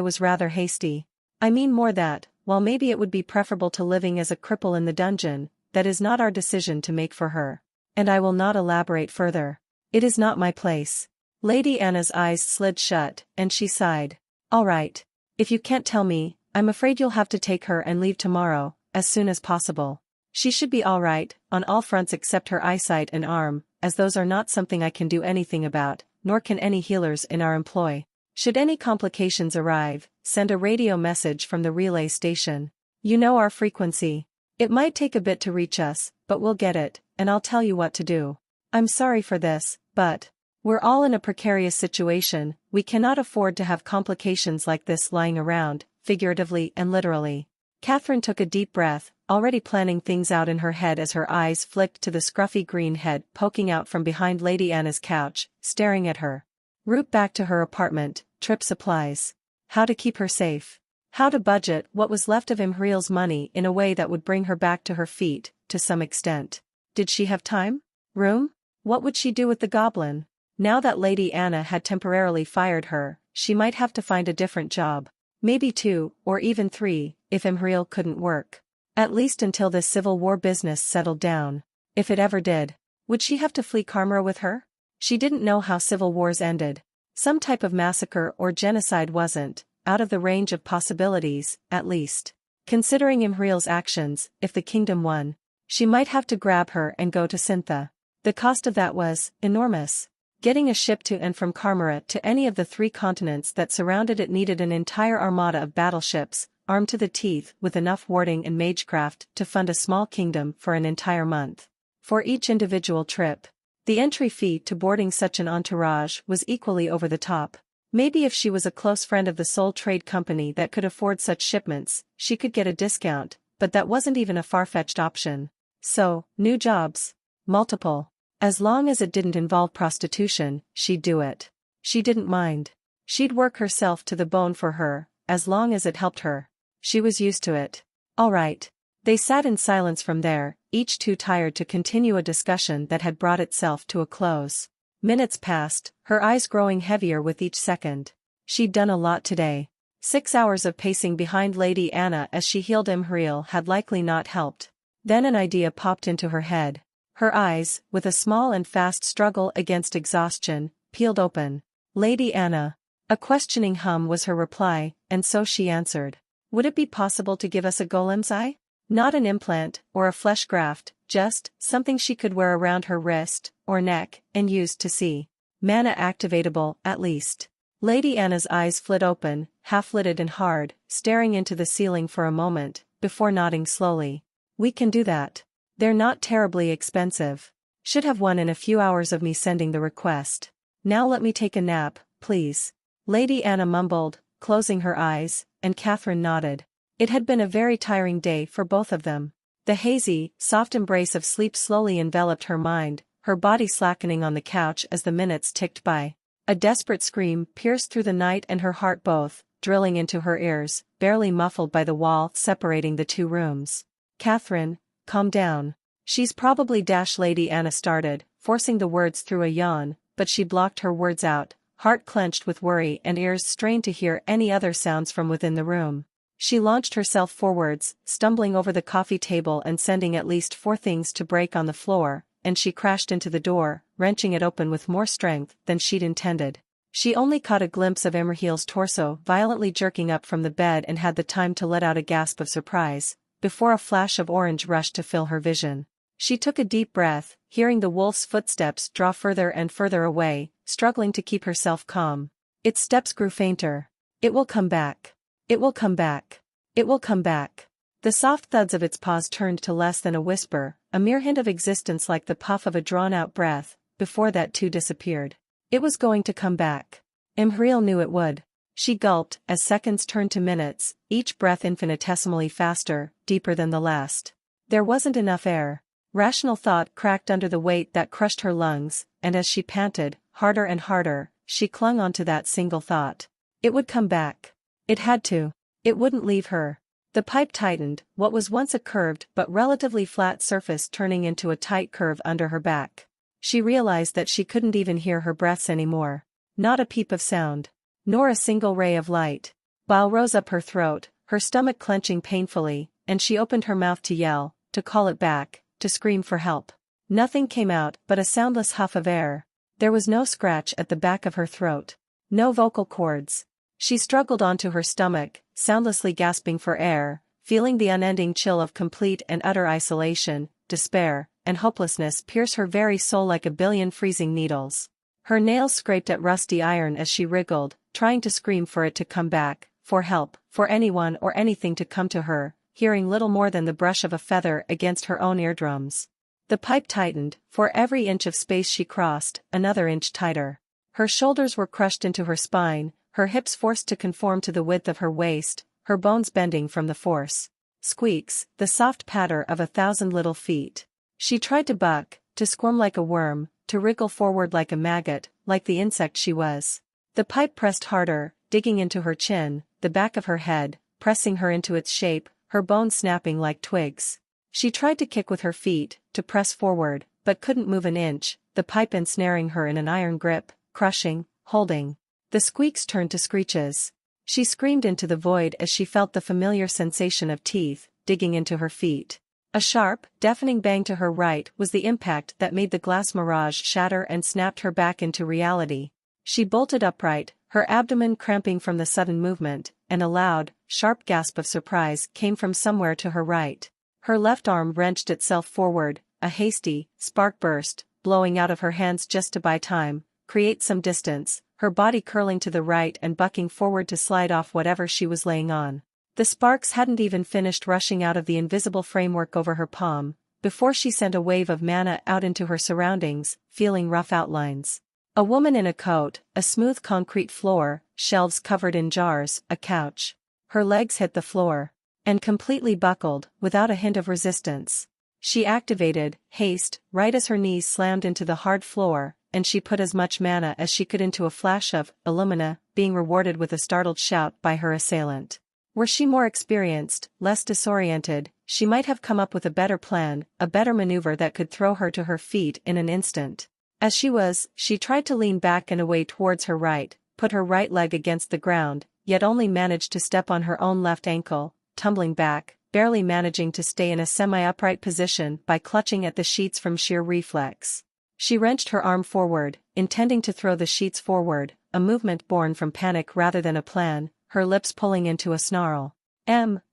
was rather hasty. I mean more that, while maybe it would be preferable to living as a cripple in the dungeon, that is not our decision to make for her. And I will not elaborate further. It is not my place." Lady Anna's eyes slid shut, and she sighed. "All right. If you can't tell me, I'm afraid you'll have to take her and leave tomorrow, as soon as possible. She should be all right, on all fronts except her eyesight and arm, as those are not something I can do anything about, nor can any healers in our employ. Should any complications arrive, send a radio message from the relay station. You know our frequency. It might take a bit to reach us, but we'll get it, and I'll tell you what to do. I'm sorry for this, but we're all in a precarious situation. We cannot afford to have complications like this lying around, figuratively and literally." Catherine took a deep breath, already planning things out in her head as her eyes flicked to the scruffy green head poking out from behind Lady Anna's couch, staring at her. Route back to her apartment, trip supplies. How to keep her safe. How to budget what was left of Imhriel's money in a way that would bring her back to her feet, to some extent. Did she have time? Room? What would she do with the goblin? Now that Lady Anna had temporarily fired her, she might have to find a different job. Maybe 2, or even 3, if Imhriel couldn't work. At least until this Civil War business settled down. If it ever did. Would she have to flee Karmra with her? She didn't know how civil wars ended. Some type of massacre or genocide wasn't, out of the range of possibilities, at least. Considering Imhriel's actions, if the kingdom won, she might have to grab her and go to Sintha. The cost of that was enormous. Getting a ship to and from Karmara to any of the 3 continents that surrounded it needed an entire armada of battleships, armed to the teeth with enough warding and magecraft to fund a small kingdom for an entire month. For each individual trip, the entry fee to boarding such an entourage was equally over the top. Maybe if she was a close friend of the sole trade company that could afford such shipments, she could get a discount, but that wasn't even a far-fetched option. So, new jobs. Multiple. As long as it didn't involve prostitution, she'd do it. She didn't mind. She'd work herself to the bone for her, as long as it helped her. She was used to it. All right. They sat in silence from there, each too tired to continue a discussion that had brought itself to a close. Minutes passed, her eyes growing heavier with each second. She'd done a lot today. 6 hours of pacing behind Lady Anna as she healed Imhriel had likely not helped. Then an idea popped into her head. Her eyes, with a small and fast struggle against exhaustion, peeled open. Lady Anna. A questioning hum was her reply, and so she answered. Would it be possible to give us a golem's eye? Not an implant, or a flesh graft, just something she could wear around her wrist, or neck, and use to see. Mana activatable, at least. Lady Anna's eyes flit open, half-lidded and hard, staring into the ceiling for a moment, before nodding slowly. We can do that. They're not terribly expensive. Should have one in a few hours of me sending the request. Now let me take a nap, please. Lady Anna mumbled, closing her eyes, and Catherine nodded. It had been a very tiring day for both of them. The hazy, soft embrace of sleep slowly enveloped her mind, her body slackening on the couch as the minutes ticked by. A desperate scream pierced through the night and her heart both, drilling into her ears, barely muffled by the wall separating the 2 rooms. Catherine, calm down. She's probably Lady Anna started, forcing the words through a yawn, but she blocked her words out, heart clenched with worry and ears strained to hear any other sounds from within the room. She launched herself forwards, stumbling over the coffee table and sending at least 4 things to break on the floor, and she crashed into the door, wrenching it open with more strength than she'd intended. She only caught a glimpse of Imhriel's torso violently jerking up from the bed and had the time to let out a gasp of surprise, before a flash of orange rushed to fill her vision. She took a deep breath, hearing the wolf's footsteps draw further and further away, struggling to keep herself calm. Its steps grew fainter. It will come back. It will come back. It will come back. The soft thuds of its paws turned to less than a whisper, a mere hint of existence like the puff of a drawn-out breath, before that too disappeared. It was going to come back. Imhriel knew it would. She gulped as seconds turned to minutes, each breath infinitesimally faster, deeper than the last. There wasn't enough air. Rational thought cracked under the weight that crushed her lungs, and as she panted, harder and harder, she clung onto that single thought. It would come back. It had to. It wouldn't leave her. The pipe tightened, what was once a curved but relatively flat surface turning into a tight curve under her back. She realized that she couldn't even hear her breaths anymore. Not a peep of sound. Nor a single ray of light. Bile rose up her throat, her stomach clenching painfully, and she opened her mouth to yell, to call it back, to scream for help. Nothing came out but a soundless huff of air. There was no scratch at the back of her throat. No vocal cords. She struggled onto her stomach, soundlessly gasping for air, feeling the unending chill of complete and utter isolation, despair, and hopelessness pierce her very soul like a billion freezing needles. Her nails scraped at rusty iron as she wriggled, trying to scream for it to come back, for help, for anyone or anything to come to her, hearing little more than the brush of a feather against her own eardrums. The pipe tightened, for every inch of space she crossed, another inch tighter. Her shoulders were crushed into her spine, her hips forced to conform to the width of her waist, her bones bending from the force. Squeaks, the soft patter of 1,000 little feet. She tried to buck, to squirm like a worm, to wriggle forward like a maggot, like the insect she was. The pipe pressed harder, digging into her chin, the back of her head, pressing her into its shape, her bones snapping like twigs. She tried to kick with her feet, to press forward, but couldn't move an inch, the pipe ensnaring her in an iron grip, crushing, holding. The squeaks turned to screeches. She screamed into the void as she felt the familiar sensation of teeth, digging into her feet. A sharp, deafening bang to her right was the impact that made the glass mirage shatter and snapped her back into reality. She bolted upright, her abdomen cramping from the sudden movement, and a loud, sharp gasp of surprise came from somewhere to her right. Her left arm wrenched itself forward, a hasty, spark burst, blowing out of her hands just to buy time, create some distance, her body curling to the right and bucking forward to slide off whatever she was laying on. The sparks hadn't even finished rushing out of the invisible framework over her palm, before she sent a wave of mana out into her surroundings, feeling rough outlines. A woman in a coat, a smooth concrete floor, shelves covered in jars, a couch. Her legs hit the floor. And completely buckled, without a hint of resistance. She activated haste right as her knees slammed into the hard floor, and she put as much mana as she could into a flash of Illumina, being rewarded with a startled shout by her assailant. Were she more experienced, less disoriented, she might have come up with a better plan, a better maneuver that could throw her to her feet in an instant. As she tried to lean back and away towards her right, put her right leg against the ground, yet only managed to step on her own left ankle, tumbling back, barely managing to stay in a semi-upright position by clutching at the sheets from sheer reflex. She wrenched her arm forward, intending to throw the sheets forward, a movement born from panic rather than a plan, her lips pulling into a snarl.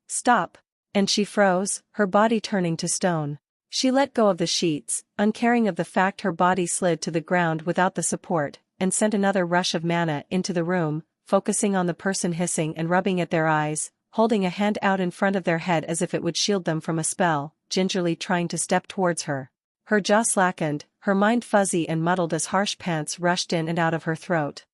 Stop! And she froze, her body turning to stone. She let go of the sheets, uncaring of the fact her body slid to the ground without the support, and sent another rush of mana into the room, focusing on the person hissing and rubbing at their eyes, holding a hand out in front of their head as if it would shield them from a spell, gingerly trying to step towards her. Her jaw slackened, her mind fuzzy and muddled as harsh pants rushed in and out of her throat.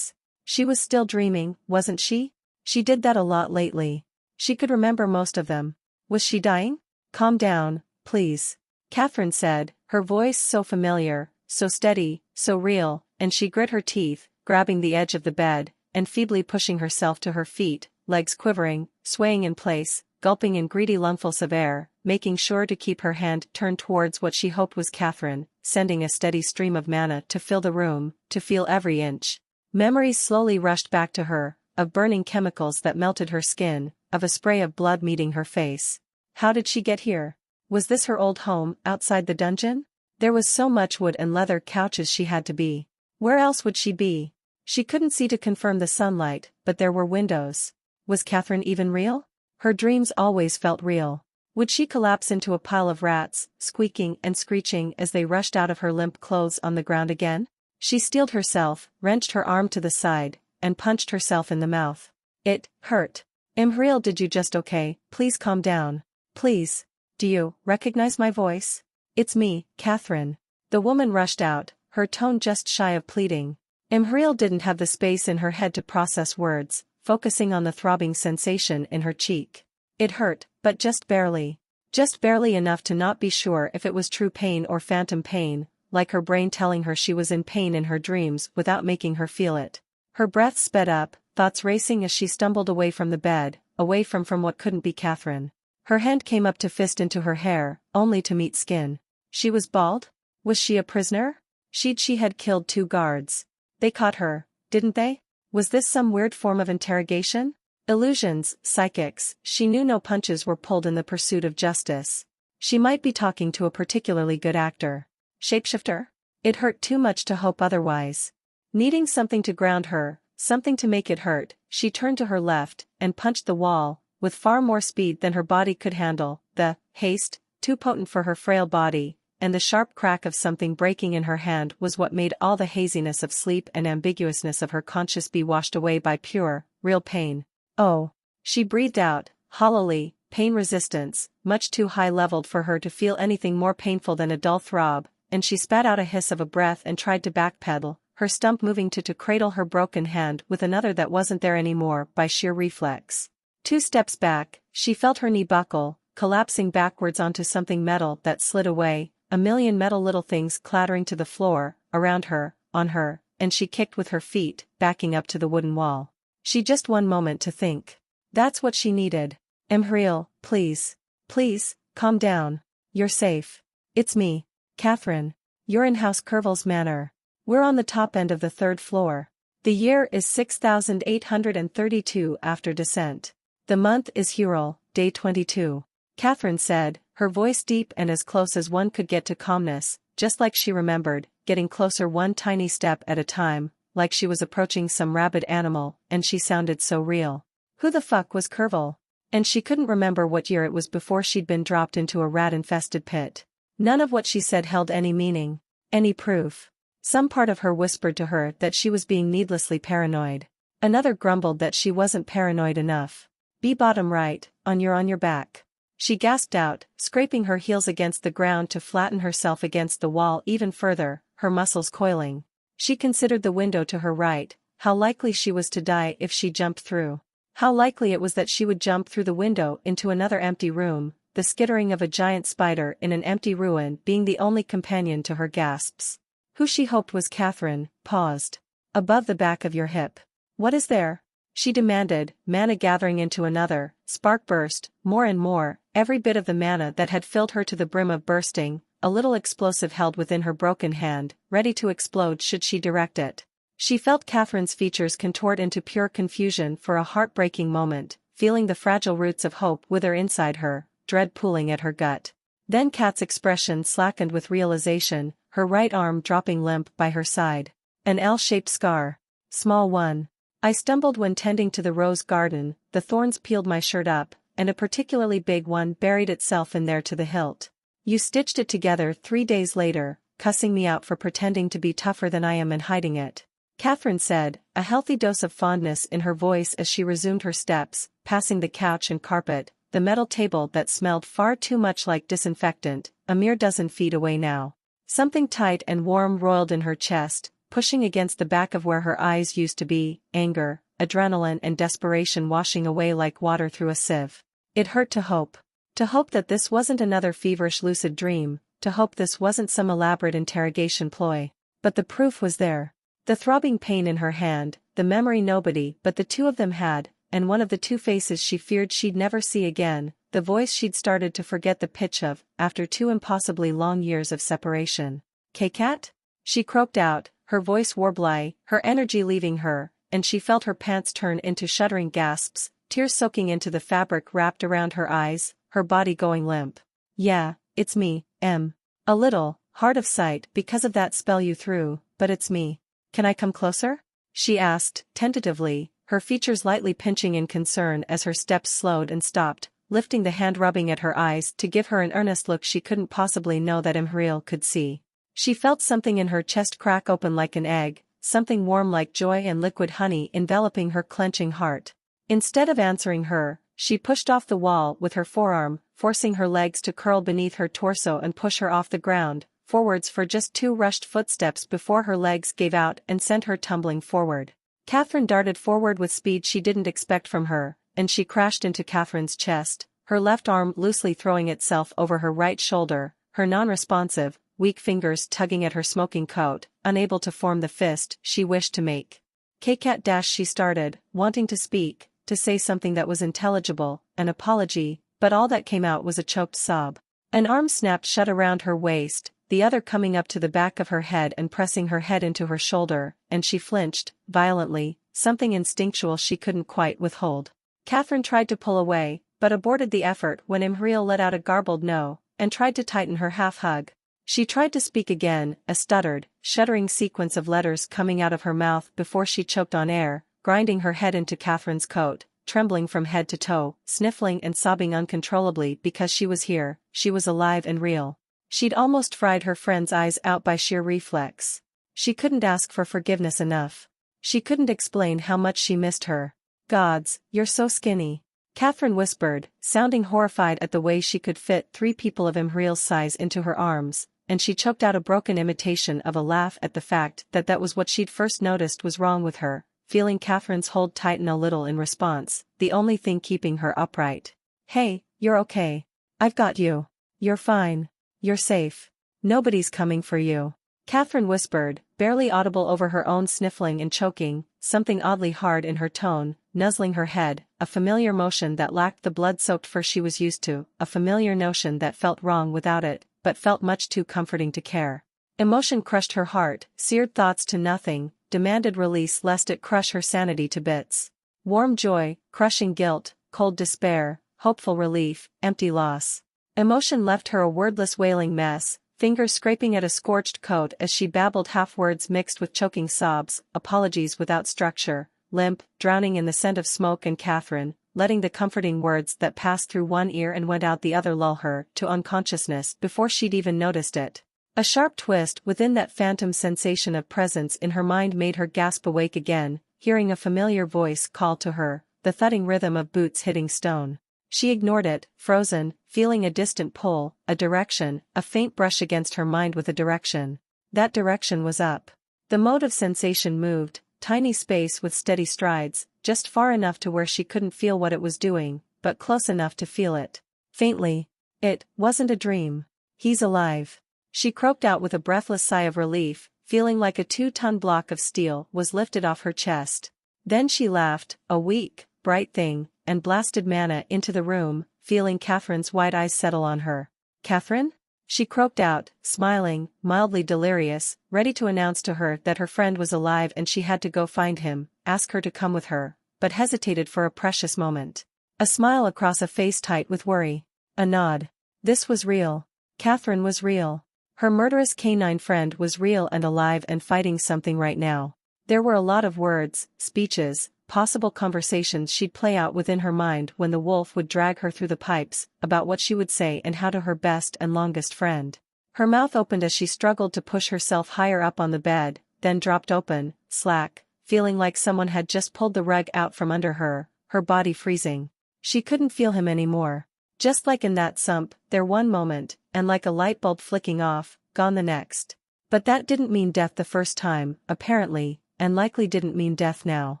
She was still dreaming, wasn't she? She did that a lot lately. She could remember most of them. Was she dying? Calm down, please. Catherine said, her voice so familiar, so steady, so real, and she grit her teeth, grabbing the edge of the bed, and feebly pushing herself to her feet, legs quivering, swaying in place, gulping in greedy lungfuls of air, making sure to keep her hand turned towards what she hoped was Catherine, sending a steady stream of mana to fill the room, to feel every inch. Memories slowly rushed back to her, of burning chemicals that melted her skin, of a spray of blood meeting her face. How did she get here? Was this her old home, outside the dungeon? There was so much wood and leather couches she had to be. Where else would she be? She couldn't see to confirm the sunlight, but there were windows. Was Catherine even real? Her dreams always felt real. Would she collapse into a pile of rats, squeaking and screeching as they rushed out of her limp clothes on the ground again? She steeled herself, wrenched her arm to the side, and punched herself in the mouth. It hurt. Imhriel, did you just okay? Please calm down. Please. Do you recognize my voice? It's me, Catherine. The woman rushed out, her tone just shy of pleading. Imhriel didn't have the space in her head to process words, focusing on the throbbing sensation in her cheek. It hurt, but just barely. Just barely enough to not be sure if it was true pain or phantom pain, like her brain telling her she was in pain in her dreams without making her feel it. Her breath sped up, thoughts racing as she stumbled away from the bed, away from what couldn't be Catherine. Her hand came up to fist into her hair, only to meet skin. She was bald? Was she a prisoner? She had killed 2 guards. They caught her, didn't they? Was this some weird form of interrogation? Illusions, psychics, she knew no punches were pulled in the pursuit of justice. She might be talking to a particularly good actor. Shapeshifter? It hurt too much to hope otherwise. Needing something to ground her, something to make it hurt, she turned to her left, and punched the wall, with far more speed than her body could handle, the haste, too potent for her frail body, and the sharp crack of something breaking in her hand was what made all the haziness of sleep and ambiguousness of her conscience be washed away by pure, real pain. Oh! She breathed out, hollowly, pain resistance, much too high-leveled for her to feel anything more painful than a dull throb, and she spat out a hiss of a breath and tried to backpedal, her stump moving to cradle her broken hand with another that wasn't there anymore by sheer reflex. 2 steps back, she felt her knee buckle, collapsing backwards onto something metal that slid away, a million metal little things clattering to the floor, around her, on her, and she kicked with her feet, backing up to the wooden wall. She just one moment to think. That's what she needed. Imhriel, please. Please, calm down. You're safe. It's me, Catherine. You're in House Kerval's manor. We're on the top end of the 3rd floor. The year is 6832 after descent. The month is Huril, day 22. Catherine said, her voice deep and as close as one could get to calmness, just like she remembered, getting closer one tiny step at a time, like she was approaching some rabid animal, and she sounded so real. Who the fuck was Kervil? And she couldn't remember what year it was before she'd been dropped into a rat-infested pit. None of what she said held any meaning, any proof. Some part of her whispered to her that she was being needlessly paranoid. Another grumbled that she wasn't paranoid enough. Be bottom right, on your back. She gasped out, scraping her heels against the ground to flatten herself against the wall even further, her muscles coiling. She considered the window to her right, how likely she was to die if she jumped through. How likely it was that she would jump through the window into another empty room, the skittering of a giant spider in an empty ruin being the only companion to her gasps. Who she hoped was Catherine, paused. Above the back of your hip. What is there? She demanded, mana gathering into another, spark burst, more and more, every bit of the mana that had filled her to the brim of bursting, a little explosive held within her broken hand, ready to explode should she direct it. She felt Catherine's features contort into pure confusion for a heartbreaking moment, feeling the fragile roots of hope wither inside her, dread pulling at her gut. Then Kat's expression slackened with realization, her right arm dropping limp by her side. An L-shaped scar. Small one. I stumbled when tending to the rose garden, the thorns peeled my shirt up, and a particularly big one buried itself in there to the hilt. You stitched it together 3 days later, cussing me out for pretending to be tougher than I am and hiding it. Catherine said, a healthy dose of fondness in her voice as she resumed her steps, passing the couch and carpet, the metal table that smelled far too much like disinfectant, a mere dozen feet away now. Something tight and warm roiled in her chest, pushing against the back of where her eyes used to be, anger, adrenaline and desperation washing away like water through a sieve. It hurt to hope. To hope that this wasn't another feverish lucid dream, to hope this wasn't some elaborate interrogation ploy. But the proof was there. The throbbing pain in her hand, the memory nobody but the two of them had, and one of the two faces she feared she'd never see again, the voice she'd started to forget the pitch of, after 2 impossibly long years of separation. K-Cat? She croaked out, her voice warbly, her energy leaving her, and she felt her pants turn into shuddering gasps, tears soaking into the fabric wrapped around her eyes, her body going limp. Yeah, it's me, M. A little, hard of sight because of that spell you threw, but it's me. Can I come closer? She asked, tentatively, her features lightly pinching in concern as her steps slowed and stopped, lifting the hand rubbing at her eyes to give her an earnest look she couldn't possibly know that Imhriel could see. She felt something in her chest crack open like an egg, something warm like joy and liquid honey enveloping her clenching heart. Instead of answering her, she pushed off the wall with her forearm, forcing her legs to curl beneath her torso and push her off the ground, forwards for just 2 rushed footsteps before her legs gave out and sent her tumbling forward. Catherine darted forward with speed she didn't expect from her, and she crashed into Catherine's chest, her left arm loosely throwing itself over her right shoulder, her non-responsive, weak fingers tugging at her smoking coat, unable to form the fist she wished to make. K-Cat she started, wanting to speak, to say something that was intelligible, an apology, but all that came out was a choked sob. An arm snapped shut around her waist, the other coming up to the back of her head and pressing her head into her shoulder, and she flinched, violently, something instinctual she couldn't quite withhold. Catherine tried to pull away, but aborted the effort when Imhriel let out a garbled no, and tried to tighten her half-hug. She tried to speak again, a stuttered, shuddering sequence of letters coming out of her mouth before she choked on air, grinding her head into Catherine's coat, trembling from head to toe, sniffling and sobbing uncontrollably because she was here, she was alive and real. She'd almost fried her friend's eyes out by sheer reflex. She couldn't ask for forgiveness enough. She couldn't explain how much she missed her. Gods, you're so skinny. Catherine whispered, sounding horrified at the way she could fit 3 people of Imhriel's size into her arms, and she choked out a broken imitation of a laugh at the fact that that was what she'd first noticed was wrong with her, feeling Catherine's hold tighten a little in response, the only thing keeping her upright. Hey, you're okay. I've got you. You're fine. You're safe. Nobody's coming for you. Catherine whispered, barely audible over her own sniffling and choking, something oddly hard in her tone, nuzzling her head, a familiar motion that lacked the blood-soaked fur she was used to, a familiar notion that felt wrong without it, but felt much too comforting to care. Emotion crushed her heart, seared thoughts to nothing, demanded release lest it crush her sanity to bits. Warm joy, crushing guilt, cold despair, hopeful relief, empty loss. Emotion left her a wordless wailing mess, fingers scraping at a scorched coat as she babbled half words mixed with choking sobs, apologies without structure, limp, drowning in the scent of smoke, and Catherine, letting the comforting words that passed through one ear and went out the other lull her to unconsciousness before she'd even noticed it. A sharp twist within that phantom sensation of presence in her mind made her gasp awake again, hearing a familiar voice call to her, the thudding rhythm of boots hitting stone. She ignored it, frozen, feeling a distant pull, a direction, a faint brush against her mind with a direction. That direction was up. The mode of sensation moved, tiny space with steady strides, just far enough to where she couldn't feel what it was doing, but close enough to feel it. Faintly. It wasn't a dream. He's alive. She croaked out with a breathless sigh of relief, feeling like a 2-ton block of steel was lifted off her chest. Then she laughed, a weak, bright thing, and blasted mana into the room, feeling Catherine's wide eyes settle on her. "Catherine?" She croaked out, smiling, mildly delirious, ready to announce to her that her friend was alive and she had to go find him, ask her to come with her, but hesitated for a precious moment. A smile across a face tight with worry. A nod. This was real. Catherine was real. Her murderous canine friend was real and alive and fighting something right now. There were a lot of words, speeches, possible conversations she'd play out within her mind when the wolf would drag her through the pipes, about what she would say and how to her best and longest friend. Her mouth opened as she struggled to push herself higher up on the bed, then dropped open, slack, feeling like someone had just pulled the rug out from under her, her body freezing. She couldn't feel him anymore. Just like in that sump, there one moment, and like a light bulb flicking off, gone the next. But that didn't mean death the first time, apparently, and likely didn't mean death now.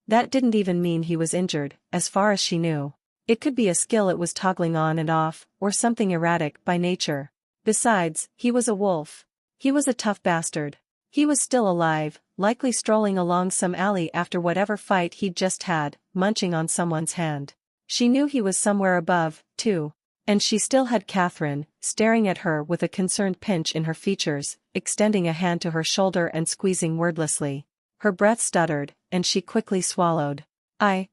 That didn't even mean he was injured, as far as she knew. It could be a skill it was toggling on and off, or something erratic by nature. Besides, he was a wolf. He was a tough bastard. He was still alive, likely strolling along some alley after whatever fight he'd just had, munching on someone's hand. She knew he was somewhere above, too. And she still had Catherine, staring at her with a concerned pinch in her features, extending a hand to her shoulder and squeezing wordlessly. Her breath stuttered, and she quickly swallowed. Hi.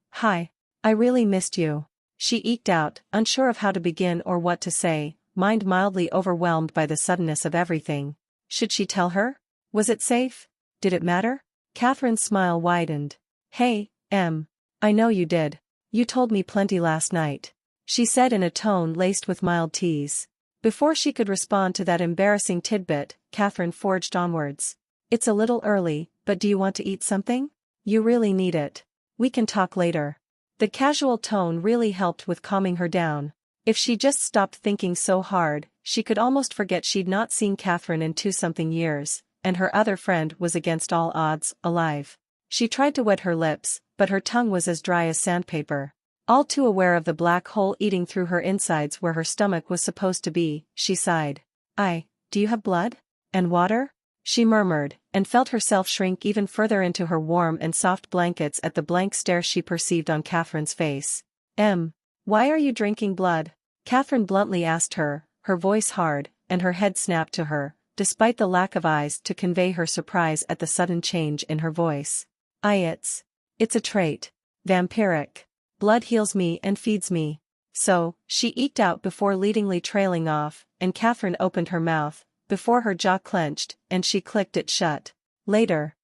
I really missed you. She eked out, unsure of how to begin or what to say, mind mildly overwhelmed by the suddenness of everything. Should she tell her? Was it safe? Did it matter? Catherine's smile widened. Hey, I know you did. You told me plenty last night, she said in a tone laced with mild tease. Before she could respond to that embarrassing tidbit, Catherine forged onwards. It's a little early, but do you want to eat something? You really need it. We can talk later. The casual tone really helped with calming her down. If she just stopped thinking so hard, she could almost forget she'd not seen Catherine in 2-something years, and her other friend was against all odds, alive. She tried to wet her lips, but her tongue was as dry as sandpaper. All too aware of the black hole eating through her insides where her stomach was supposed to be, she sighed. Do you have blood? And water? She murmured, and felt herself shrink even further into her warm and soft blankets at the blank stare she perceived on Catherine's face. Why are you drinking blood? Catherine bluntly asked her, her voice hard, and her head snapped to her, despite the lack of eyes to convey her surprise at the sudden change in her voice. It's a trait. Vampiric. Blood heals me and feeds me. So, she eked out before leadingly trailing off, and Catherine opened her mouth, before her jaw clenched, and she clicked it shut. Later.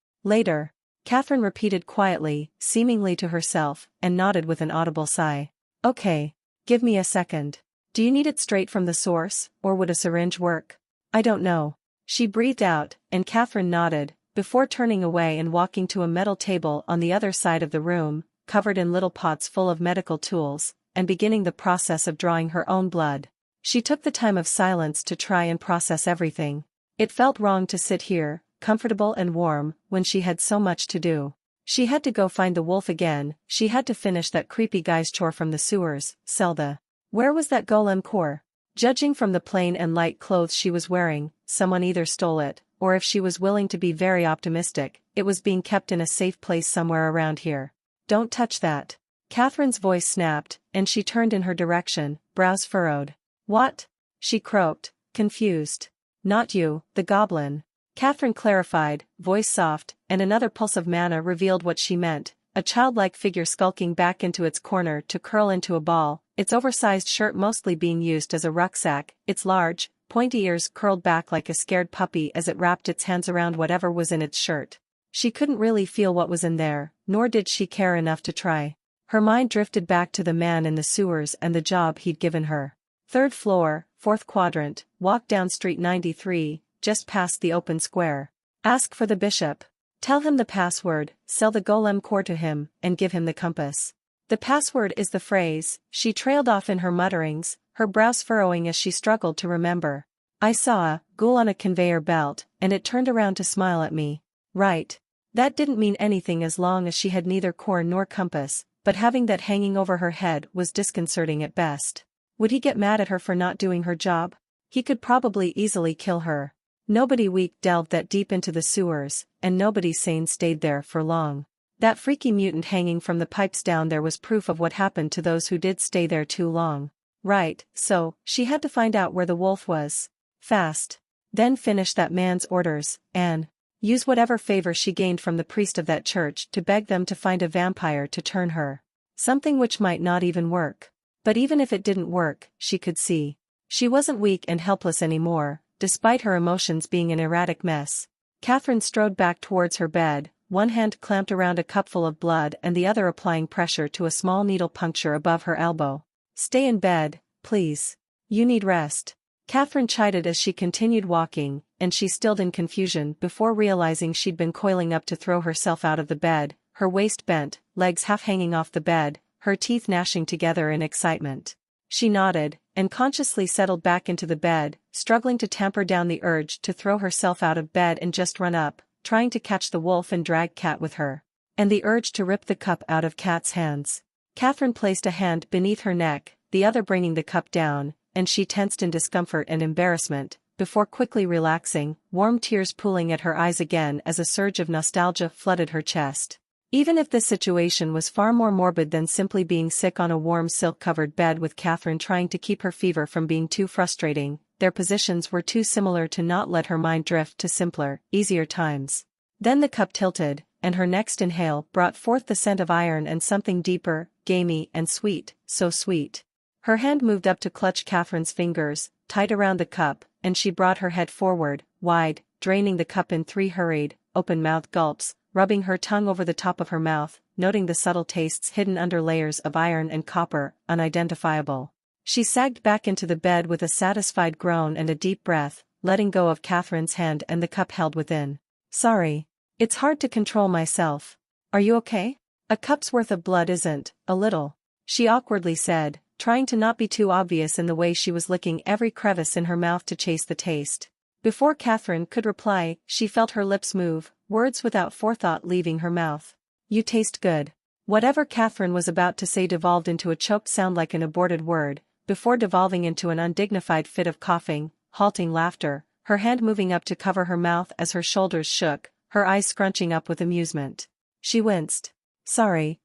Catherine repeated quietly, seemingly to herself, and nodded with an audible sigh. Okay. Give me a second. Do you need it straight from the source, or would a syringe work? I don't know. She breathed out, and Catherine nodded, before turning away and walking to a metal table on the other side of the room, covered in little pots full of medical tools, and beginning the process of drawing her own blood. She took the time of silence to try and process everything. It felt wrong to sit here, comfortable and warm, when she had so much to do. She had to go find the wolf again, she had to finish that creepy guy's chore from the sewers, sell the... Where was that golem core? Judging from the plain and light clothes she was wearing, someone either stole it, or if she was willing to be very optimistic, it was being kept in a safe place somewhere around here. Don't touch that. Catherine's voice snapped, and she turned in her direction, brows furrowed. What? She croaked, confused. Not you, the goblin. Catherine clarified, voice soft, and another pulse of mana revealed what she meant, a childlike figure skulking back into its corner to curl into a ball, its oversized shirt mostly being used as a rucksack, its large, pointy ears curled back like a scared puppy as it wrapped its hands around whatever was in its shirt. She couldn't really feel what was in there, nor did she care enough to try. Her mind drifted back to the man in the sewers and the job he'd given her. 3rd floor, 4th quadrant, walk down Street 93, just past the open square. Ask for the bishop. Tell him the password, sell the golem core to him, and give him the compass. The password is the phrase. She trailed off in her mutterings, her brows furrowing as she struggled to remember. I saw a ghoul on a conveyor belt, and it turned around to smile at me. Right. That didn't mean anything as long as she had neither core nor compass, but having that hanging over her head was disconcerting at best. Would he get mad at her for not doing her job? He could probably easily kill her. Nobody weak delved that deep into the sewers, and nobody sane stayed there for long. That freaky mutant hanging from the pipes down there was proof of what happened to those who did stay there too long. Right, so, she had to find out where the wolf was. Fast. Then finish that man's orders, and use whatever favor she gained from the priest of that church to beg them to find a vampire to turn her. Something which might not even work. But even if it didn't work, she could see. She wasn't weak and helpless anymore, despite her emotions being an erratic mess. Catherine strode back towards her bed, one hand clamped around a cupful of blood and the other applying pressure to a small needle puncture above her elbow. Stay in bed, please. You need rest. Catherine chided as she continued walking, and she stilled in confusion before realizing she'd been coiling up to throw herself out of the bed, her waist bent, legs half hanging off the bed, her teeth gnashing together in excitement. She nodded, and consciously settled back into the bed, struggling to tamper down the urge to throw herself out of bed and just run up, trying to catch the wolf and drag Cat with her. And the urge to rip the cup out of Cat's hands. Catherine placed a hand beneath her neck, the other bringing the cup down, and she tensed in discomfort and embarrassment, before quickly relaxing, warm tears pooling at her eyes again as a surge of nostalgia flooded her chest. Even if this situation was far more morbid than simply being sick on a warm silk-covered bed with Catherine trying to keep her fever from being too frustrating, their positions were too similar to not let her mind drift to simpler, easier times. Then the cup tilted, and her next inhale brought forth the scent of iron and something deeper, gamey and sweet, so sweet. Her hand moved up to clutch Catherine's fingers, tight around the cup, and she brought her head forward, wide, draining the cup in 3 hurried, open-mouthed gulps, rubbing her tongue over the top of her mouth, noting the subtle tastes hidden under layers of iron and copper, unidentifiable. She sagged back into the bed with a satisfied groan and a deep breath, letting go of Catherine's hand and the cup held within. Sorry. It's hard to control myself. Are you okay? A cup's worth of blood isn't, a little. She awkwardly said, trying to not be too obvious in the way she was licking every crevice in her mouth to chase the taste. Before Catherine could reply, she felt her lips move, words without forethought leaving her mouth. You taste good. Whatever Catherine was about to say devolved into a choked sound like an aborted word, before devolving into an undignified fit of coughing, halting laughter, her hand moving up to cover her mouth as her shoulders shook, her eyes scrunching up with amusement. She winced. Sorry.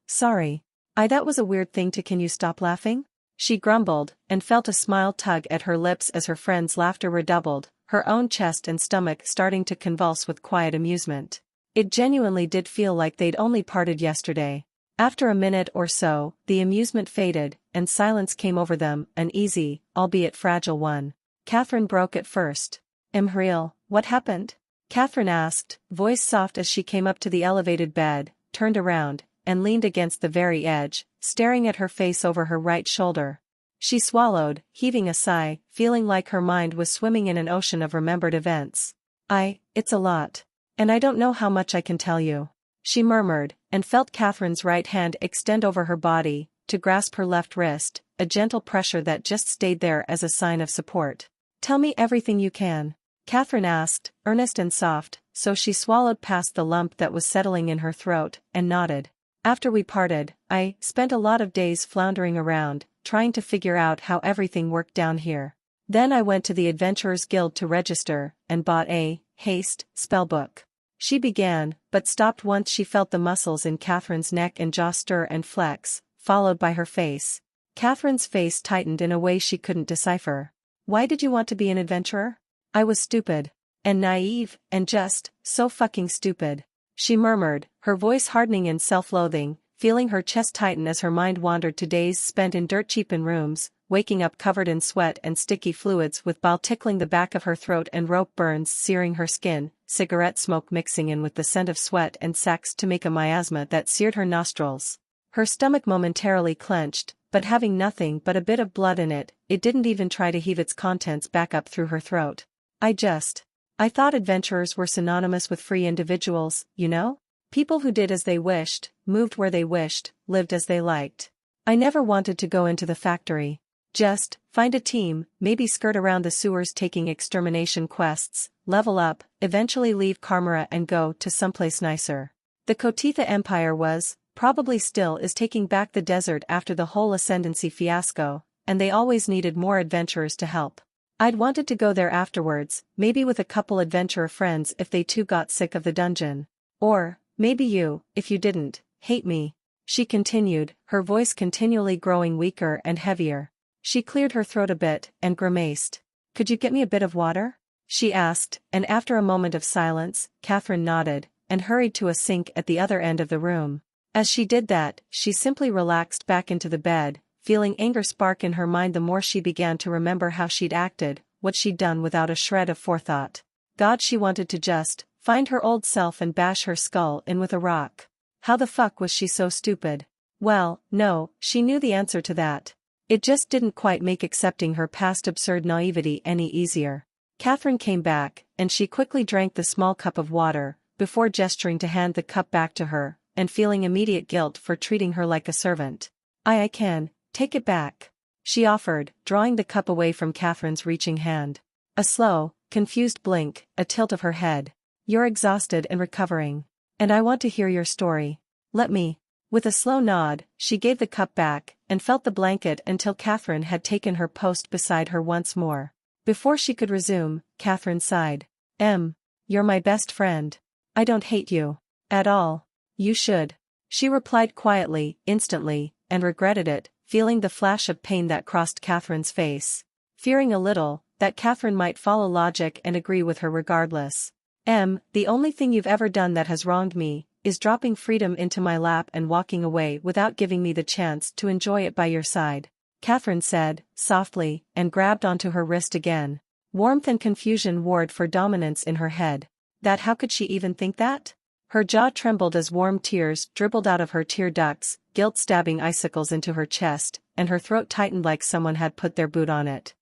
That was a weird thing to can you stop laughing? She grumbled, and felt a smile tug at her lips as her friend's laughter redoubled, her own chest and stomach starting to convulse with quiet amusement. It genuinely did feel like they'd only parted yesterday. After a minute or so, the amusement faded, and silence came over them, an easy, albeit fragile one. Catherine broke it first. Real, what happened? Catherine asked, voice soft as she came up to the elevated bed, turned around, and leaned against the very edge, staring at her face over her right shoulder. She swallowed, heaving a sigh, feeling like her mind was swimming in an ocean of remembered events. It's a lot. And I don't know how much I can tell you. She murmured, and felt Catherine's right hand extend over her body, to grasp her left wrist, a gentle pressure that just stayed there as a sign of support. Tell me everything you can. Catherine asked, earnest and soft, so she swallowed past the lump that was settling in her throat, and nodded. After we parted, I spent a lot of days floundering around, trying to figure out how everything worked down here. Then I went to the Adventurers Guild to register, and bought a spellbook. She began, but stopped once she felt the muscles in Catherine's neck and jaw stir and flex, followed by her face. Catherine's face tightened in a way she couldn't decipher. Why did you want to be an adventurer? I was stupid. And naive, and just, so fucking stupid. She murmured, her voice hardening in self-loathing, feeling her chest tighten as her mind wandered to days spent in dirt-cheapen rooms, waking up covered in sweat and sticky fluids with bile tickling the back of her throat and rope burns searing her skin, cigarette smoke mixing in with the scent of sweat and sex to make a miasma that seared her nostrils. Her stomach momentarily clenched, but having nothing but a bit of blood in it, it didn't even try to heave its contents back up through her throat. I thought adventurers were synonymous with free individuals, you know? People who did as they wished, moved where they wished, lived as they liked. I never wanted to go into the factory. Just, find a team, maybe skirt around the sewers taking extermination quests, level up, eventually leave Karmara and go to someplace nicer. The Kotitha Empire was, probably still is taking back the desert after the whole Ascendancy fiasco, and they always needed more adventurers to help. I'd wanted to go there afterwards, maybe with a couple adventurer friends if they too got sick of the dungeon. Or, maybe you, if you didn't, hate me. She continued, her voice continually growing weaker and heavier. She cleared her throat a bit and grimaced. Could you get me a bit of water? She asked, and after a moment of silence, Catherine nodded, and hurried to a sink at the other end of the room. As she did that, she simply relaxed back into the bed, feeling anger spark in her mind the more she began to remember how she'd acted, what she'd done without a shred of forethought. God, she wanted to just find her old self and bash her skull in with a rock. How the fuck was she so stupid? Well, no, she knew the answer to that. It just didn't quite make accepting her past absurd naivety any easier. Catherine came back, and she quickly drank the small cup of water, before gesturing to hand the cup back to her, and feeling immediate guilt for treating her like a servant. I can, take it back. She offered, drawing the cup away from Catherine's reaching hand. A slow, confused blink, a tilt of her head. You're exhausted and recovering. And I want to hear your story. Let me. With a slow nod, she gave the cup back, and felt the blanket until Catherine had taken her post beside her once more. Before she could resume, Catherine sighed. You're my best friend. I don't hate you. At all. You should. She replied quietly, instantly, and regretted it, feeling the flash of pain that crossed Catherine's face. Fearing a little, that Catherine might follow logic and agree with her regardless. The only thing you've ever done that has wronged me, is dropping freedom into my lap and walking away without giving me the chance to enjoy it by your side, Catherine said, softly, and grabbed onto her wrist again. Warmth and confusion warred for dominance in her head. That how could she even think that? Her jaw trembled as warm tears dribbled out of her tear ducts, guilt stabbing icicles into her chest, and her throat tightened like someone had put their boot on it.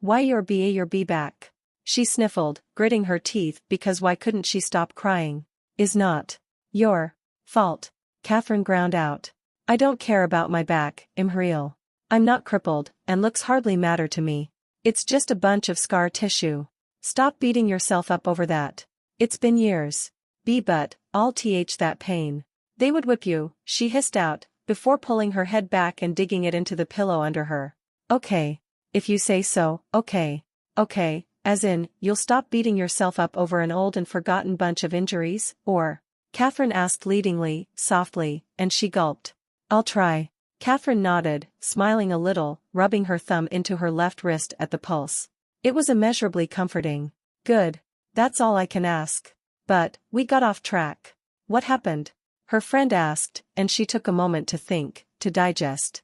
Why your be back? She sniffled, gritting her teeth because why couldn't she stop crying? Is not your fault, Catherine ground out. I don't care about my back, Imhriel. I'm not crippled, and looks hardly matter to me. It's just a bunch of scar tissue. Stop beating yourself up over that. It's been years. But, I'll that pain. They would whip you, she hissed out, before pulling her head back and digging it into the pillow under her. Okay. If you say so, okay. Okay, as in, you'll stop beating yourself up over an old and forgotten bunch of injuries, or? Catherine asked leadingly, softly, and she gulped. I'll try. Catherine nodded, smiling a little, rubbing her thumb into her left wrist at the pulse. It was immeasurably comforting. Good. That's all I can ask. But, we got off track. What happened? Her friend asked, and she took a moment to think, to digest.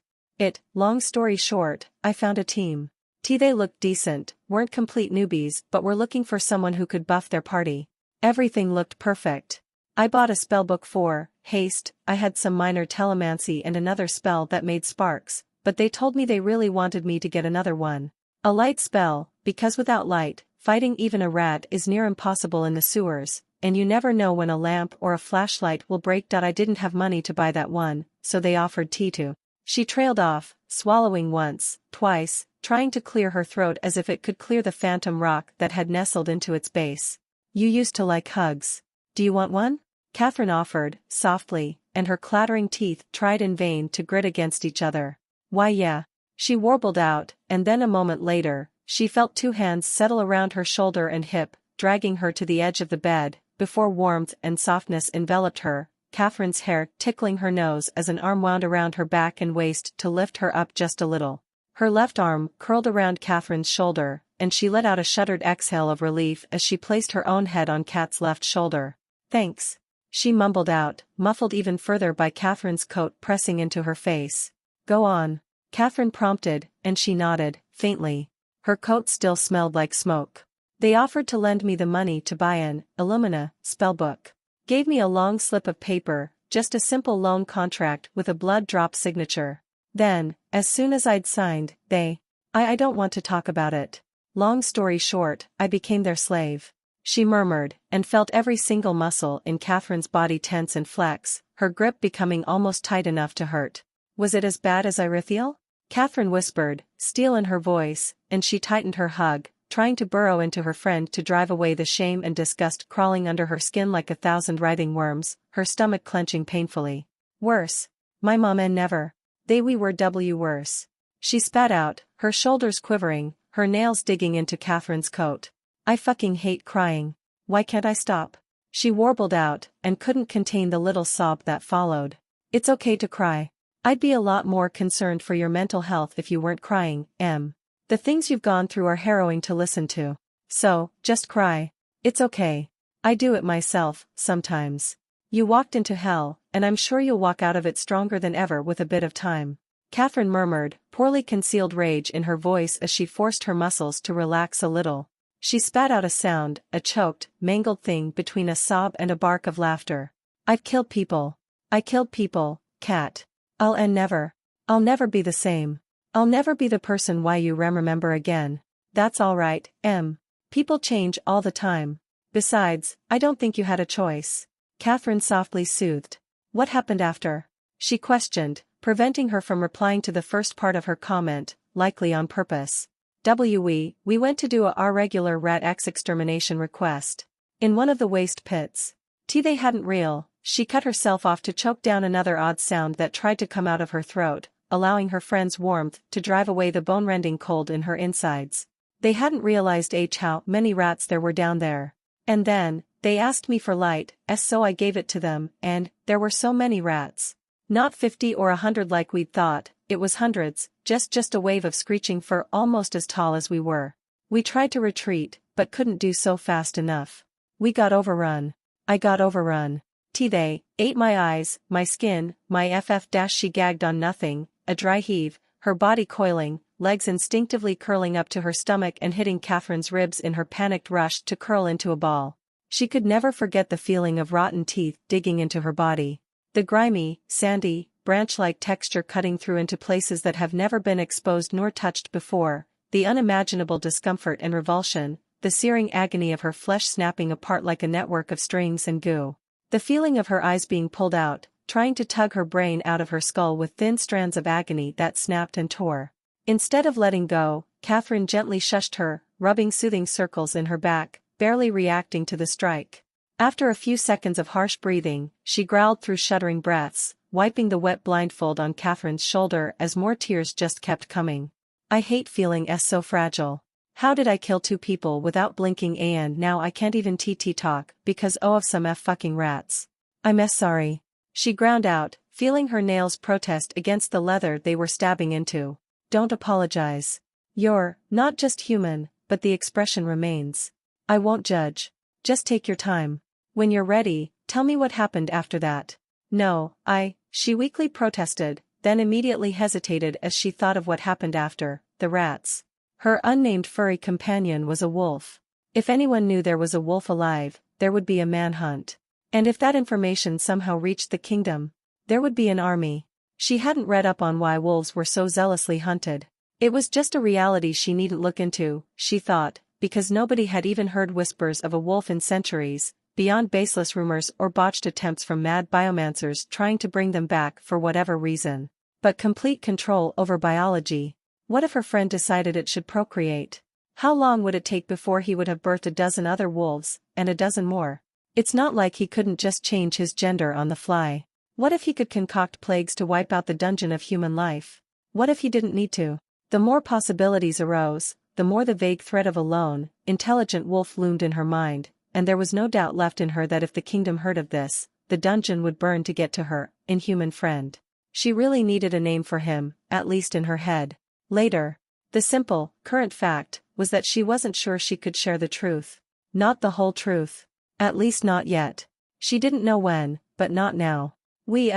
Long story short, I found a team. They looked decent, weren't complete newbies but were looking for someone who could buff their party. Everything looked perfect. I bought a spellbook for haste, I had some minor telemancy and another spell that made sparks, but they told me they really wanted me to get another one. A light spell, because without light, fighting even a rat is near impossible in the sewers, and you never know when a lamp or a flashlight will break. I didn't have money to buy that one, so they offered to. She trailed off, swallowing once, twice, trying to clear her throat as if it could clear the phantom rock that had nestled into its base. You used to like hugs. Do you want one? Catherine offered, softly, and her clattering teeth tried in vain to grit against each other. Why yeah. She warbled out, and then a moment later, she felt two hands settle around her shoulder and hip, dragging her to the edge of the bed, before warmth and softness enveloped her, Catherine's hair tickling her nose as an arm wound around her back and waist to lift her up just a little. Her left arm curled around Catherine's shoulder, and she let out a shuddered exhale of relief as she placed her own head on Kat's left shoulder. Thanks. she mumbled out, muffled even further by Catherine's coat pressing into her face. Go on, Catherine prompted, and she nodded, faintly. Her coat still smelled like smoke. They offered to lend me the money to buy an Illumina spellbook. Gave me a long slip of paper, just a simple loan contract with a blood drop signature. Then, as soon as I'd signed, I don't want to talk about it. Long story short, I became their slave. She murmured, and felt every single muscle in Catherine's body tense and flex, her grip becoming almost tight enough to hurt. Was it as bad as Irithiel? Catherine whispered, steel in her voice, and she tightened her hug, trying to burrow into her friend to drive away the shame and disgust crawling under her skin like 1,000 writhing worms, her stomach clenching painfully. Worse. My mom and never. We were worse. She spat out, her shoulders quivering, her nails digging into Catherine's coat. I fucking hate crying. Why can't I stop? She warbled out, and couldn't contain the little sob that followed. It's okay to cry. I'd be a lot more concerned for your mental health if you weren't crying, Em. The things you've gone through are harrowing to listen to. So, just cry. It's okay. I do it myself, sometimes. You walked into hell, and I'm sure you'll walk out of it stronger than ever with a bit of time. Catherine murmured, poorly concealed rage in her voice as she forced her muscles to relax a little. She spat out a sound, a choked, mangled thing between a sob and a bark of laughter. I've killed people. I killed people, Cat. I'll never be the same. I'll never be the person why you remember again. That's alright, Em. People change all the time. Besides, I don't think you had a choice. Catherine softly soothed. What happened after? She questioned, preventing her from replying to the first part of her comment, likely on purpose. We went to do our regular Rat X extermination request. In one of the waste pits. They hadn't real. She cut herself off to choke down another odd sound that tried to come out of her throat, allowing her friend's warmth to drive away the bone-rending cold in her insides. They hadn't realized how many rats there were down there. And then, they asked me for light, so I gave it to them, and there were so many rats. Not 50 or 100 like we'd thought, it was hundreds, just a wave of screeching fur almost as tall as we were. We tried to retreat, but couldn't do so fast enough. We got overrun. I got overrun. They ate my eyes, my skin, my she gagged on nothing, a dry heave, her body coiling, legs instinctively curling up to her stomach and hitting Catherine's ribs in her panicked rush to curl into a ball. She could never forget the feeling of rotten teeth digging into her body. The grimy, sandy, branch-like texture cutting through into places that have never been exposed nor touched before, the unimaginable discomfort and revulsion, the searing agony of her flesh snapping apart like a network of strings and goo. The feeling of her eyes being pulled out, trying to tug her brain out of her skull with thin strands of agony that snapped and tore. Instead of letting go, Catherine gently shushed her, rubbing soothing circles in her back, barely reacting to the strike. After a few seconds of harsh breathing, she growled through shuddering breaths, wiping the wet blindfold on Catherine's shoulder as more tears just kept coming. I hate feeling so fragile. How did I kill 2 people without blinking and now I can't even talk because of some fucking rats. I'm sorry. She ground out, feeling her nails protest against the leather they were stabbing into. Don't apologize. You're not just human, but the expression remains. I won't judge. Just take your time. When you're ready, tell me what happened after that. No, she weakly protested, then immediately hesitated as she thought of what happened after, the rats. Her unnamed furry companion was a wolf. If anyone knew there was a wolf alive, there would be a manhunt. And if that information somehow reached the kingdom, there would be an army. She hadn't read up on why wolves were so zealously hunted. It was just a reality she needn't look into, she thought, because nobody had even heard whispers of a wolf in centuries, beyond baseless rumors or botched attempts from mad biomancers trying to bring them back for whatever reason. But complete control over biology. What if her friend decided it should procreate? How long would it take before he would have birthed a dozen other wolves, and a dozen more? It's not like he couldn't just change his gender on the fly. What if he could concoct plagues to wipe out the dungeon of human life? What if he didn't need to? The more possibilities arose, the more the vague threat of a lone, intelligent wolf loomed in her mind, and there was no doubt left in her that if the kingdom heard of this, the dungeon would burn to get to her, inhuman friend. She really needed a name for him, at least in her head. Later, the simple, current fact, was that she wasn't sure she could share the truth. Not the whole truth. At least not yet. She didn't know when, but not now. We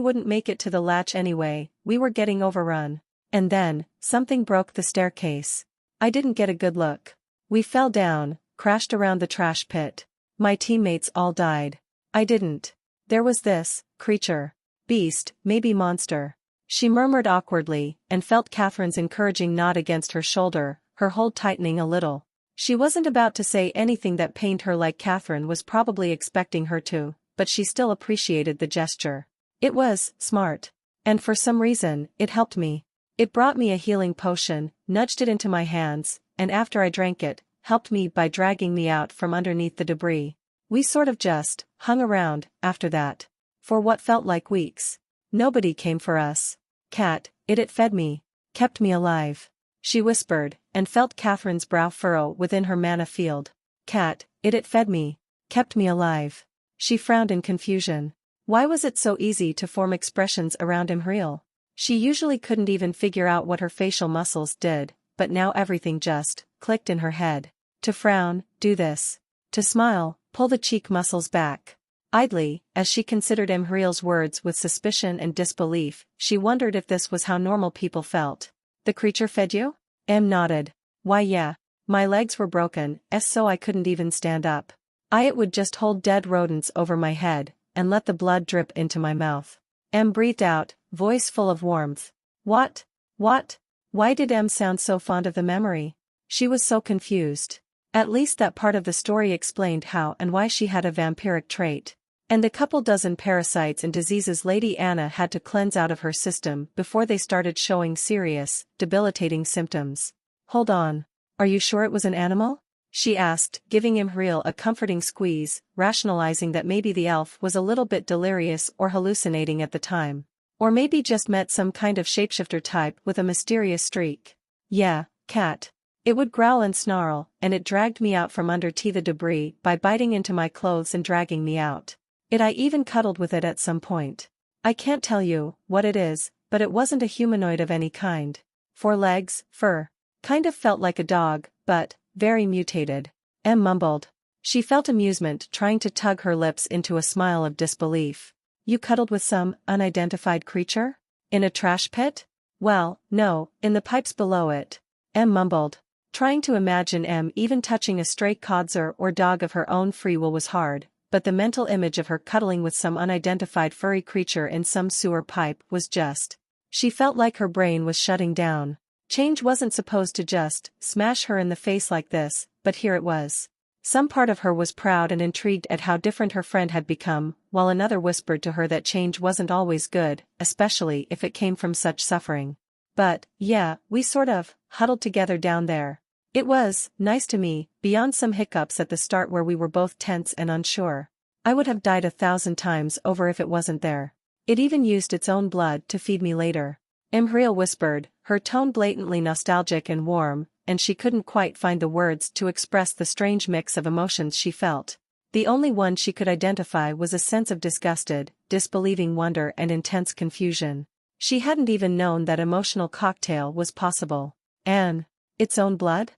wouldn't make it to the latch anyway, we were getting overrun. And then, something broke the staircase. I didn't get a good look. We fell down, crashed around the trash pit. My teammates all died. I didn't. There was this creature. Beast, maybe monster. She murmured awkwardly, and felt Catherine's encouraging nod against her shoulder, her hold tightening a little. She wasn't about to say anything that pained her like Catherine was probably expecting her to, but she still appreciated the gesture. It was smart. And for some reason, it helped me. It brought me a healing potion, nudged it into my hands, and after I drank it, helped me by dragging me out from underneath the debris. We sort of just hung around after that. For what felt like weeks. Nobody came for us. Cat, it fed me. Kept me alive. She whispered, and felt Catherine's brow furrow within her mana field. Cat, it fed me. Kept me alive. She frowned in confusion. Why was it so easy to form expressions around Imhriel? She usually couldn't even figure out what her facial muscles did, but now everything just clicked in her head. To frown, do this. To smile, pull the cheek muscles back. Idly, as she considered Imhriel's words with suspicion and disbelief, she wondered if this was how normal people felt. The creature fed you? Em nodded. Why yeah. My legs were broken, so I couldn't even stand up. It would just hold dead rodents over my head, and let the blood drip into my mouth. Em breathed out, voice full of warmth. What? Why did Em sound so fond of the memory? She was so confused. At least that part of the story explained how and why she had a vampiric trait. And the couple dozen parasites and diseases Lady Anna had to cleanse out of her system before they started showing serious, debilitating symptoms. Hold on. Are you sure it was an animal? She asked, giving Imhriel a comforting squeeze, rationalizing that maybe the elf was a little bit delirious or hallucinating at the time. Or maybe just met some kind of shapeshifter type with a mysterious streak. Yeah, cat. It would growl and snarl, and it dragged me out from under the debris by biting into my clothes and dragging me out. I even cuddled with it at some point. I can't tell you what it is, but it wasn't a humanoid of any kind. 4 legs, fur. Kind of felt like a dog, but very mutated. Em mumbled. She felt amusement trying to tug her lips into a smile of disbelief. You cuddled with some unidentified creature? In a trash pit? Well, no, in the pipes below it. Em mumbled. Trying to imagine Em even touching a stray codzer or dog of her own free will was hard, but the mental image of her cuddling with some unidentified furry creature in some sewer pipe was just. She felt like her brain was shutting down. Change wasn't supposed to just smash her in the face like this, but here it was. Some part of her was proud and intrigued at how different her friend had become, while another whispered to her that change wasn't always good, especially if it came from such suffering. But, yeah, we sort of huddled together down there. It was nice to me, beyond some hiccups at the start where we were both tense and unsure. I would have died 1,000 times over if it wasn't there. It even used its own blood to feed me later. Imhriel whispered, her tone blatantly nostalgic and warm, and she couldn't quite find the words to express the strange mix of emotions she felt. The only one she could identify was a sense of disgusted, disbelieving wonder and intense confusion. She hadn't even known that emotional cocktail was possible. Anne. Its own blood?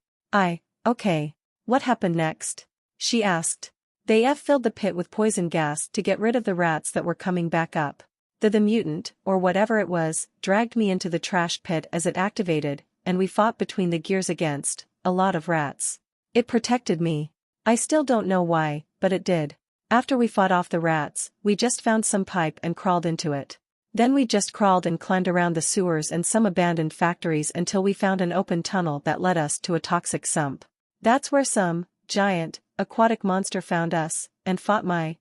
Okay. What happened next? She asked. They filled the pit with poison gas to get rid of the rats that were coming back up. The mutant, or whatever it was, dragged me into the trash pit as it activated, and we fought between the gears against a lot of rats. It protected me. I still don't know why, but it did. After we fought off the rats, we just found some pipe and crawled into it. Then we just crawled and climbed around the sewers and some abandoned factories until we found an open tunnel that led us to a toxic sump. That's where some giant, aquatic monster found us, and fought my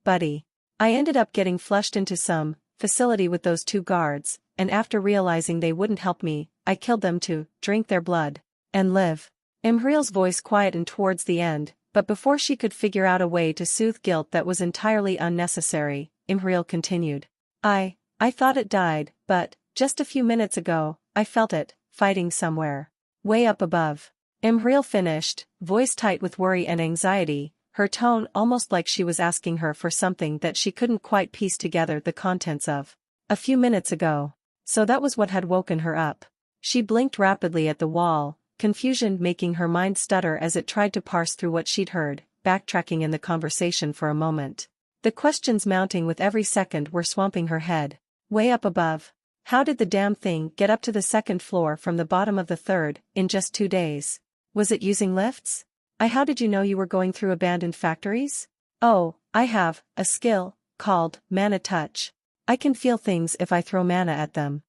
buddy. I ended up getting flushed into some facility with those 2 guards, and after realizing they wouldn't help me, I killed them to drink their blood and live. Imhriel's voice quietened towards the end, but before she could figure out a way to soothe guilt that was entirely unnecessary, Imhriel continued. I thought it died, but, just a few minutes ago, I felt it, fighting somewhere. Way up above. Imhriel finished, voice tight with worry and anxiety, her tone almost like she was asking her for something that she couldn't quite piece together the contents of. A few minutes ago. So that was what had woken her up. She blinked rapidly at the wall, confusion making her mind stutter as it tried to parse through what she'd heard, backtracking in the conversation for a moment. The questions mounting with every second were swamping her head. Way up above. How did the damn thing get up to the second floor from the bottom of the third, in just 2 days? Was it using lifts? How did you know you were going through abandoned factories? Oh, I have a skill called Mana Touch. I can feel things if I throw mana at them.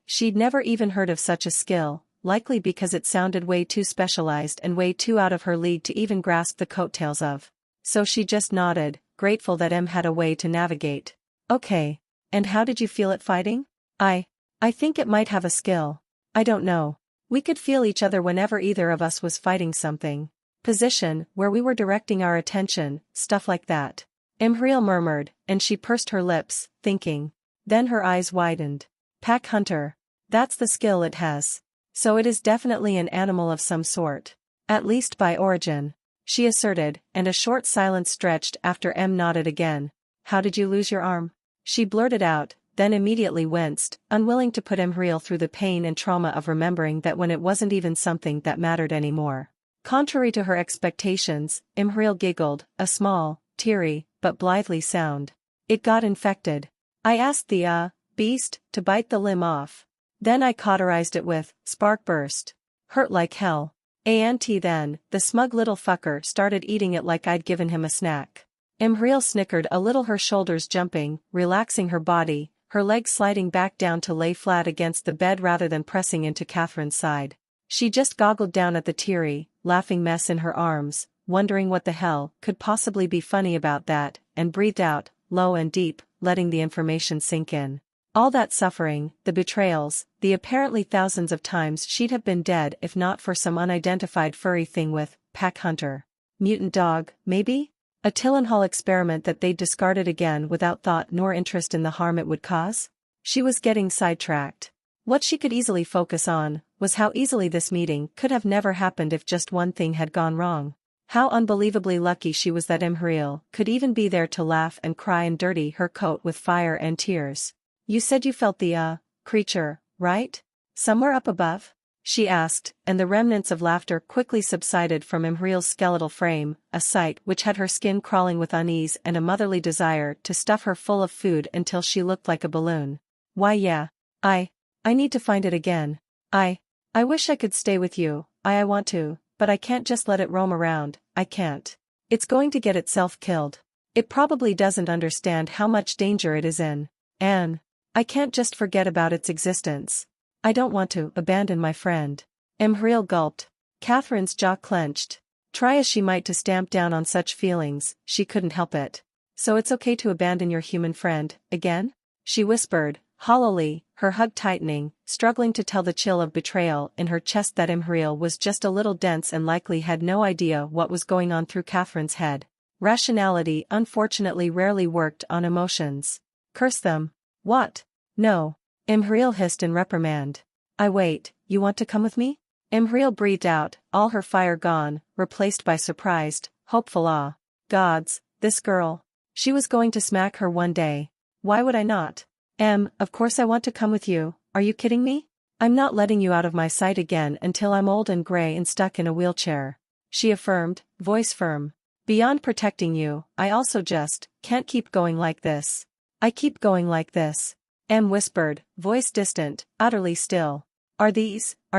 She'd never even heard of such a skill, likely because it sounded way too specialized and way too out of her league to even grasp the coattails of. So she just nodded, grateful that had a way to navigate. Okay. And how did you feel it fighting? I think it might have a skill. I don't know. We could feel each other whenever either of us was fighting something. Position, where we were directing our attention, stuff like that. Imhriel murmured, and she pursed her lips, thinking. Then her eyes widened. Pack hunter. That's the skill it has. So it is definitely an animal of some sort. At least by origin. She asserted, and a short silence stretched after nodded again. How did you lose your arm? She blurted out, then immediately winced, unwilling to put Imhriel through the pain and trauma of remembering that when it wasn't even something that mattered anymore. Contrary to her expectations, Imhriel giggled, a small, teary, but blithely sound. It got infected. I asked the, beast, to bite the limb off. Then I cauterized it with, spark burst. Hurt like hell. Then, the smug little fucker started eating it like I'd given him a snack. Imhriel snickered a little, her shoulders jumping, relaxing her body, her legs sliding back down to lay flat against the bed rather than pressing into Catherine's side. She just goggled down at the teary, laughing mess in her arms, wondering what the hell could possibly be funny about that, and breathed out, low and deep, letting the information sink in. All that suffering, the betrayals, the apparently thousands of times she'd have been dead if not for some unidentified furry thing with, pack hunter. Mutant dog, maybe? A Tillenhall experiment that they'd discarded again without thought nor interest in the harm it would cause? She was getting sidetracked. What she could easily focus on was how easily this meeting could have never happened if just one thing had gone wrong. How unbelievably lucky she was that Imhriel could even be there to laugh and cry and dirty her coat with fire and tears. You said you felt the, creature, right? Somewhere up above? She asked, and the remnants of laughter quickly subsided from Imhriel's skeletal frame, a sight which had her skin crawling with unease and a motherly desire to stuff her full of food until she looked like a balloon. Why yeah. I need to find it again. I wish I could stay with you, I want to, but I can't just let it roam around, I can't. It's going to get itself killed. It probably doesn't understand how much danger it is in. And I can't just forget about its existence. I don't want to abandon my friend. Imhriel gulped. Catherine's jaw clenched. Try as she might to stamp down on such feelings, she couldn't help it. So it's okay to abandon your human friend, again? She whispered, hollowly, her hug tightening, struggling to tell the chill of betrayal in her chest that Imhriel was just a little dense and likely had no idea what was going on through Catherine's head. Rationality unfortunately rarely worked on emotions. Curse them. What? No. Imhriel hissed in reprimand. Wait, you want to come with me? Imhriel breathed out, all her fire gone, replaced by surprised, hopeful awe. Gods, this girl. She was going to smack her one day. Why would I not? Of course I want to come with you, are you kidding me? I'm not letting you out of my sight again until I'm old and gray and stuck in a wheelchair. She affirmed, voice firm. Beyond protecting you, I also just can't keep going like this. I keep going like this. Whispered, voice distant, utterly still. Are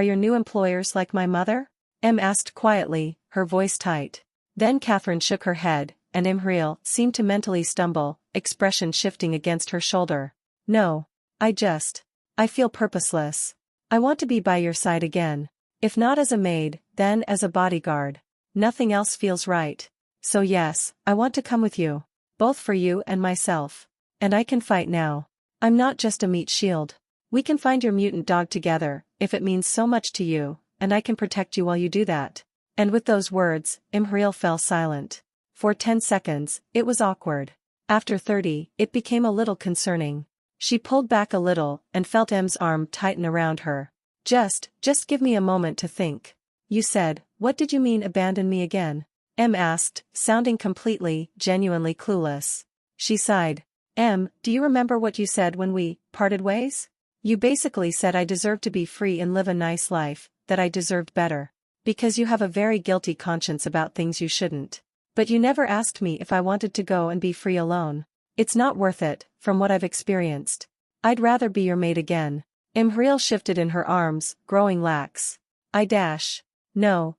your new employers like my mother? Asked quietly, her voice tight. Then Catherine shook her head, and Imhriel seemed to mentally stumble, expression shifting against her shoulder. No. I feel purposeless. I want to be by your side again. If not as a maid, then as a bodyguard. Nothing else feels right. So yes, I want to come with you. Both for you and myself. And I can fight now. I'm not just a meat shield. We can find your mutant dog together, if it means so much to you, and I can protect you while you do that. And with those words, Imhriel fell silent. For 10 seconds, it was awkward. After 30, it became a little concerning. She pulled back a little, and felt M's arm tighten around her. Just give me a moment to think. You said, what did you mean abandon me again? Asked, sounding completely, genuinely clueless. She sighed. Do you remember what you said when we parted ways? You basically said I deserved to be free and live a nice life, that I deserved better. Because you have a very guilty conscience about things you shouldn't. But you never asked me if I wanted to go and be free alone. It's not worth it, from what I've experienced. I'd rather be your mate again. Imhriel shifted in her arms, growing lax. No,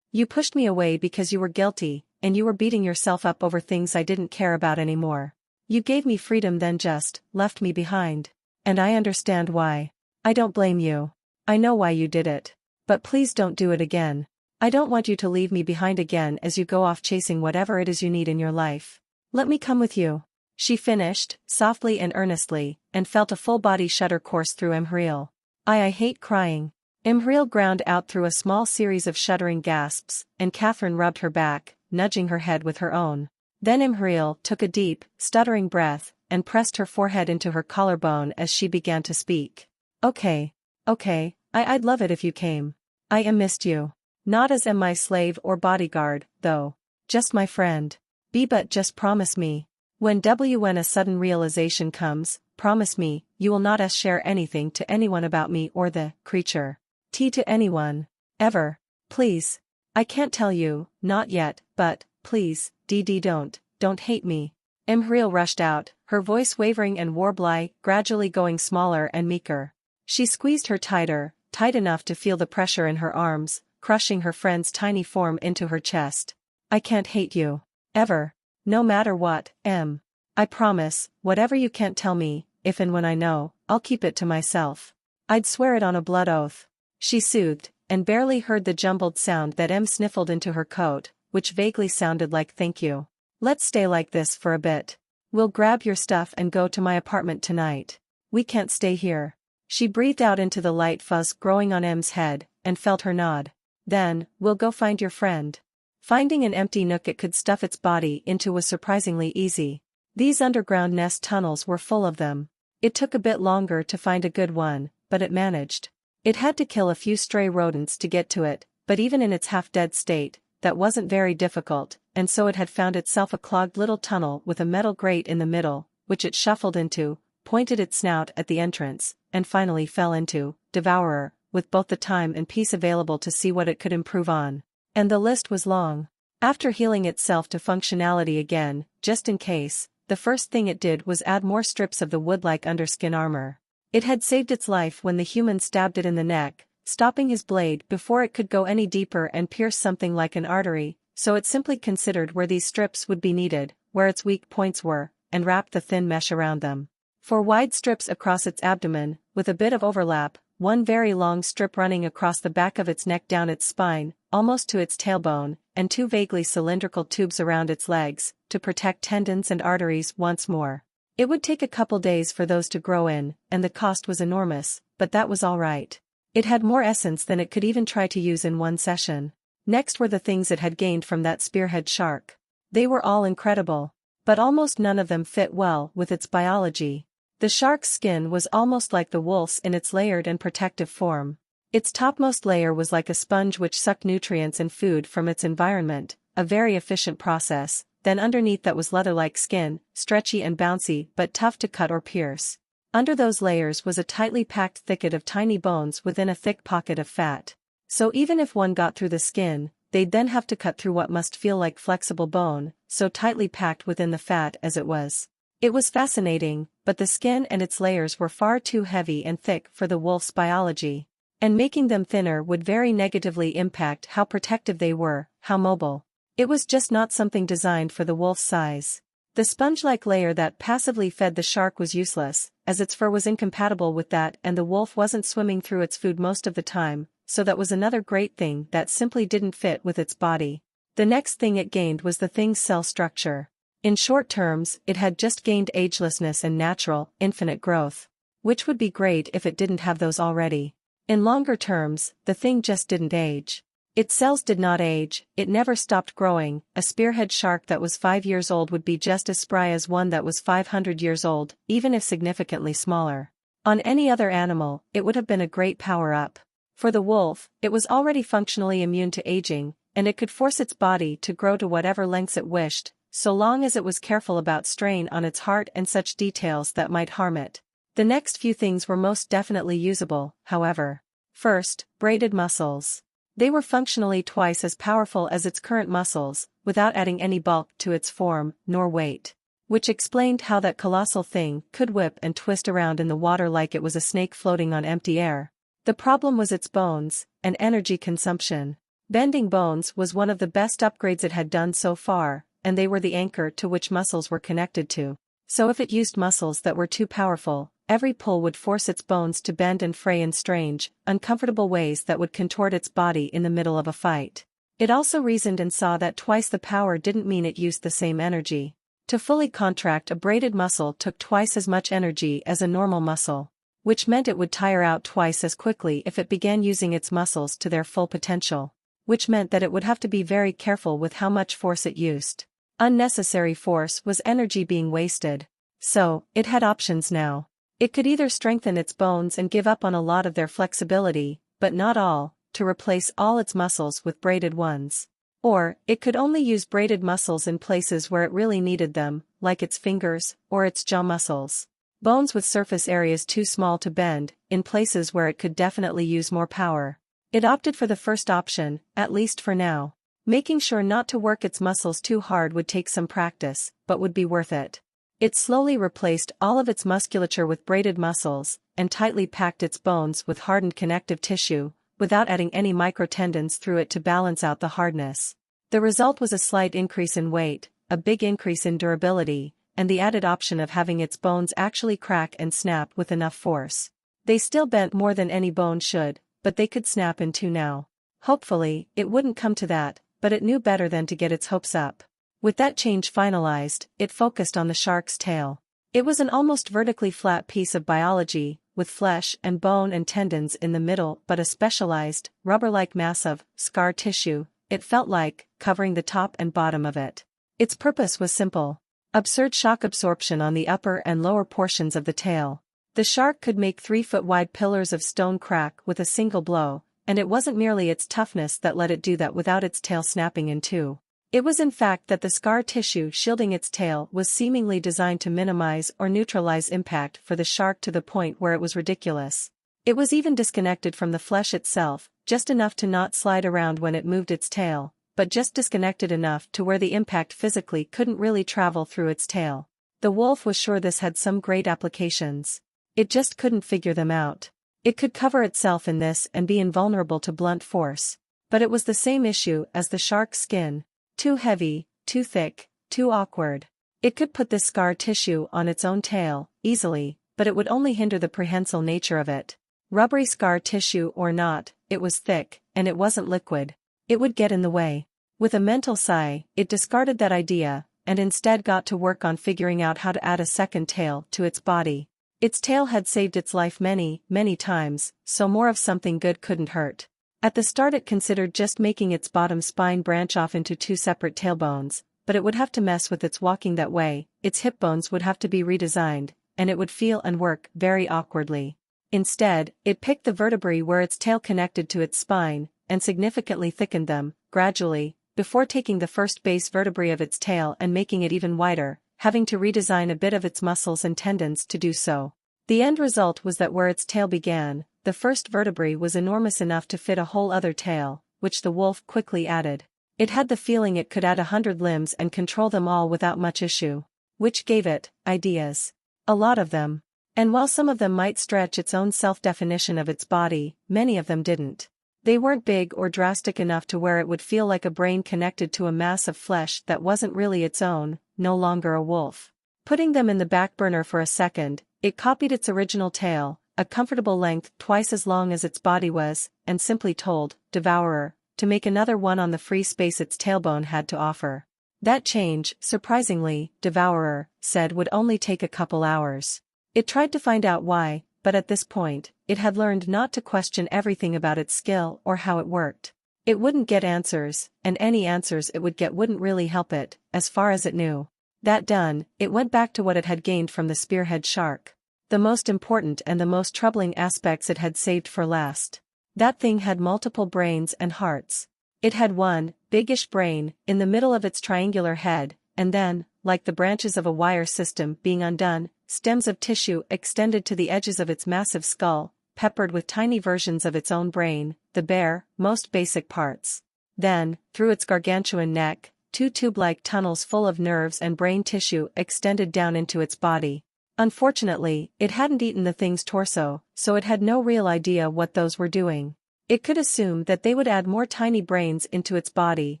You pushed me away because you were guilty, and you were beating yourself up over things I didn't care about anymore. You gave me freedom then just left me behind. And I understand why. I don't blame you. I know why you did it. But please don't do it again. I don't want you to leave me behind again as you go off chasing whatever it is you need in your life. Let me come with you. She finished, softly and earnestly, and felt a full-body shudder course through Imhriel. I hate crying. Imhriel ground out through a small series of shuddering gasps, and Catherine rubbed her back, nudging her head with her own. Then Imhriel took a deep, stuttering breath, and pressed her forehead into her collarbone as she began to speak. Okay. I'd love it if you came. I missed you. Not as my slave or bodyguard, though. Just my friend. But just promise me. When a sudden realization comes, promise me, you will not share anything to anyone about me or the creature. To anyone. Ever. Please. I can't tell you, not yet, but, please, don't hate me. Imhriel rushed out, her voice wavering and warbly, gradually going smaller and meeker. She squeezed her tighter, tight enough to feel the pressure in her arms, crushing her friend's tiny form into her chest. I can't hate you. Ever. No matter what, I promise, whatever you can't tell me, if and when I know, I'll keep it to myself. I'd swear it on a blood oath. She soothed, and barely heard the jumbled sound that sniffled into her coat, which vaguely sounded like thank you. Let's stay like this for a bit. We'll grab your stuff and go to my apartment tonight. We can't stay here. She breathed out into the light fuzz growing on M's head, and felt her nod. Then, we'll go find your friend. Finding an empty nook it could stuff its body into was surprisingly easy. These underground nest tunnels were full of them. It took a bit longer to find a good one, but it managed. It had to kill a few stray rodents to get to it, but even in its half-dead state, that wasn't very difficult, and so it had found itself a clogged little tunnel with a metal grate in the middle, which it shuffled into, pointed its snout at the entrance, and finally fell into, devourer, with both the time and peace available to see what it could improve on. And the list was long. After healing itself to functionality again, just in case, the first thing it did was add more strips of the wood-like underskin armor. It had saved its life when the human stabbed it in the neck, stopping his blade before it could go any deeper and pierce something like an artery, so it simply considered where these strips would be needed, where its weak points were, and wrapped the thin mesh around them. 4 wide strips across its abdomen, with a bit of overlap, 1 very long strip running across the back of its neck down its spine, almost to its tailbone, and 2 vaguely cylindrical tubes around its legs, to protect tendons and arteries once more. It would take a couple days for those to grow in, and the cost was enormous, but that was all right. It had more essence than it could even try to use in one session. Next were the things it had gained from that spearhead shark. They were all incredible, but almost none of them fit well with its biology. The shark's skin was almost like the wolf's in its layered and protective form. Its topmost layer was like a sponge which sucked nutrients and food from its environment, a very efficient process. Then underneath that was leather-like skin, stretchy and bouncy but tough to cut or pierce. Under those layers was a tightly packed thicket of tiny bones within a thick pocket of fat. So even if one got through the skin, they'd then have to cut through what must feel like flexible bone, so tightly packed within the fat as it was. It was fascinating, but the skin and its layers were far too heavy and thick for the wolf's biology. And making them thinner would very negatively impact how protective they were, how mobile. It was just not something designed for the wolf's size. The sponge-like layer that passively fed the shark was useless, as its fur was incompatible with that and the wolf wasn't swimming through its food most of the time, so that was another great thing that simply didn't fit with its body. The next thing it gained was the thing's cell structure. In short terms, it had just gained agelessness and natural, infinite growth. Which would be great if it didn't have those already. In longer terms, the thing just didn't age. Its cells did not age, it never stopped growing. A spearhead shark that was 5 years old would be just as spry as one that was 500 years old, even if significantly smaller. On any other animal, it would have been a great power-up. For the wolf, it was already functionally immune to aging, and it could force its body to grow to whatever lengths it wished, so long as it was careful about strain on its heart and such details that might harm it. The next few things were most definitely usable, however. First, braided muscles. They were functionally twice as powerful as its current muscles, without adding any bulk to its form, nor weight. Which explained how that colossal thing could whip and twist around in the water like it was a snake floating on empty air. The problem was its bones, and energy consumption. Bending bones was one of the best upgrades it had done so far, and they were the anchor to which muscles were connected to. So if it used muscles that were too powerful, every pull would force its bones to bend and fray in strange, uncomfortable ways that would contort its body in the middle of a fight. It also reasoned and saw that twice the power didn't mean it used the same energy. To fully contract a braided muscle took twice as much energy as a normal muscle, which meant it would tire out twice as quickly if it began using its muscles to their full potential, which meant that it would have to be very careful with how much force it used. Unnecessary force was energy being wasted. So, it had options now. It could either strengthen its bones and give up on a lot of their flexibility, but not all, to replace all its muscles with braided ones. Or, it could only use braided muscles in places where it really needed them, like its fingers, or its jaw muscles. Bones with surface areas too small to bend, in places where it could definitely use more power. It opted for the first option, at least for now. Making sure not to work its muscles too hard would take some practice, but would be worth it. It slowly replaced all of its musculature with braided muscles, and tightly packed its bones with hardened connective tissue, without adding any microtendons through it to balance out the hardness. The result was a slight increase in weight, a big increase in durability, and the added option of having its bones actually crack and snap with enough force. They still bent more than any bone should, but they could snap in two now. Hopefully, it wouldn't come to that, but it knew better than to get its hopes up. With that change finalized, it focused on the shark's tail. It was an almost vertically flat piece of biology, with flesh and bone and tendons in the middle but a specialized, rubber-like mass of scar tissue, it felt like, covering the top and bottom of it. Its purpose was simple. Absurd shock absorption on the upper and lower portions of the tail. The shark could make 3-foot-wide pillars of stone crack with a single blow, and it wasn't merely its toughness that let it do that without its tail snapping in two. It was in fact that the scar tissue shielding its tail was seemingly designed to minimize or neutralize impact for the shark to the point where it was ridiculous. It was even disconnected from the flesh itself, just enough to not slide around when it moved its tail, but just disconnected enough to where the impact physically couldn't really travel through its tail. The wolf was sure this had some great applications. It just couldn't figure them out. It could cover itself in this and be invulnerable to blunt force. But it was the same issue as the shark's skin. Too heavy, too thick, too awkward. It could put this scar tissue on its own tail, easily, but it would only hinder the prehensile nature of it. Rubbery scar tissue or not, it was thick, and it wasn't liquid. It would get in the way. With a mental sigh, it discarded that idea, and instead got to work on figuring out how to add a second tail to its body. Its tail had saved its life many, many times, so more of something good couldn't hurt. At the start it considered just making its bottom spine branch off into two separate tailbones, but it would have to mess with its walking that way, its hip bones would have to be redesigned, and it would feel and work very awkwardly. Instead, it picked the vertebrae where its tail connected to its spine, and significantly thickened them, gradually, before taking the first base vertebrae of its tail and making it even wider, having to redesign a bit of its muscles and tendons to do so. The end result was that where its tail began, the first vertebrae was enormous enough to fit a whole other tail, which the wolf quickly added. It had the feeling it could add 100 limbs and control them all without much issue. Which gave it ideas. A lot of them. And while some of them might stretch its own self-definition of its body, many of them didn't. They weren't big or drastic enough to where it would feel like a brain connected to a mass of flesh that wasn't really its own, no longer a wolf. Putting them in the back burner for a second, it copied its original tail, a comfortable length twice as long as its body was, and simply told Devourer to make another one on the free space its tailbone had to offer. That change, surprisingly, Devourer said would only take a couple hours. It tried to find out why, but at this point, it had learned not to question everything about its skill or how it worked. It wouldn't get answers, and any answers it would get wouldn't really help it, as far as it knew. That done, it went back to what it had gained from the spearhead shark. The most important and the most troubling aspects it had saved for last. That thing had multiple brains and hearts. It had one, biggish brain, in the middle of its triangular head, and then, like the branches of a wire system being undone, stems of tissue extended to the edges of its massive skull, peppered with tiny versions of its own brain, the bare, most basic parts. Then, through its gargantuan neck, two tube-like tunnels full of nerves and brain tissue extended down into its body. Unfortunately, it hadn't eaten the thing's torso, so it had no real idea what those were doing. It could assume that they would add more tiny brains into its body,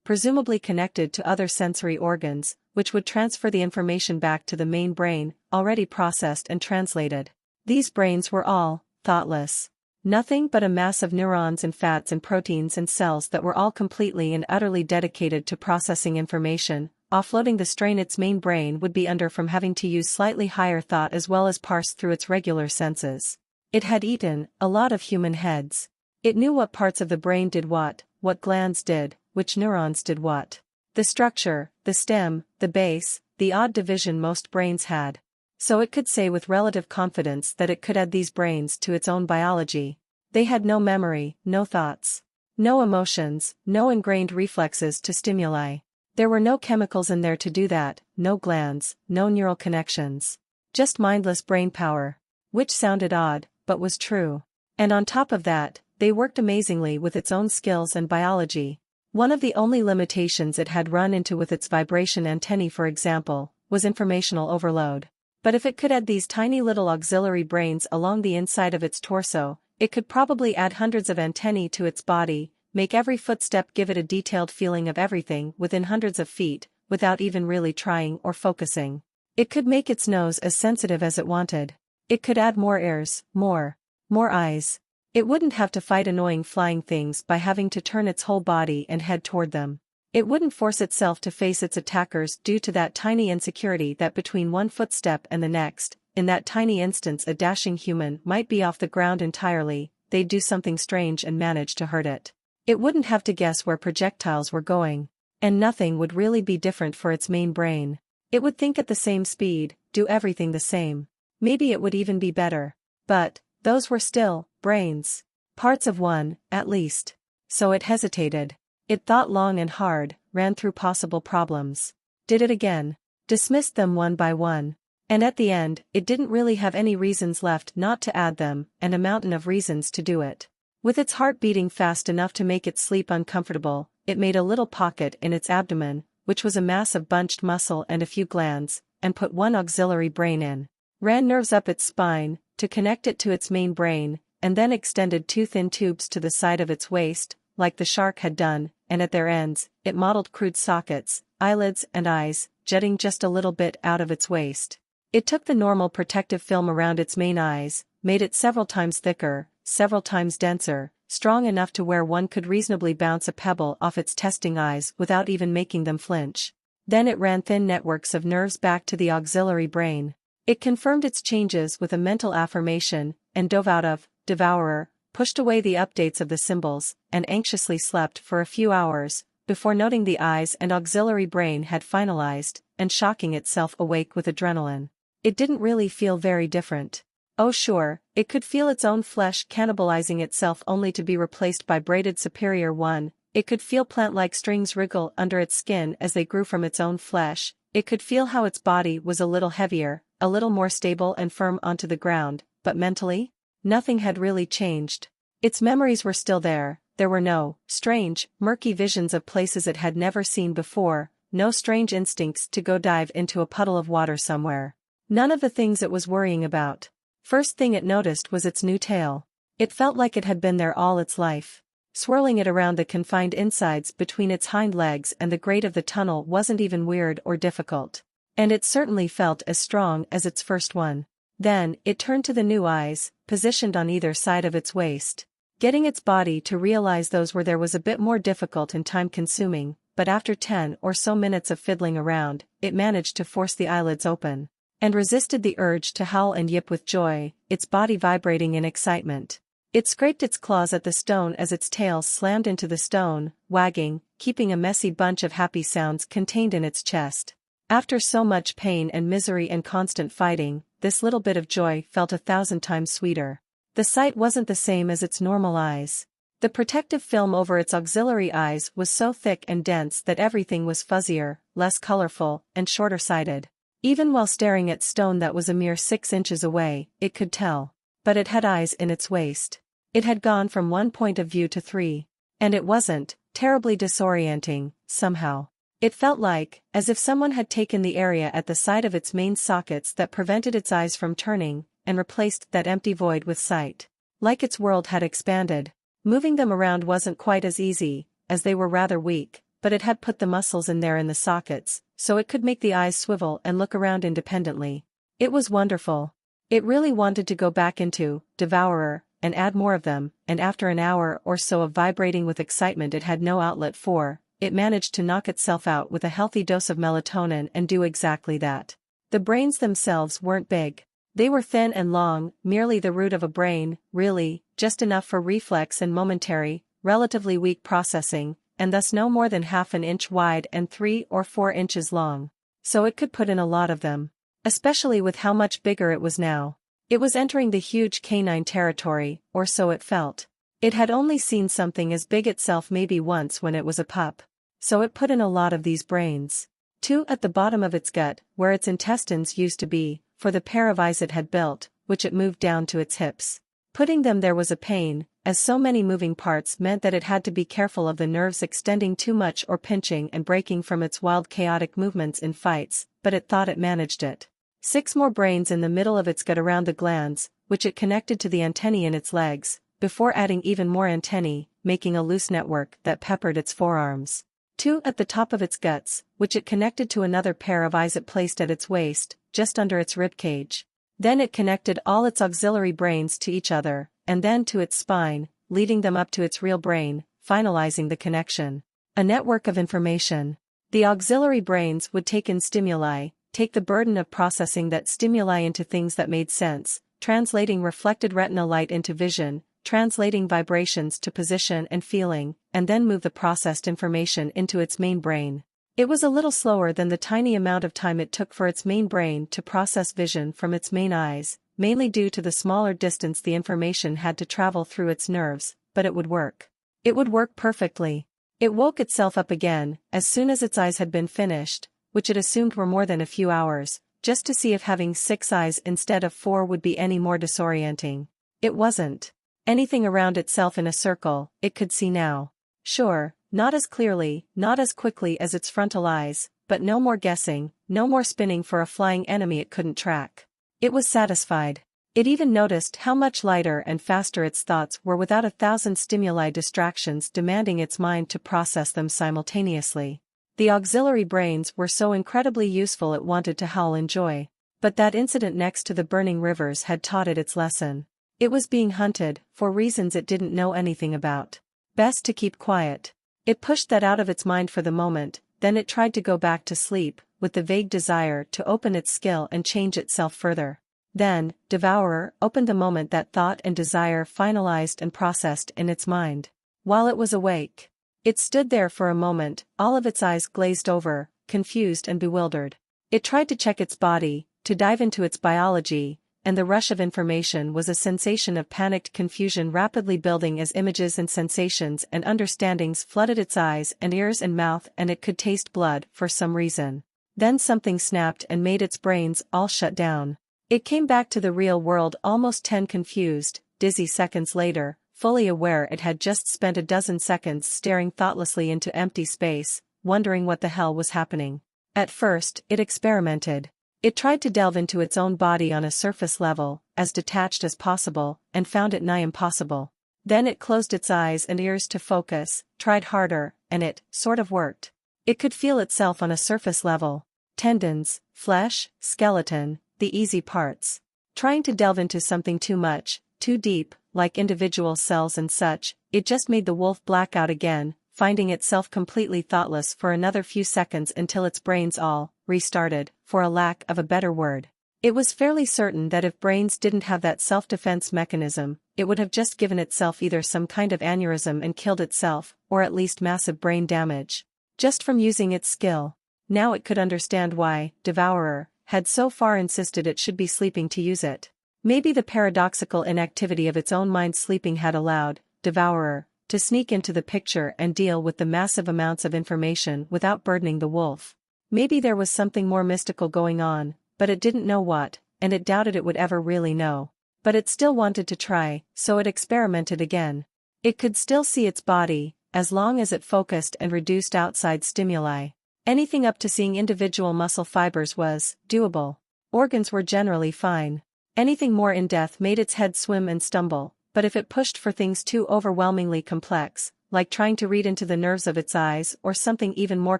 presumably connected to other sensory organs, which would transfer the information back to the main brain, already processed and translated. These brains were all thoughtless. Nothing but a mass of neurons and fats and proteins and cells that were all completely and utterly dedicated to processing information, offloading the strain its main brain would be under from having to use slightly higher thought as well as parse through its regular senses. It had eaten a lot of human heads. It knew what parts of the brain did what glands did, which neurons did what. The structure, the stem, the base, the odd division most brains had. So it could say with relative confidence that it could add these brains to its own biology. They had no memory, no thoughts. No emotions, no ingrained reflexes to stimuli. There were no chemicals in there to do that, no glands, no neural connections. Just mindless brain power. Which sounded odd, but was true. And on top of that, they worked amazingly with its own skills and biology. One of the only limitations it had run into with its vibration antennae, for example, was informational overload. But if it could add these tiny little auxiliary brains along the inside of its torso, it could probably add hundreds of antennae to its body, make every footstep give it a detailed feeling of everything within hundreds of feet, without even really trying or focusing. It could make its nose as sensitive as it wanted. It could add more ears, more eyes. It wouldn't have to fight annoying flying things by having to turn its whole body and head toward them. It wouldn't force itself to face its attackers due to that tiny insecurity that between one footstep and the next, in that tiny instance a dashing human might be off the ground entirely, they'd do something strange and manage to hurt it. It wouldn't have to guess where projectiles were going. And nothing would really be different for its main brain. It would think at the same speed, do everything the same. Maybe it would even be better. But, those were still brains. Parts of one, at least. So it hesitated. It thought long and hard, ran through possible problems. Did it again. Dismissed them one by one. And at the end, it didn't really have any reasons left not to add them, and a mountain of reasons to do it. With its heart beating fast enough to make it sleep uncomfortable, it made a little pocket in its abdomen, which was a mass of bunched muscle and a few glands, and put one auxiliary brain in. Ran nerves up its spine, to connect it to its main brain, and then extended two thin tubes to the side of its waist, like the shark had done, and at their ends, it modeled crude sockets, eyelids and eyes, jutting just a little bit out of its waist. It took the normal protective film around its main eyes, made it several times thicker, several times denser, strong enough to where one could reasonably bounce a pebble off its testing eyes without even making them flinch. Then it ran thin networks of nerves back to the auxiliary brain. It confirmed its changes with a mental affirmation, and dove out of devourer, pushed away the updates of the symbols, and anxiously slept for a few hours, before noting the eyes and auxiliary brain had finalized, and shocking itself awake with adrenaline. It didn't really feel very different. Oh sure, it could feel its own flesh cannibalizing itself only to be replaced by braided superior one. It could feel plant-like strings wriggle under its skin as they grew from its own flesh. It could feel how its body was a little heavier, a little more stable and firm onto the ground, but mentally? Nothing had really changed. Its memories were still there. There were no strange, murky visions of places it had never seen before, no strange instincts to go dive into a puddle of water somewhere. None of the things it was worrying about. First thing it noticed was its new tail. It felt like it had been there all its life. Swirling it around the confined insides between its hind legs and the grate of the tunnel wasn't even weird or difficult. And it certainly felt as strong as its first one. Then, it turned to the new eyes, positioned on either side of its waist. Getting its body to realize those were there was a bit more difficult and time-consuming, but after 10 or so minutes of fiddling around, it managed to force the eyelids open. And resisted the urge to howl and yip with joy, its body vibrating in excitement. It scraped its claws at the stone as its tail slammed into the stone, wagging, keeping a messy bunch of happy sounds contained in its chest. After so much pain and misery and constant fighting, this little bit of joy felt 1,000 times sweeter. The sight wasn't the same as its normal eyes. The protective film over its auxiliary eyes was so thick and dense that everything was fuzzier, less colorful, and shorter-sighted. Even while staring at stone that was a mere 6 inches away, it could tell. but it had eyes in its waist. It had gone from one point of view to three. And it wasn't terribly disorienting, somehow. It felt like, as if someone had taken the area at the side of its main sockets that prevented its eyes from turning, and replaced that empty void with sight. Like its world had expanded. Moving them around wasn't quite as easy, as they were rather weak, but it had put the muscles in there in the sockets, so it could make the eyes swivel and look around independently. It was wonderful. It really wanted to go back into Devourer, and add more of them, and after an hour or so of vibrating with excitement it had no outlet for, it managed to knock itself out with a healthy dose of melatonin and do exactly that. The brains themselves weren't big. They were thin and long, merely the root of a brain, really, just enough for reflex and momentary, relatively weak processing, and thus no more than half an inch wide and 3 or 4 inches long. So it could put in a lot of them. Especially with how much bigger it was now. It was entering the huge canine territory, or so it felt. It had only seen something as big itself maybe once when it was a pup. So it put in a lot of these brains. 2 at the bottom of its gut, where its intestines used to be, for the pair of eyes it had built, which it moved down to its hips. Putting them there was a pain, as so many moving parts meant that it had to be careful of the nerves extending too much or pinching and breaking from its wild chaotic movements in fights, but it thought it managed it. 6 more brains in the middle of its gut around the glands, which it connected to the antennae in its legs, before adding even more antennae, making a loose network that peppered its forearms. 2 at the top of its guts, which it connected to another pair of eyes it placed at its waist, just under its ribcage. Then it connected all its auxiliary brains to each other, and then to its spine, leading them up to its real brain, finalizing the connection. A network of information. The auxiliary brains would take in stimuli, take the burden of processing that stimuli into things that made sense, translating reflected retinal light into vision, translating vibrations to position and feeling, and then move the processed information into its main brain. It was a little slower than the tiny amount of time it took for its main brain to process vision from its main eyes, mainly due to the smaller distance the information had to travel through its nerves, but it would work. It would work perfectly. It woke itself up again, as soon as its eyes had been finished, which it assumed were more than a few hours, just to see if having 6 eyes instead of 4 would be any more disorienting. It wasn't. Anything around itself in a circle, it could see now. Sure, not as clearly, not as quickly as its frontal eyes, but no more guessing, no more spinning for a flying enemy it couldn't track. It was satisfied. It even noticed how much lighter and faster its thoughts were without 1,000 stimuli distractions demanding its mind to process them simultaneously. The auxiliary brains were so incredibly useful it wanted to howl in joy. But that incident next to the burning rivers had taught it its lesson. It was being hunted, for reasons it didn't know anything about. Best to keep quiet. It pushed that out of its mind for the moment, then it tried to go back to sleep, with the vague desire to open its skill and change itself further. Then, Devourer opened the moment that thought and desire finalized and processed in its mind. While it was awake, it stood there for a moment, all of its eyes glazed over, confused and bewildered. It tried to check its body, to dive into its biology, and the rush of information was a sensation of panicked confusion rapidly building as images and sensations and understandings flooded its eyes and ears and mouth, and it could taste blood for some reason. Then something snapped and made its brains all shut down. It came back to the real world almost 10 confused, dizzy seconds later, fully aware it had just spent a dozen seconds staring thoughtlessly into empty space, wondering what the hell was happening. At first, it experimented. It tried to delve into its own body on a surface level, as detached as possible, and found it nigh impossible. Then it closed its eyes and ears to focus, tried harder, and it sort of worked. It could feel itself on a surface level. Tendons, flesh, skeleton, the easy parts. Trying to delve into something too much, too deep, like individual cells and such, it just made the wolf black out again, finding itself completely thoughtless for another few seconds until its brains all restarted, for a lack of a better word. It was fairly certain that if brains didn't have that self-defense mechanism, it would have just given itself either some kind of aneurysm and killed itself, or at least massive brain damage. Just from using its skill. Now it could understand why Devourer had so far insisted it should be sleeping to use it. Maybe the paradoxical inactivity of its own mind sleeping had allowed Devourer to sneak into the picture and deal with the massive amounts of information without burdening the wolf. Maybe there was something more mystical going on, but it didn't know what, and it doubted it would ever really know. But it still wanted to try, so it experimented again. It could still see its body, as long as it focused and reduced outside stimuli. Anything up to seeing individual muscle fibers was doable. Organs were generally fine. Anything more in-depth made its head swim and stumble, but if it pushed for things too overwhelmingly complex, like trying to read into the nerves of its eyes or something even more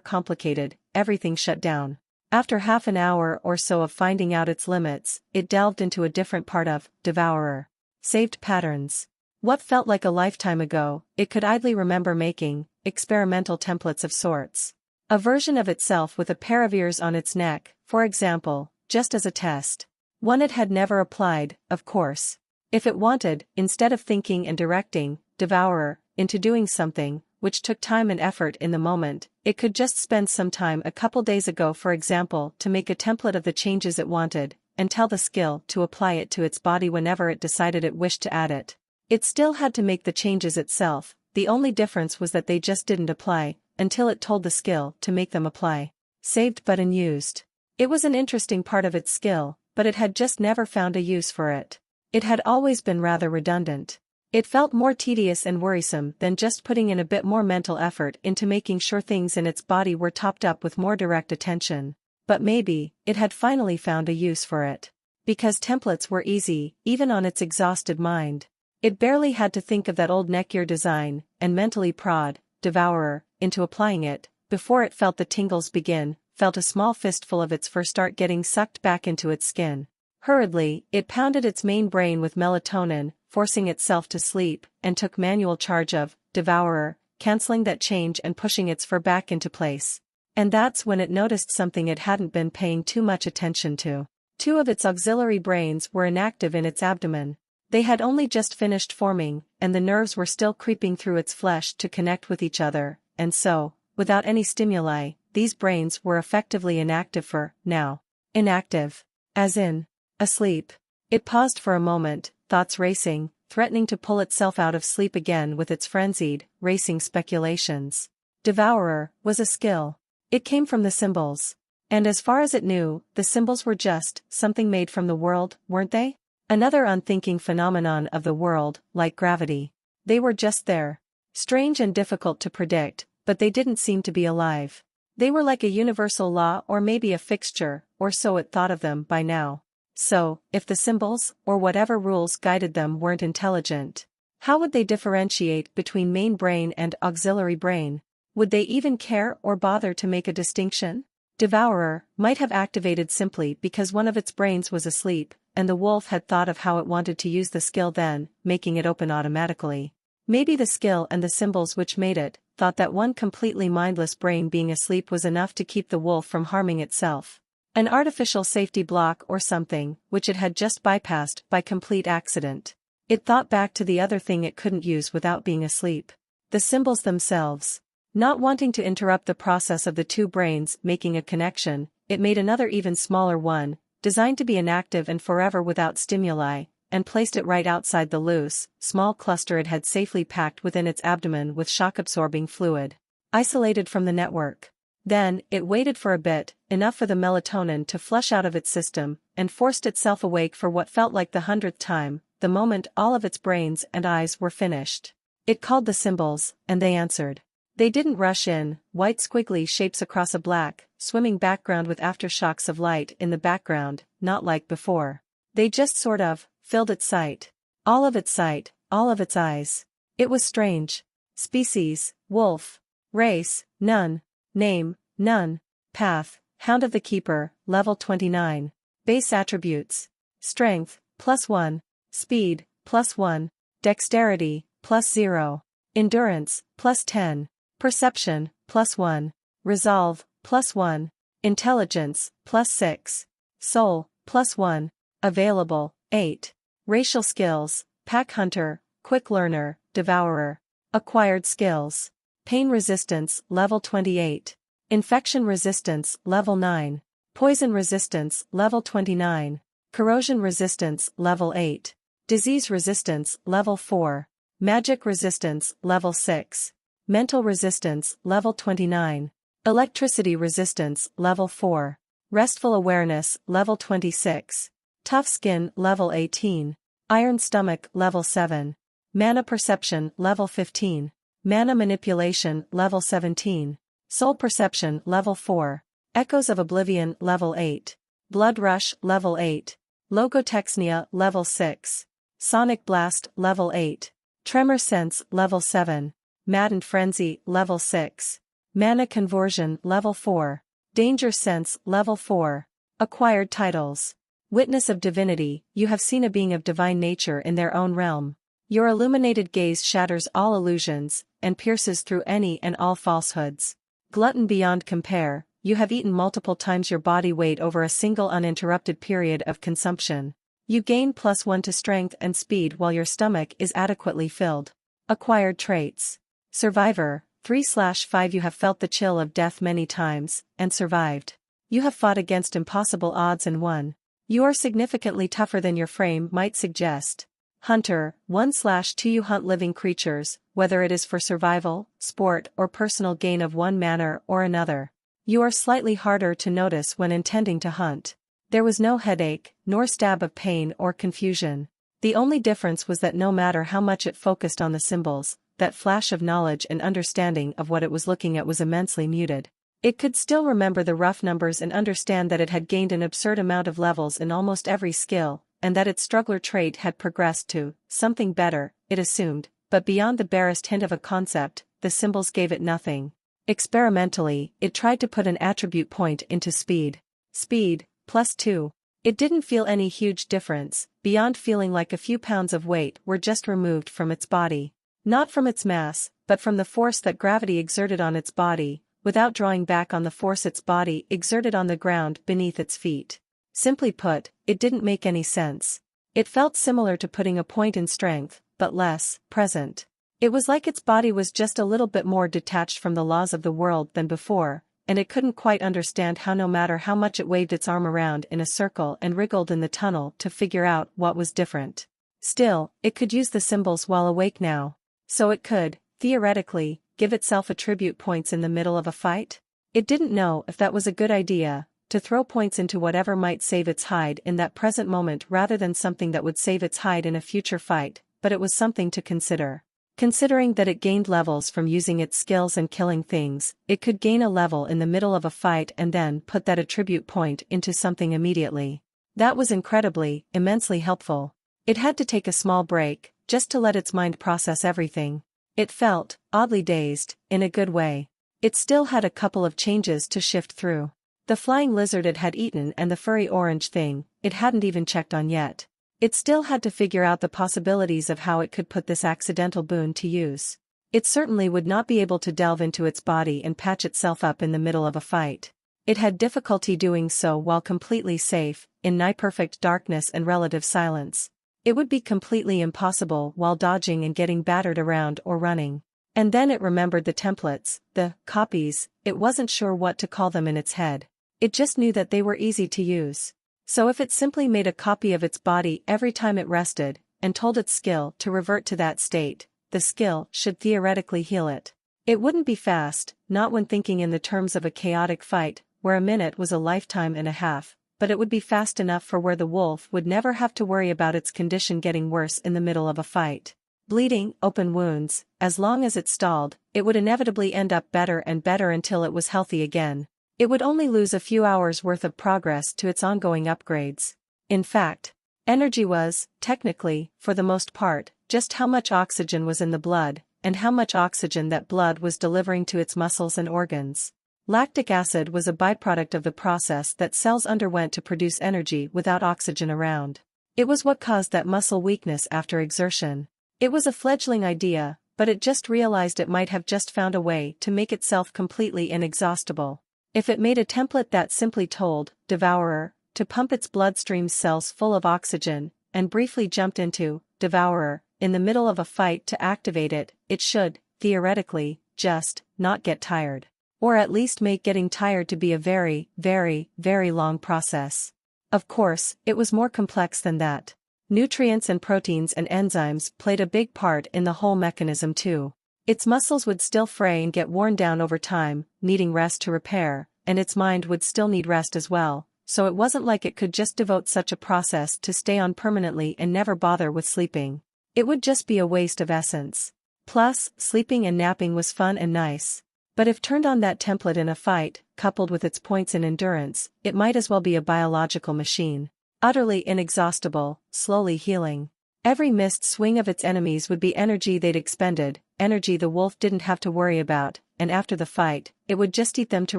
complicated, everything shut down. After half an hour or so of finding out its limits, it delved into a different part of Devourer. Saved patterns. What felt like a lifetime ago, it could idly remember making experimental templates of sorts. A version of itself with a pair of ears on its neck, for example, just as a test. One it had never applied, of course. If it wanted, instead of thinking and directing, Devourer, into doing something, which took time and effort in the moment, it could just spend some time a couple days ago, for example, to make a template of the changes it wanted, and tell the skill to apply it to its body whenever it decided it wished to add it. It still had to make the changes itself, the only difference was that they just didn't apply, until it told the skill to make them apply. Saved but unused. It was an interesting part of its skill, but it had just never found a use for it. It had always been rather redundant. It felt more tedious and worrisome than just putting in a bit more mental effort into making sure things in its body were topped up with more direct attention. But maybe, it had finally found a use for it. Because templates were easy, even on its exhausted mind. It barely had to think of that old neck-ear design, and mentally prod, Devourer, into applying it, before it felt the tingles begin, felt a small fistful of its fur start getting sucked back into its skin. Hurriedly, it pounded its main brain with melatonin, forcing itself to sleep, and took manual charge of Devourer, canceling that change and pushing its fur back into place. And that's when it noticed something it hadn't been paying too much attention to. Two of its auxiliary brains were inactive in its abdomen. They had only just finished forming, and the nerves were still creeping through its flesh to connect with each other, and so, without any stimuli, these brains were effectively inactive for now. Inactive. As in, asleep. It paused for a moment, thoughts racing, threatening to pull itself out of sleep again with its frenzied, racing speculations. Devourer was a skill. It came from the symbols. And as far as it knew, the symbols were just something made from the world, weren't they? Another unthinking phenomenon of the world, like gravity. They were just there. Strange and difficult to predict, but they didn't seem to be alive. They were like a universal law or maybe a fixture, or so it thought of them by now. So, if the symbols, or whatever rules guided them weren't intelligent, how would they differentiate between main brain and auxiliary brain? Would they even care or bother to make a distinction? Devourer might have activated simply because one of its brains was asleep, and the wolf had thought of how it wanted to use the skill then, making it open automatically. Maybe the skill and the symbols which made it, thought that one completely mindless brain being asleep was enough to keep the wolf from harming itself. An artificial safety block or something, which it had just bypassed by complete accident. It thought back to the other thing it couldn't use without being asleep. The symbols themselves. Not wanting to interrupt the process of the two brains making a connection, it made another even smaller one, designed to be inactive and forever without stimuli, and placed it right outside the loose, small cluster it had safely packed within its abdomen with shock-absorbing fluid. Isolated from the network. Then, it waited for a bit, enough for the melatonin to flush out of its system, and forced itself awake for what felt like the 100th time, the moment all of its brains and eyes were finished. It called the symbols, and they answered. They didn't rush in, white squiggly shapes across a black, swimming background with aftershocks of light in the background, not like before. They just sort of filled its sight. All of its sight, all of its eyes. It was strange. Species, wolf. Race, none. Name, none. Path, Hound of the Keeper, level 29. Base attributes. Strength, +1. Speed, +1. Dexterity, +0. Endurance, +10. Perception, +1. Resolve, +1. Intelligence, +6. Soul, +1. Available, 8. Racial skills, Pack Hunter, Quick Learner, Devourer. Acquired skills. Pain resistance, level 28. Infection resistance, level 9. Poison resistance, level 29. Corrosion resistance, level 8. Disease resistance, level 4. Magic resistance, level 6. Mental resistance, level 29. Electricity resistance, level 4. Restful awareness, level 26. Tough skin, level 18. Iron stomach, level 7. Mana perception, level 15. Mana manipulation, level 17. Soul perception, level 4. Echoes of oblivion, level 8. Blood rush, level 8. Logotexnia, level 6. Sonic blast, level 8. Tremor sense, level 7. Maddened frenzy, level 6. Mana conversion, level 4. Danger sense, level 4. Acquired titles. Witness of divinity, you have seen a being of divine nature in their own realm. Your illuminated gaze shatters all illusions, and pierces through any and all falsehoods. Glutton beyond compare, you have eaten multiple times your body weight over a single uninterrupted period of consumption. You gain +1 to strength and speed while your stomach is adequately filled. Acquired traits. Survivor, 3/5 You have felt the chill of death many times, and survived. You have fought against impossible odds and won. You are significantly tougher than your frame might suggest. Hunter, 1/2 You hunt living creatures, whether it is for survival, sport or personal gain of one manner or another. You are slightly harder to notice when intending to hunt. There was no headache, nor stab of pain or confusion. The only difference was that no matter how much it focused on the symbols, that flash of knowledge and understanding of what it was looking at was immensely muted. It could still remember the rough numbers and understand that it had gained an absurd amount of levels in almost every skill, and that its struggler trait had progressed to something better, it assumed, but beyond the barest hint of a concept, the symbols gave it nothing. Experimentally, it tried to put an attribute point into speed. Speed, +2. It didn't feel any huge difference, beyond feeling like a few pounds of weight were just removed from its body. Not from its mass, but from the force that gravity exerted on its body, without drawing back on the force its body exerted on the ground beneath its feet. Simply put, it didn't make any sense. It felt similar to putting a point in strength, but less present. It was like its body was just a little bit more detached from the laws of the world than before, and it couldn't quite understand how no matter how much it waved its arm around in a circle and wriggled in the tunnel to figure out what was different. Still, it could use the symbols while awake now. So it could, theoretically, give itself attribute points in the middle of a fight? It didn't know if that was a good idea, to throw points into whatever might save its hide in that present moment rather than something that would save its hide in a future fight, but it was something to consider. Considering that it gained levels from using its skills and killing things, it could gain a level in the middle of a fight and then put that attribute point into something immediately. That was incredibly, immensely helpful. It had to take a small break, just to let its mind process everything. It felt, oddly dazed, in a good way. It still had a couple of changes to shift through. The flying lizard it had eaten and the furry orange thing, it hadn't even checked on yet. It still had to figure out the possibilities of how it could put this accidental boon to use. It certainly would not be able to delve into its body and patch itself up in the middle of a fight. It had difficulty doing so while completely safe, in nigh-perfect darkness and relative silence. It would be completely impossible while dodging and getting battered around or running. And then it remembered the templates, the copies, it wasn't sure what to call them in its head. It just knew that they were easy to use. So if it simply made a copy of its body every time it rested, and told its skill to revert to that state, the skill should theoretically heal it. It wouldn't be fast, not when thinking in the terms of a chaotic fight, where a minute was a lifetime and a half, but it would be fast enough for where the wolf would never have to worry about its condition getting worse in the middle of a fight. Bleeding, open wounds, as long as it stalled, it would inevitably end up better and better until it was healthy again. It would only lose a few hours' worth of progress to its ongoing upgrades. In fact, energy was, technically, for the most part, just how much oxygen was in the blood, and how much oxygen that blood was delivering to its muscles and organs. Lactic acid was a byproduct of the process that cells underwent to produce energy without oxygen around. It was what caused that muscle weakness after exertion. It was a fledgling idea, but it just realized it might have just found a way to make itself completely inexhaustible. If it made a template that simply told, Devourer, to pump its bloodstream cells full of oxygen, and briefly jumped into, Devourer, in the middle of a fight to activate it, it should, theoretically, just, not get tired. Or at least make getting tired to be a very, very, very long process. Of course, it was more complex than that. Nutrients and proteins and enzymes played a big part in the whole mechanism too. Its muscles would still fray and get worn down over time, needing rest to repair, and its mind would still need rest as well, so it wasn't like it could just devote such a process to stay on permanently and never bother with sleeping. It would just be a waste of essence. Plus, sleeping and napping was fun and nice. But if turned on that template in a fight, coupled with its points in endurance, it might as well be a biological machine. Utterly inexhaustible, slowly healing. Every missed swing of its enemies would be energy they'd expended, energy the wolf didn't have to worry about, and after the fight, it would just eat them to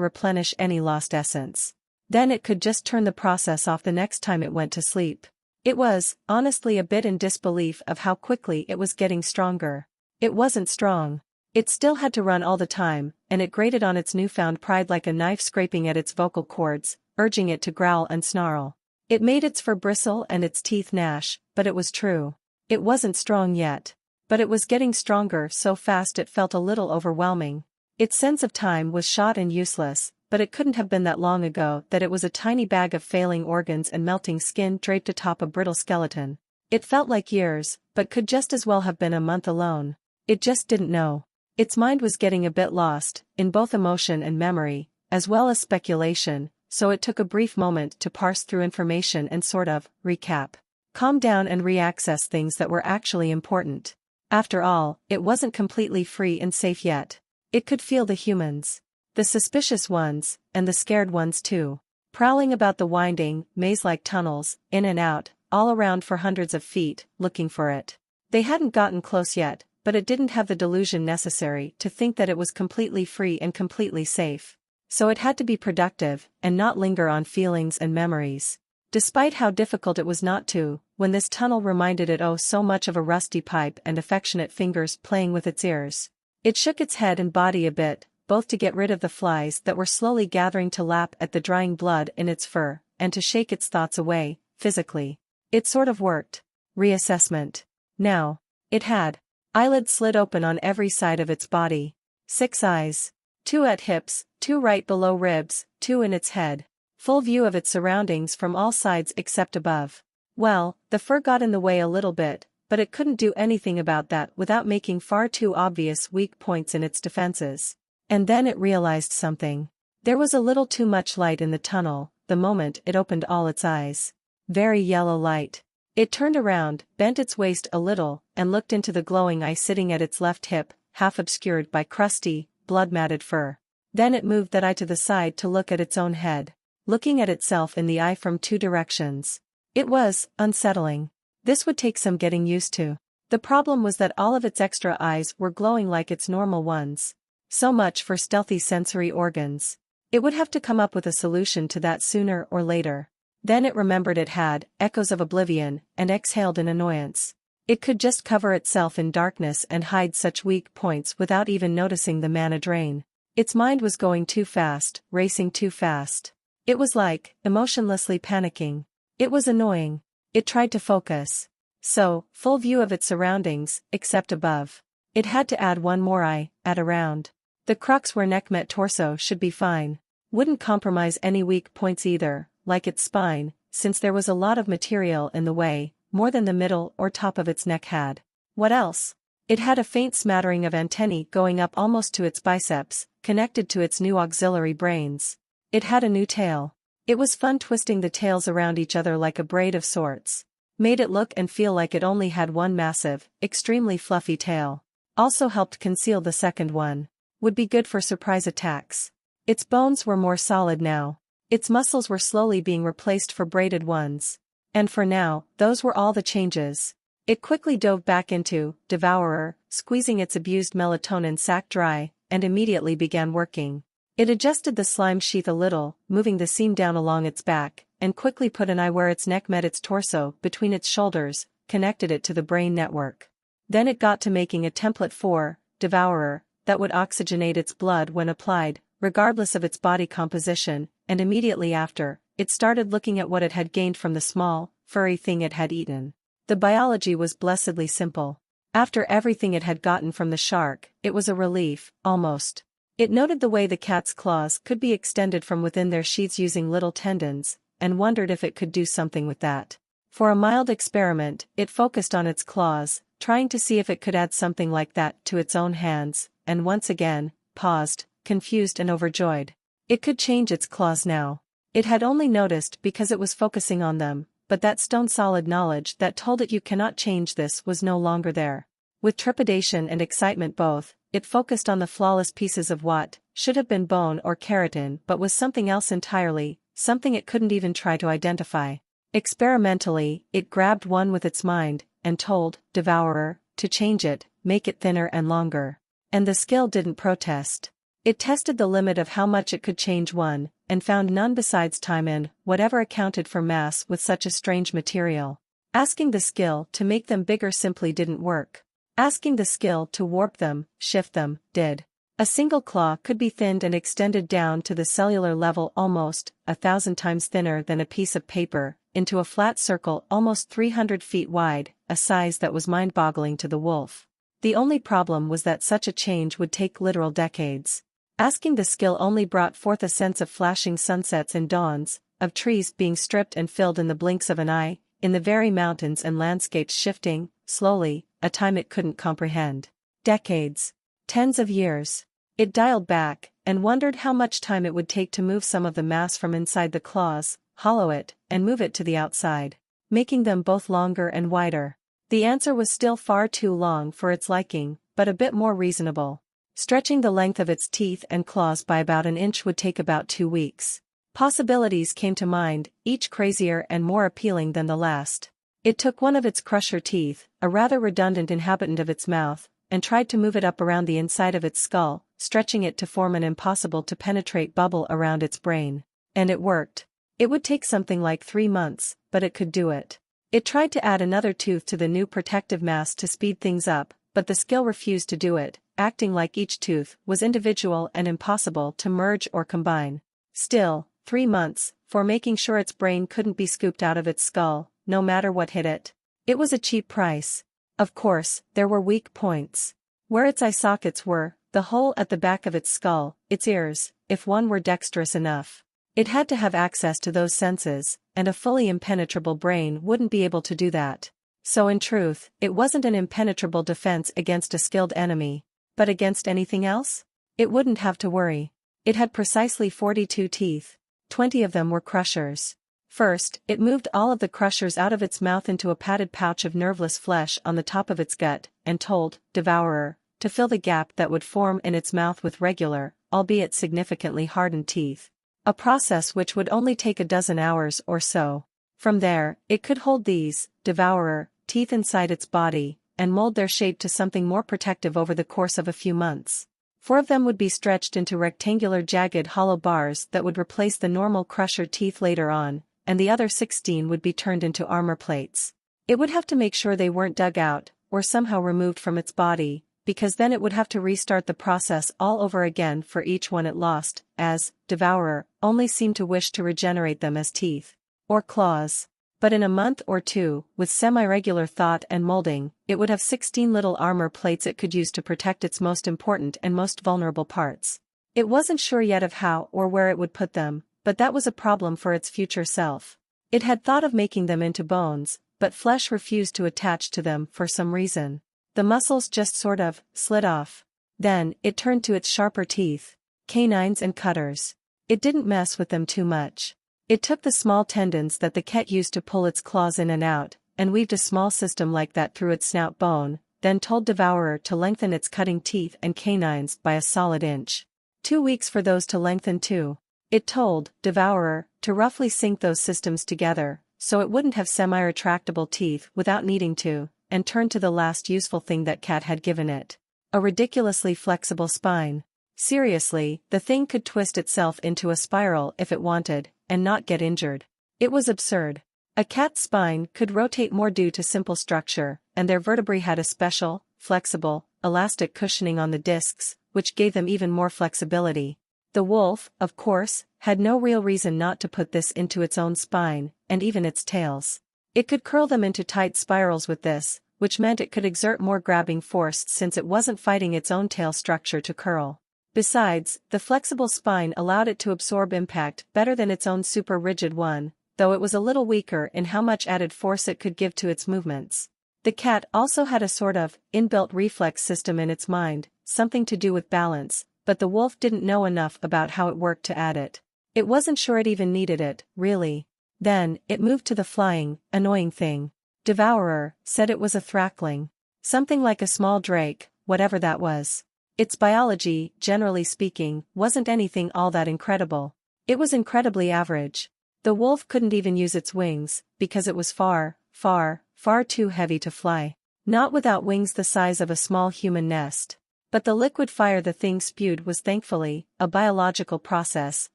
replenish any lost essence. Then it could just turn the process off the next time it went to sleep. It was, honestly, a bit in disbelief of how quickly it was getting stronger. It wasn't strong. It still had to run all the time, and it grated on its newfound pride like a knife scraping at its vocal cords, urging it to growl and snarl. It made its fur bristle and its teeth gnash, but it was true. It wasn't strong yet. But it was getting stronger so fast it felt a little overwhelming. Its sense of time was shot and useless, but it couldn't have been that long ago that it was a tiny bag of failing organs and melting skin draped atop a brittle skeleton. It felt like years, but could just as well have been a month alone. It just didn't know. Its mind was getting a bit lost, in both emotion and memory, as well as speculation, so it took a brief moment to parse through information and sort of recap. Calm down and re-access things that were actually important. After all, it wasn't completely free and safe yet. It could feel the humans. The suspicious ones, and the scared ones too. Prowling about the winding, maze-like tunnels, in and out, all around for hundreds of feet, looking for it. They hadn't gotten close yet, but it didn't have the delusion necessary to think that it was completely free and completely safe. So it had to be productive, and not linger on feelings and memories. Despite how difficult it was not to, when this tunnel reminded it oh so much of a rusty pipe and affectionate fingers playing with its ears. It shook its head and body a bit, both to get rid of the flies that were slowly gathering to lap at the drying blood in its fur, and to shake its thoughts away, physically. It sort of worked. Reassessment. Now. It had. Eyelids slid open on every side of its body. 6 eyes. 2 at hips, 2 right below ribs, 2 in its head. Full view of its surroundings from all sides except above. Well, the fur got in the way a little bit, but it couldn't do anything about that without making far too obvious weak points in its defenses. And then it realized something. There was a little too much light in the tunnel, the moment it opened all its eyes. Very yellow light. It turned around, bent its waist a little, and looked into the glowing eye sitting at its left hip, half obscured by crusty, blood-matted fur. Then it moved that eye to the side to look at its own head, looking at itself in the eye from 2 directions. It was unsettling. This would take some getting used to. The problem was that all of its extra eyes were glowing like its normal ones. So much for stealthy sensory organs. It would have to come up with a solution to that sooner or later. Then it remembered it had echoes of oblivion, and exhaled in annoyance. It could just cover itself in darkness and hide such weak points without even noticing the mana drain. Its mind was going too fast, racing too fast. It was like, emotionlessly panicking. It was annoying. It tried to focus. So, full view of its surroundings, except above. It had to add 1 more eye, at around. The crux where neck met torso should be fine. Wouldn't compromise any weak points either, like its spine, since there was a lot of material in the way, more than the middle or top of its neck had. What else? It had a faint smattering of antennae going up almost to its biceps, connected to its new auxiliary brains. It had a new tail. It was fun twisting the tails around each other like a braid of sorts. Made it look and feel like it only had one massive, extremely fluffy tail. Also helped conceal the second one. Would be good for surprise attacks. Its bones were more solid now. Its muscles were slowly being replaced for braided ones. And for now, those were all the changes. It quickly dove back into Devourer, squeezing its abused melatonin sac dry, and immediately began working. It adjusted the slime sheath a little, moving the seam down along its back, and quickly put an eye where its neck met its torso, between its shoulders, connected it to the brain network. Then it got to making a template for Devourer that would oxygenate its blood when applied, regardless of its body composition, and immediately after, it started looking at what it had gained from the small, furry thing it had eaten. The biology was blessedly simple. After everything it had gotten from the shark, it was a relief, almost. It noted the way the cat's claws could be extended from within their sheaths using little tendons, and wondered if it could do something with that. For a mild experiment, it focused on its claws, trying to see if it could add something like that to its own hands, and once again, paused, confused and overjoyed. It could change its claws now. It had only noticed because it was focusing on them, but that stone-solid knowledge that told it you cannot change this was no longer there. With trepidation and excitement both, it focused on the flawless pieces of what should have been bone or keratin but was something else entirely, something it couldn't even try to identify. Experimentally, it grabbed one with its mind, and told Devourer to change it, make it thinner and longer. And the skill didn't protest. It tested the limit of how much it could change one, and found none besides time and whatever accounted for mass with such a strange material. Asking the skill to make them bigger simply didn't work. Asking the skill to warp them, shift them, did. A single claw could be thinned and extended down to the cellular level almost 1,000 times thinner than a piece of paper, into a flat circle almost 300 feet wide, a size that was mind-boggling to the wolf. The only problem was that such a change would take literal decades. Asking the skill only brought forth a sense of flashing sunsets and dawns, of trees being stripped and filled in the blinks of an eye, in the very mountains and landscapes shifting, slowly, a time it couldn't comprehend. Decades. Tens of years. It dialed back, and wondered how much time it would take to move some of the mass from inside the claws, hollow it, and move it to the outside, making them both longer and wider. The answer was still far too long for its liking, but a bit more reasonable. Stretching the length of its teeth and claws by about an inch would take about 2 weeks. Possibilities came to mind, each crazier and more appealing than the last. It took one of its crusher teeth, a rather redundant inhabitant of its mouth, and tried to move it up around the inside of its skull, stretching it to form an impossible-to-penetrate bubble around its brain. And it worked. It would take something like 3 months, but it could do it. It tried to add another tooth to the new protective mass to speed things up, but the skill refused to do it, acting like each tooth was individual and impossible to merge or combine. Still, 3 months, for making sure its brain couldn't be scooped out of its skull, no matter what hit it. It was a cheap price. Of course, there were weak points. Where its eye sockets were, the hole at the back of its skull, its ears, if one were dexterous enough. It had to have access to those senses, and a fully impenetrable brain wouldn't be able to do that. So in truth, it wasn't an impenetrable defense against a skilled enemy. But against anything else? It wouldn't have to worry. It had precisely 42 teeth. 20 of them were crushers. First, it moved all of the crushers out of its mouth into a padded pouch of nerveless flesh on the top of its gut, and told Devourer to fill the gap that would form in its mouth with regular, albeit significantly hardened teeth. A process which would only take a dozen hours or so. From there, it could hold these Devourer teeth inside its body, and mold their shape to something more protective over the course of a few months. 4 of them would be stretched into rectangular jagged hollow bars that would replace the normal crusher teeth later on, and the other 16 would be turned into armor plates. It would have to make sure they weren't dug out, or somehow removed from its body, because then it would have to restart the process all over again for each one it lost, as Devourer only seemed to wish to regenerate them as teeth. Or claws. But in a month or two, with semi-regular thought and molding, it would have 16 little armor plates it could use to protect its most important and most vulnerable parts. It wasn't sure yet of how or where it would put them, but that was a problem for its future self. It had thought of making them into bones, but flesh refused to attach to them for some reason. The muscles just sort of slid off. Then, it turned to its sharper teeth. Canines and cutters. It didn't mess with them too much. It took the small tendons that the cat used to pull its claws in and out, and weaved a small system like that through its snout bone, then told Devourer to lengthen its cutting teeth and canines by a solid inch. 2 weeks for those to lengthen too. It told Devourer to roughly sync those systems together, so it wouldn't have semi-retractable teeth without needing to, and turn to the last useful thing that cat had given it. A ridiculously flexible spine. Seriously, the thing could twist itself into a spiral if it wanted, and not get injured. It was absurd. A cat's spine could rotate more due to simple structure, and their vertebrae had a special, flexible, elastic cushioning on the discs, which gave them even more flexibility. The wolf, of course, had no real reason not to put this into its own spine, and even its tails. It could curl them into tight spirals with this, which meant it could exert more grabbing force since it wasn't fighting its own tail structure to curl. Besides, the flexible spine allowed it to absorb impact better than its own super rigid one, though it was a little weaker in how much added force it could give to its movements. The cat also had a sort of inbuilt reflex system in its mind, something to do with balance, but the wolf didn't know enough about how it worked to add it. It wasn't sure it even needed it, really. Then, it moved to the flying, annoying thing. Devourer said it was a thrackling. Something like a small drake, whatever that was. Its biology, generally speaking, wasn't anything all that incredible. It was incredibly average. The wolf couldn't even use its wings, because it was far, far, far too heavy to fly. Not without wings the size of a small human nest. But the liquid fire the thing spewed was thankfully a biological process,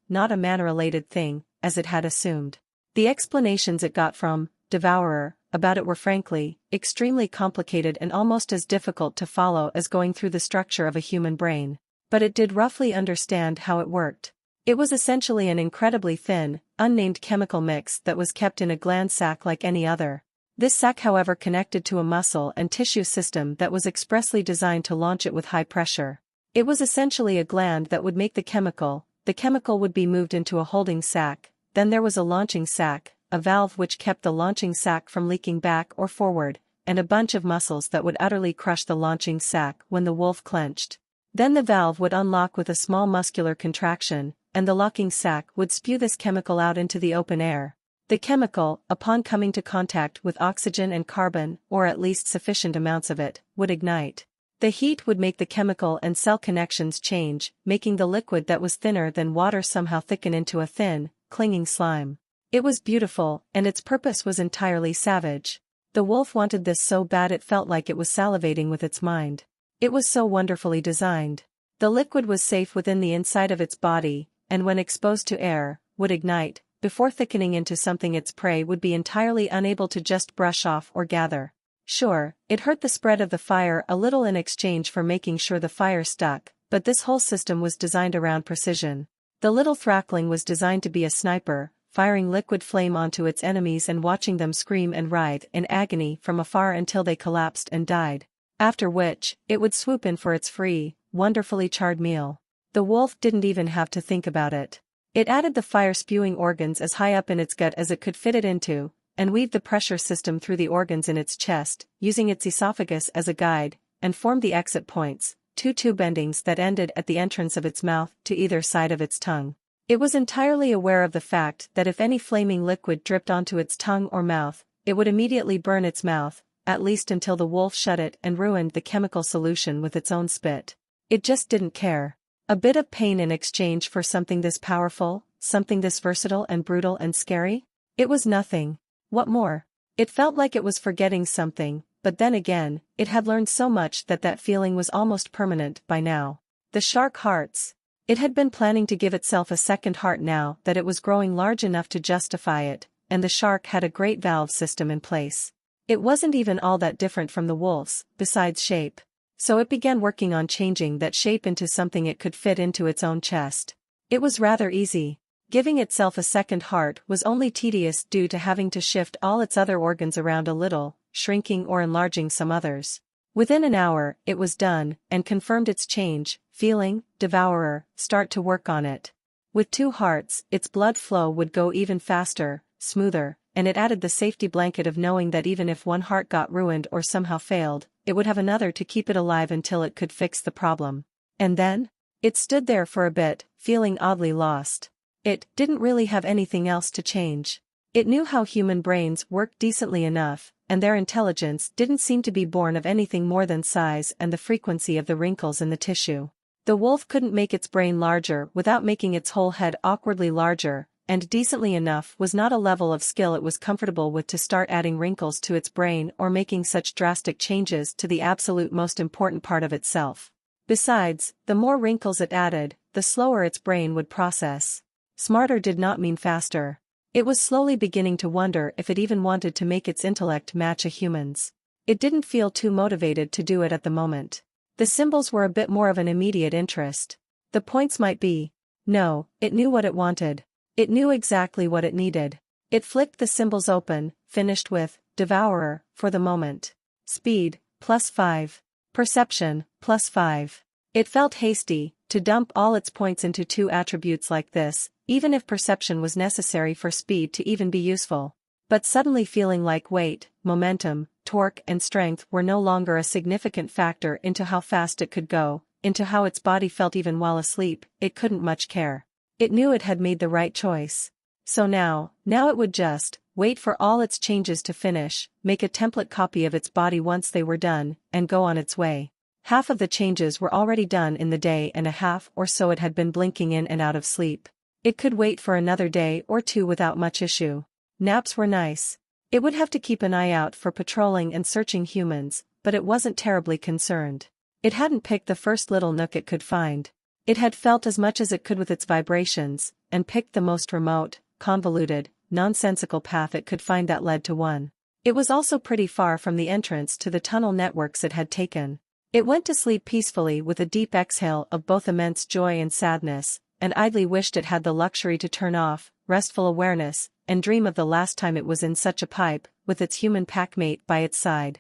not a man-related thing, as it had assumed. The explanations it got from Devourer about it were frankly extremely complicated and almost as difficult to follow as going through the structure of a human brain. But it did roughly understand how it worked. It was essentially an incredibly thin, unnamed chemical mix that was kept in a gland sac like any other. This sac however connected to a muscle and tissue system that was expressly designed to launch it with high pressure. It was essentially a gland that would make the chemical would be moved into a holding sac, then there was a launching sac, a valve which kept the launching sac from leaking back or forward, and a bunch of muscles that would utterly crush the launching sac when the wolf clenched. Then the valve would unlock with a small muscular contraction, and the locking sac would spew this chemical out into the open air. The chemical, upon coming to contact with oxygen and carbon, or at least sufficient amounts of it, would ignite. The heat would make the chemical and cell connections change, making the liquid that was thinner than water somehow thicken into a thin, clinging slime. It was beautiful, and its purpose was entirely savage. The wolf wanted this so bad it felt like it was salivating with its mind. It was so wonderfully designed. The liquid was safe within the inside of its body, and when exposed to air, would ignite, before thickening into something its prey would be entirely unable to just brush off or gather. Sure, it hurt the spread of the fire a little in exchange for making sure the fire stuck, but this whole system was designed around precision. The little thrackling was designed to be a sniper, firing liquid flame onto its enemies and watching them scream and writhe in agony from afar until they collapsed and died. After which, it would swoop in for its free, wonderfully charred meal. The wolf didn't even have to think about it. It added the fire-spewing organs as high up in its gut as it could fit it into, and weaved the pressure system through the organs in its chest, using its esophagus as a guide, and formed the exit points, two tube endings that ended at the entrance of its mouth to either side of its tongue. It was entirely aware of the fact that if any flaming liquid dripped onto its tongue or mouth, it would immediately burn its mouth, at least until the wolf shut it and ruined the chemical solution with its own spit. It just didn't care. A bit of pain in exchange for something this powerful, something this versatile and brutal and scary? It was nothing. What more? It felt like it was forgetting something, but then again, it had learned so much that that feeling was almost permanent by now. The shark hearts. It had been planning to give itself a second heart now that it was growing large enough to justify it, and the shark had a great valve system in place. It wasn't even all that different from the wolf's, besides shape. So it began working on changing that shape into something it could fit into its own chest. It was rather easy. Giving itself a second heart was only tedious due to having to shift all its other organs around a little, shrinking or enlarging some others. Within an hour, it was done, and confirmed its change, feeling, Devourer, start to work on it. With two hearts, its blood flow would go even faster, smoother, and it added the safety blanket of knowing that even if one heart got ruined or somehow failed, it would have another to keep it alive until it could fix the problem. And then? It stood there for a bit, feeling oddly lost. It didn't really have anything else to change. It knew how human brains worked decently enough, and their intelligence didn't seem to be born of anything more than size and the frequency of the wrinkles in the tissue. The wolf couldn't make its brain larger without making its whole head awkwardly larger, and decently enough was not a level of skill it was comfortable with to start adding wrinkles to its brain or making such drastic changes to the absolute most important part of itself. Besides, the more wrinkles it added, the slower its brain would process. Smarter did not mean faster. It was slowly beginning to wonder if it even wanted to make its intellect match a human's. It didn't feel too motivated to do it at the moment. The symbols were a bit more of an immediate interest. The points might be. No, it knew what it wanted. It knew exactly what it needed. It flicked the symbols open, finished with Devourer for the moment. Speed, +5. Perception, +5. It felt hasty to dump all its points into two attributes like this, even if perception was necessary for speed to even be useful. But suddenly feeling like weight, momentum, torque and strength were no longer a significant factor into how fast it could go, into how its body felt even while asleep, it couldn't much care. It knew it had made the right choice. So now it would just wait for all its changes to finish, make a template copy of its body once they were done, and go on its way. Half of the changes were already done in the day and a half or so it had been blinking in and out of sleep. It could wait for another day or two without much issue. Naps were nice. It would have to keep an eye out for patrolling and searching humans, but it wasn't terribly concerned. It hadn't picked the first little nook it could find. It had felt as much as it could with its vibrations, and picked the most remote, convoluted, nonsensical path it could find that led to one. It was also pretty far from the entrance to the tunnel networks it had taken. It went to sleep peacefully with a deep exhale of both immense joy and sadness, and idly wished it had the luxury to turn off, restful awareness, and dream of the last time it was in such a pipe, with its human packmate by its side.